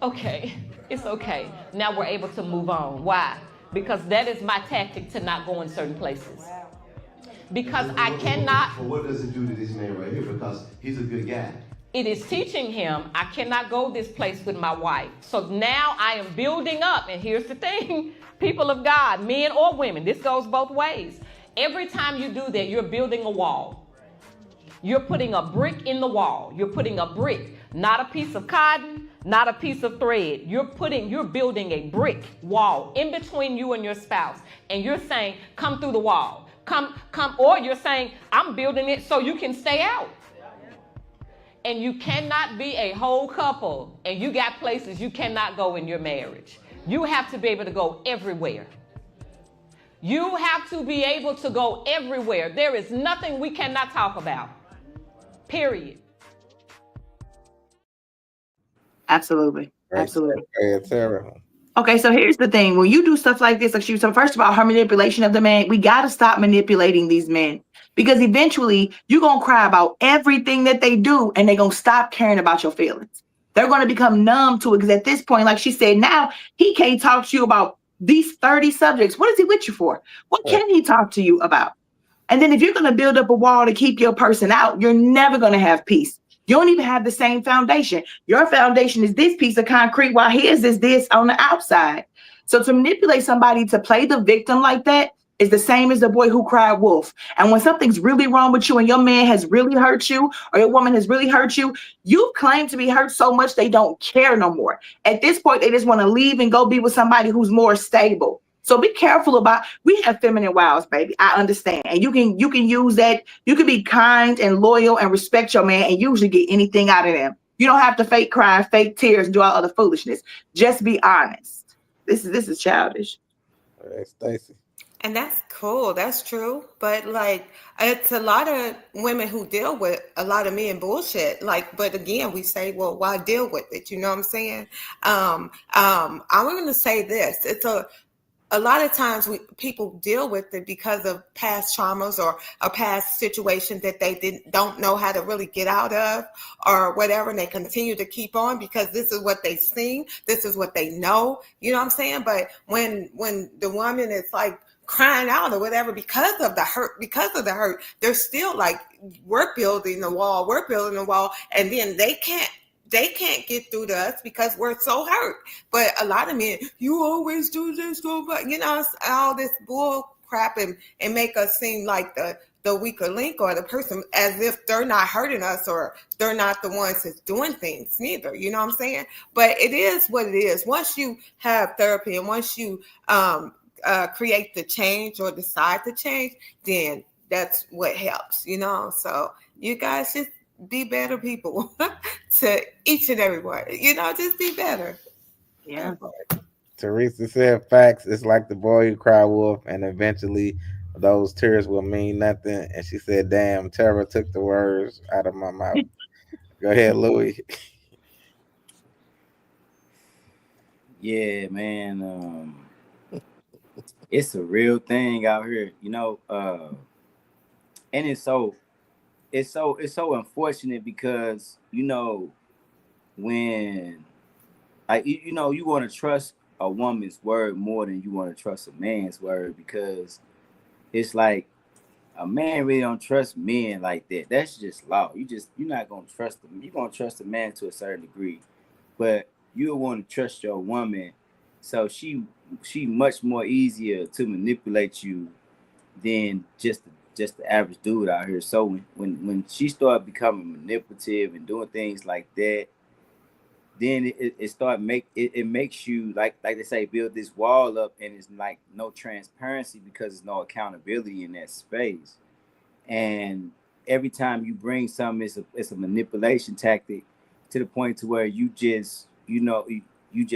Okay, it's okay. Now we're able to move on. Why? Because that is my tactic to not go in certain places. Because I cannot. Well, what does it do to this man right here? Because he's a good guy. It is teaching him I cannot go this place with my wife. So now I am building up. And here's the thing, people of God, men or women, this goes both ways. Every time you do that, you're building a wall. You're putting a brick in the wall. You're putting a brick, not a piece of cotton, not a piece of thread. You're building a brick wall in between you and your spouse. And you're saying, come through the wall. Come, or you're saying, I'm building it so you can stay out. And you cannot be a whole couple and you got places you cannot go in your marriage. You have to be able to go everywhere. You have to be able to go everywhere. There is nothing we cannot talk about. Period. Absolutely. Right. Absolutely. Sarah. Okay, so here's the thing. When you do stuff like this, like she was, so first of all, her manipulation of the man, we got to stop manipulating these men because eventually you're going to cry about everything that they do and they're going to stop caring about your feelings. They're going to become numb to it because at this point, like she said, now he can't talk to you about these 30 subjects. What is he with you for? What can he talk to you about? And then if you're going to build up a wall to keep your person out, you're never going to have peace. You don't even have the same foundation. Your foundation is this piece of concrete, while his is this on the outside. So to manipulate somebody to play the victim like that is the same as the boy who cried wolf. And when something's really wrong with you and your man has really hurt you or your woman has really hurt you, you claim to be hurt so much they don't care no more. At this point, they just want to leave and go be with somebody who's more stable. So be careful about, we have feminine wiles, baby. I understand. And you can use that. You can be kind and loyal and respect your man and usually get anything out of them. You don't have to fake cry, fake tears, and do all other foolishness. Just be honest. This is childish. Stacey. And that's cool. That's true. But like, it's a lot of women who deal with a lot of men bullshit. Like, but again, we say, well, why deal with it? You know what I'm saying? I'm going to say this. It's a lot of times people deal with it because of past traumas or a past situation that they don't know how to really get out of or whatever. And they continue to keep on because this is what they seen. This is what they know. You know what I'm saying? But when the woman is like crying out or whatever because of the hurt, they're still like, we're building the wall. And then they can't get through to us because we're so hurt. But a lot of men, you always do this, but you know, all this bull crap and make us seem like the weaker link or the person as if they're not hurting us or they're not the ones that's doing things neither. You know what I'm saying? But it is what it is. Once you have therapy and once you create the change or decide to change, then that's what helps, you know? So you guys just be better people to each and every one. You know, just be better. Yeah. Teresa said facts. It's like the boy who cried wolf, and eventually those tears will mean nothing. And she said, damn, Tara took the words out of my mouth. Go ahead, Louis. Yeah, man. It's a real thing out here, you know. And it's so unfortunate because, you know, when you know, you want to trust a woman's word more than you want to trust a man's word, because it's like a man really don't trust men like that. That's just law. You're not gonna trust them. You're gonna trust a man to a certain degree, but you want to trust your woman, so she much more easier to manipulate you than just the average dude out here. So when she started becoming manipulative and doing things like that, then it makes you, like they say, build this wall up, and it's like no transparency because there's no accountability in that space. And every time you bring something, it's a manipulation tactic to the point to where you just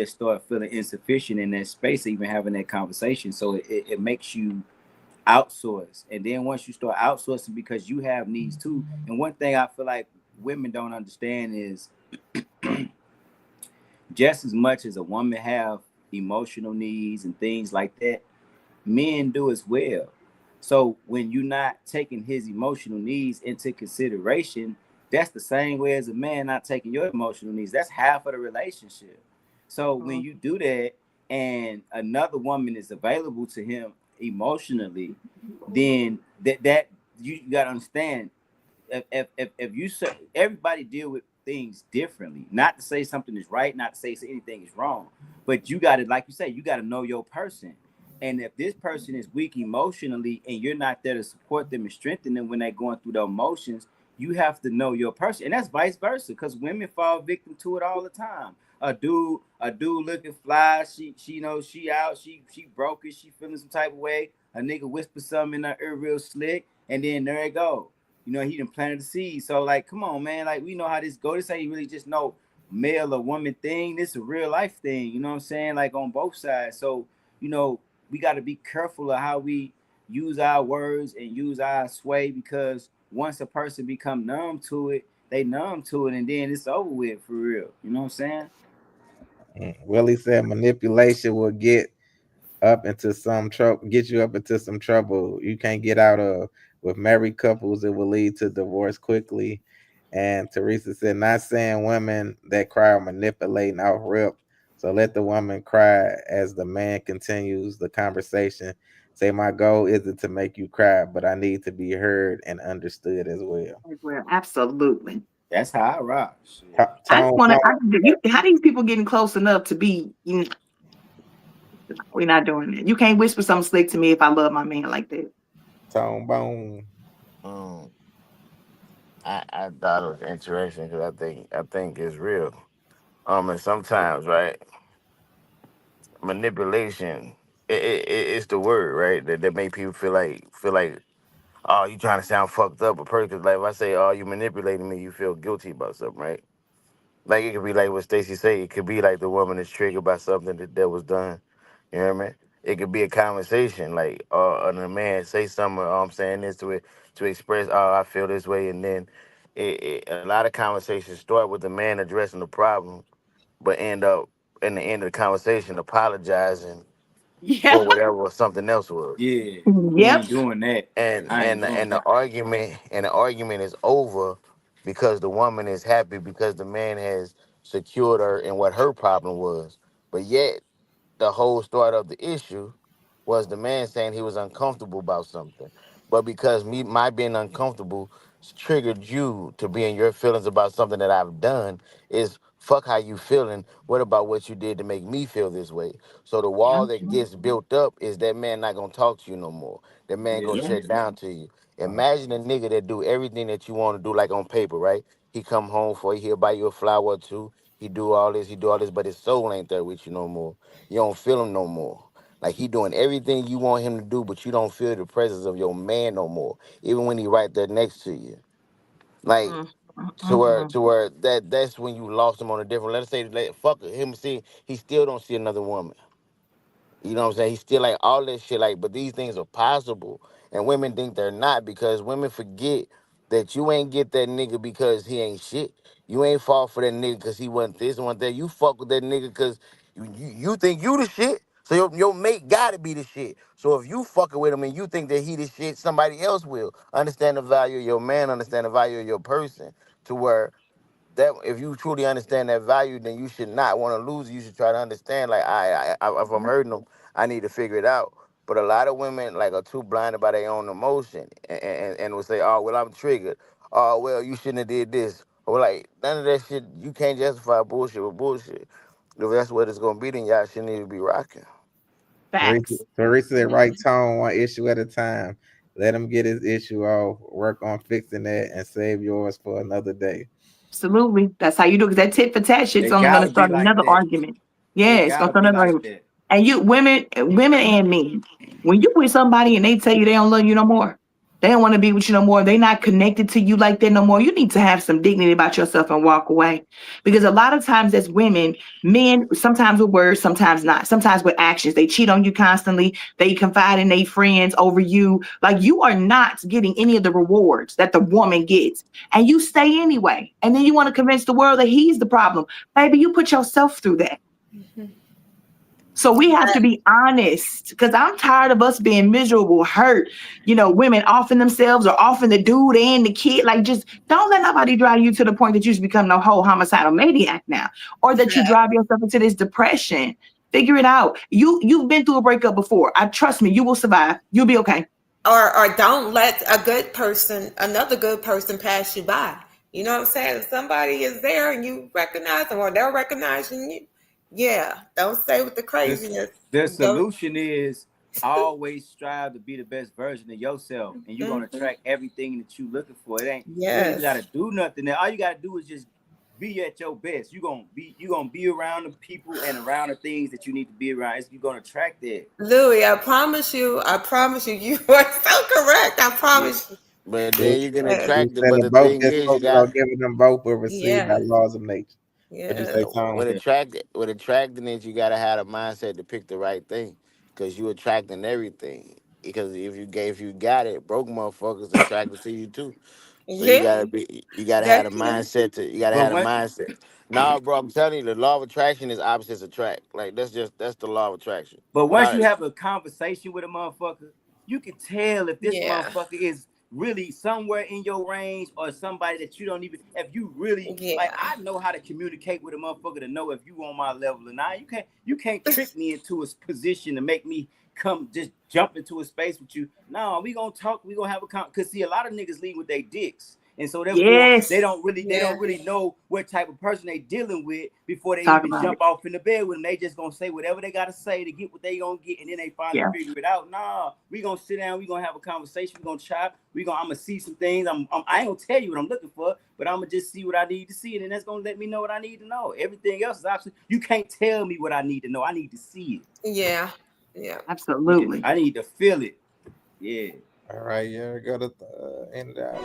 start feeling insufficient in that space, even having that conversation. So it makes you outsource. And then once you start outsourcing, because you have needs too. And one thing I feel like women don't understand is just as much as a woman have emotional needs and things like that, men do as well. So when you're not taking his emotional needs into consideration, that's the same way as a man not taking your emotional needs. That's half of the relationship. So when you do that and another woman is available to him emotionally, then that you got to understand, if you say, everybody deal with things differently. Not to say something is right, not to say anything is wrong, but you got to, like you say, you got to know your person. And if this person is weak emotionally and you're not there to support them and strengthen them when they're going through the emotions, you have to know your person. And that's vice versa, because women fall victim to it all the time. A dude looking fly, she knows she out, she broke it, she feeling some type of way. A nigga whisper something in her ear real slick, and then there it go. You know, he done planted the seed. So like, come on, man. Like, we know how this go. This ain't really just no male or woman thing. This is a real life thing. You know what I'm saying? Like on both sides. So, you know, we got to be careful of how we use our words and use our sway, because once a person become numb to it, they numb to it, and then it's over with for real. You know what I'm saying? Willie said manipulation will get you up into some trouble you can't get out of. With married couples, it will lead to divorce quickly. And Teresa said, not saying women that cry are manipulating off rip. So let the woman cry as the man continues the conversation. Say, my goal isn't to make you cry, but I need to be heard and understood as well. Well, absolutely. That's how I rock. Shit. I just Tone, want to. How these people getting close enough to be? We're not doing that. You can't whisper something slick to me if I love my man like that. tone bone. I thought it was interesting because I think it's real. And sometimes, right, manipulation, it's the word, right, that make people feel like, oh, you trying to sound fucked up. A person, like if I say, oh, you manipulating me, you feel guilty about something, right? Like it could be like what Stacey said. It could be like the woman is triggered by something that was done. You know what I mean? It could be a conversation, like and a man say something. Oh, I'm saying this to express. Oh, I feel this way, and then a lot of conversations start with the man addressing the problem, but end up in the end of the conversation apologizing Yeah. for whatever something else was. Yeah, we Yep. ain't doing that. and I ain't and doing and the that. argument is over because the woman is happy because the man has secured her in what her problem was. But yet the whole start of the issue was the man saying he was uncomfortable about something. But because my being uncomfortable triggered you to be in your feelings about something that I've done, is fuck how you feeling. What about what you did to make me feel this way? So the wall that gets built up is that man not gonna talk to you no more. That man gonna Yeah. shut down to you. Imagine a nigga that do everything that you want to do, like on paper, right? He come home for you, he'll buy you a flower or two. He do all this, but his soul ain't there with you no more. You don't feel him no more. Like he doing everything you want him to do, but you don't feel the presence of your man no more. Even when he right there next to you. Like to where that's when you lost him on a different. Let's say fuck him see he still don't see another woman. You know what I'm saying? He's still like all that shit, like, but these things are possible. And women think they're not because women forget that you ain't get that nigga because he ain't shit. You ain't fall for that nigga because he wasn't this and wasn't that. You fuck with that nigga because you think you the shit. So your mate gotta be the shit. So if you fucking with him and you think that he the shit, somebody else will. Understand the value of your man, understand the value of your person. To where that if you truly understand that value, then you should not want to lose it. You should try to understand, like, if I'm hurting them, I need to figure it out. But a lot of women like are too blinded by their own emotion and will say, oh, well, I'm triggered. Oh, well, you shouldn't have did this. Or like none of that shit. You can't justify bullshit with bullshit. If that's what it's gonna be, then y'all shouldn't even be rocking. Facts. Teresa said, right tone, one issue at a time. Let him get his issue off. Work on fixing that and save yours for another day. Absolutely. That's how you do it. Because that tit for tat shit's It only going gotta to be start like another that. argument. Yeah, It it's going gotta to start be another like argument. that. And you, women and men, when you with somebody and they tell you they don't love you no more, they don't want to be with you no more, they not connected to you like that no more, you need to have some dignity about yourself and walk away. Because a lot of times as women, men, sometimes with words, sometimes not, sometimes with actions, they cheat on you constantly, they confide in their friends over you. Like you are not getting any of the rewards that the woman gets. And you stay anyway. And then you want to convince the world that he's the problem. Baby, you put yourself through that. So we have to be honest because I'm tired of us being miserable, hurt, women offing themselves or offing the dude and the kid. Like, just don't let nobody drive you to the point that you just become no whole homicidal maniac now, or that you drive yourself into this depression. Figure it out. You've been through a breakup before. I trust me, you will survive. You'll be okay. Or don't let another good person pass you by. You know what I'm saying? If somebody is there and you recognize them or they're recognizing you, yeah, don't stay with the craziness. The Go. solution is always strive to be the best version of yourself, and you're gonna Mhm. attract everything that you looking for. You ain't even Yes. gotta do nothing. All you gotta do is just be at your best. You gonna be around the people and around the things that you need to be around. You're gonna attract that. Louis, I promise you, you are so correct. I Yeah. promise you. But He then you can Yes. attract it. said But the the both thing just is, you focus got on giving them both will receive by Yeah. laws of nature. What you Yes. say, Tone? with attracting it, you gotta have a mindset to pick the right thing, cause you attracting everything. Because if you got it, broke motherfuckers attracted to you too. So you Yeah, gotta have that a too. mindset you gotta But have a what mindset. Nah, bro, I'm telling you, the law of attraction is opposites attract. Like that's the law of attraction. But once Without you it, have a conversation with a motherfucker, you can tell if this Yeah, motherfucker is really somewhere in your range or somebody that you don't even. If you really like, yeah. I know how to communicate with a motherfucker to know if you on my level or not. You can't trick me into a position to make me come just jump into a space with you. No, we gonna talk. We gonna have a cause see a lot of niggas lead with their dicks. And so therefore they Yes. Yeah. don't really know what type of person they dealing with before they Talk even about it. jump off in the bed with them. They just gonna say whatever they gotta say to get what they gonna get, and then they finally Yeah. figure it out. Nah, we gonna sit down, we gonna have a conversation, we gonna chop, I'm gonna see some things. I ain't gonna tell you what I'm looking for, but I'm gonna just see what I need to see, and then that's gonna let me know what I need to know. Everything else is actually you can't tell me what I need to know. I need to see it. Yeah. Yeah. Yeah, Absolutely. I need to feel it. Yeah. All right, yeah, go to end it out.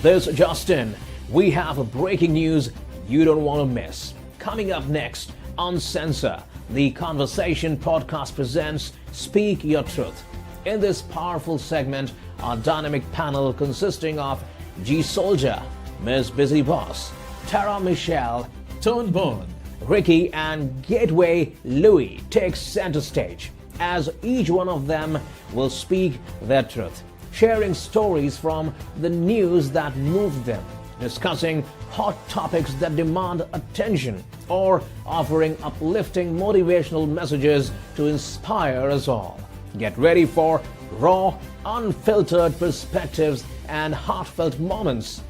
This is Justin. We have breaking news you don't want to miss. Coming up next, UnCensor The Conversation Podcast presents Speak Your Truth. In this powerful segment, our dynamic panel consisting of G Soldier, Ms. Busy Boss, Tara Michelle, Tone Bone, Ricky, and Gateway Louie takes center stage as each one of them will speak their truth, sharing stories from the news that moved them, discussing hot topics that demand attention, or offering uplifting motivational messages to inspire us all. Get ready for raw, unfiltered perspectives and heartfelt moments.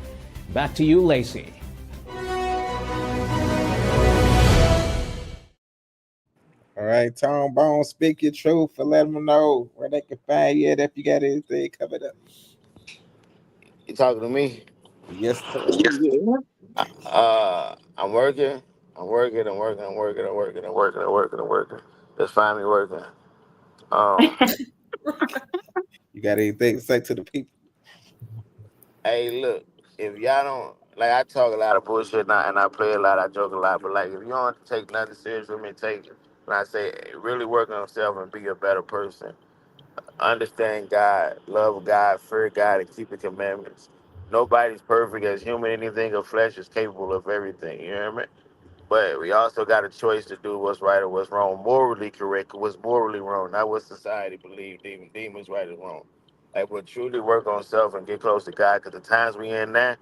Back to you, Lacey. All right, Tom Bone, speak your truth and let them know where they can find you at if you got anything coming up. you talking to me? Yes, sir. Yeah. I'm working. I'm working. I'm working. I'm working. I'm working. I'm working. I'm working. I'm working. Just find me working. Um, You got anything to say to the people? hey, look, if y'all don't like, I talk a lot of bullshit now, and I play a lot. I joke a lot, but like, if you don't take nothing serious with me, take it. When I say really work on yourself and be a better person, understand God, love God, fear God, and keep the commandments. Nobody's perfect as human. Anything of flesh is capable of everything. You hear me? But we also got a choice to do what's right or what's wrong, morally correct, what's morally wrong, not what society believes, demons right or wrong. Like, we'll truly work on self and get close to God, because the times we in now,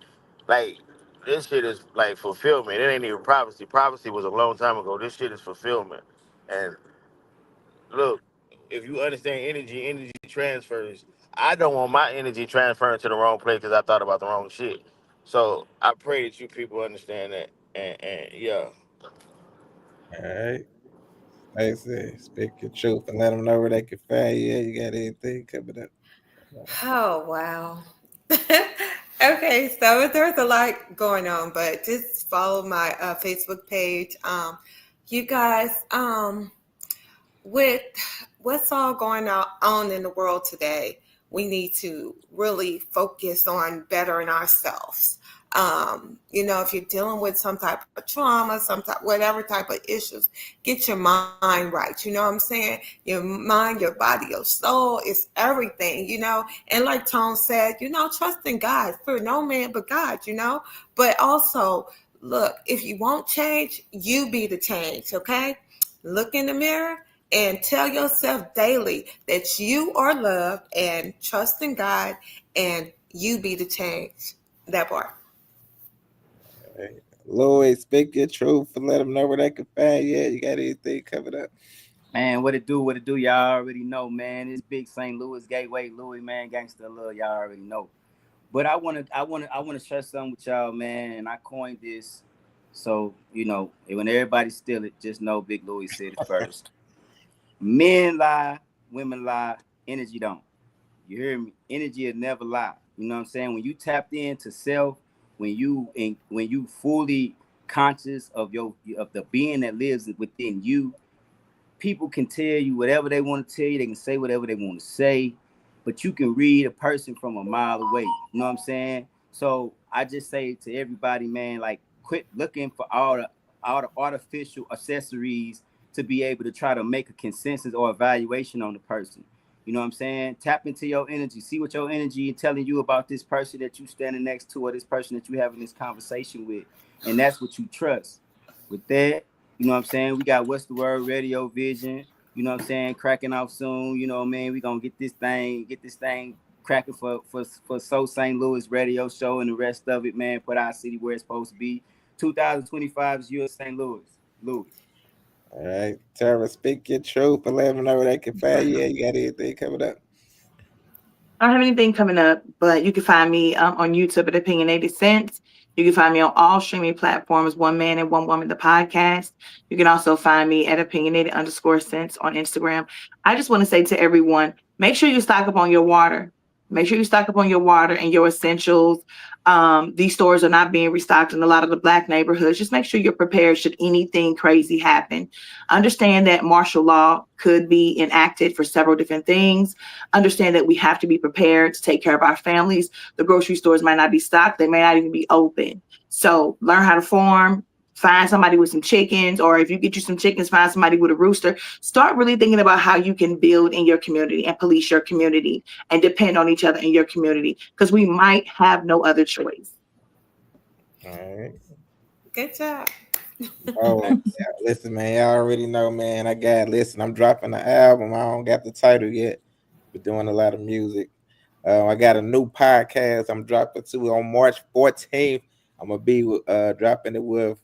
like, this shit is like fulfillment. It ain't even prophecy. Prophecy was a long time ago. This shit is fulfillment. And look, if you understand energy, energy transfers. I don't want my energy transferring to the wrong place because I thought about the wrong shit. So I pray that you people understand that. And yeah. All right. Like I said, speak your truth and let them know where they can find you. You got anything coming up? Oh, wow. Okay, so there's a lot going on, but just follow my Facebook page. You guys, with what's all going on in the world today, we need to really focus on bettering ourselves. If you're dealing with some type of trauma, whatever type of issues, get your mind right. You know what I'm saying? Your mind, your body, your soul is everything, And like Tone said, trust in God, for no man but God, But also, look, if you won't change, you be the change, okay? Look in the mirror and tell yourself daily that you are loved, and trust in God, and you be the change. That part. All right. Lloyd, speak your truth and let them know where they can find you. You got anything coming up? Man, what it do, y'all already know, man. It's big St. Louis, Gateway Louis, man, gangster love, y'all already know. But I wanna share something with y'all, man, and I coined this. So, when everybody steal it, just know Big Louis said it first. Men lie, women lie, energy don't. You hear me? Energy will never lie. You know what I'm saying? When you tapped into self, when you fully conscious of the being that lives within you, people can tell you whatever they want to tell you. They can say whatever they want to say, but you can read a person from a mile away. You know what I'm saying? So I just say to everybody, man, like, quit looking for all the artificial accessories to be able to try to make a consensus or evaluation on the person. You know what I'm saying? Tap into your energy. See what your energy is telling you about this person that you standing next to or this person that you having this conversation with. And that's what you trust. With that, you know what I'm saying? We got What's the Word Radio Vision, you know what I'm saying, cracking off soon. You know what I mean? We gonna get this thing cracking for So St. Louis radio show and the rest of it, man. Put our city where it's supposed to be. 2025 is US St. Louis. All right, Tara, speak your truth and let them know where they can find you. You got anything coming up? I don't have anything coming up, but you can find me on YouTube at Opinionated Sense. You can find me on all streaming platforms, One Man and One Woman, the podcast. You can also find me at opinionated_sense on Instagram. I just want to say to everyone, make sure you stock up on your water. Make sure you stock up on your water and your essentials. These stores are not being restocked in a lot of the Black neighborhoods. Just make sure you're prepared should anything crazy happen. Understand that martial law could be enacted for several different things. Understand that we have to be prepared to take care of our families. The grocery stores might not be stocked. They may not even be open. So learn how to farm. Find somebody with some chickens, or if you get you some chickens, find somebody with a rooster. Start really thinking about how you can build in your community and police your community and depend on each other in your community, because we might have no other choice. All right. Good job. Oh, yeah, listen, man, y'all already know, man. I'm dropping the album. I don't got the title yet. We're doing a lot of music. I got a new podcast I'm dropping too on March 14th. I'm gonna be dropping it with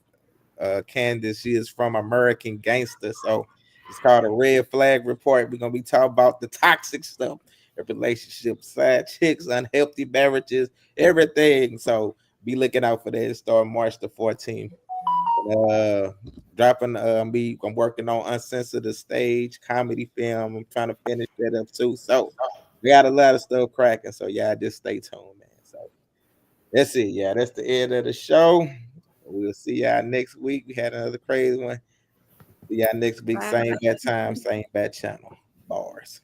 Candace. She is from American Gangster, so it's called a Red Flag Report. We're gonna be talking about the toxic stuff, the relationships, side chicks, unhealthy marriages, everything. So be looking out for that. It starts March the 14th. I'm working on UnCensor The Stage comedy film. I'm trying to finish that up too. So we got a lot of stuff cracking. So yeah, just stay tuned, man. So that's it. Yeah, that's the end of the show. We'll see y'all next week. We had another crazy one. See y'all next week. Same bad time, same bad channel. Bars.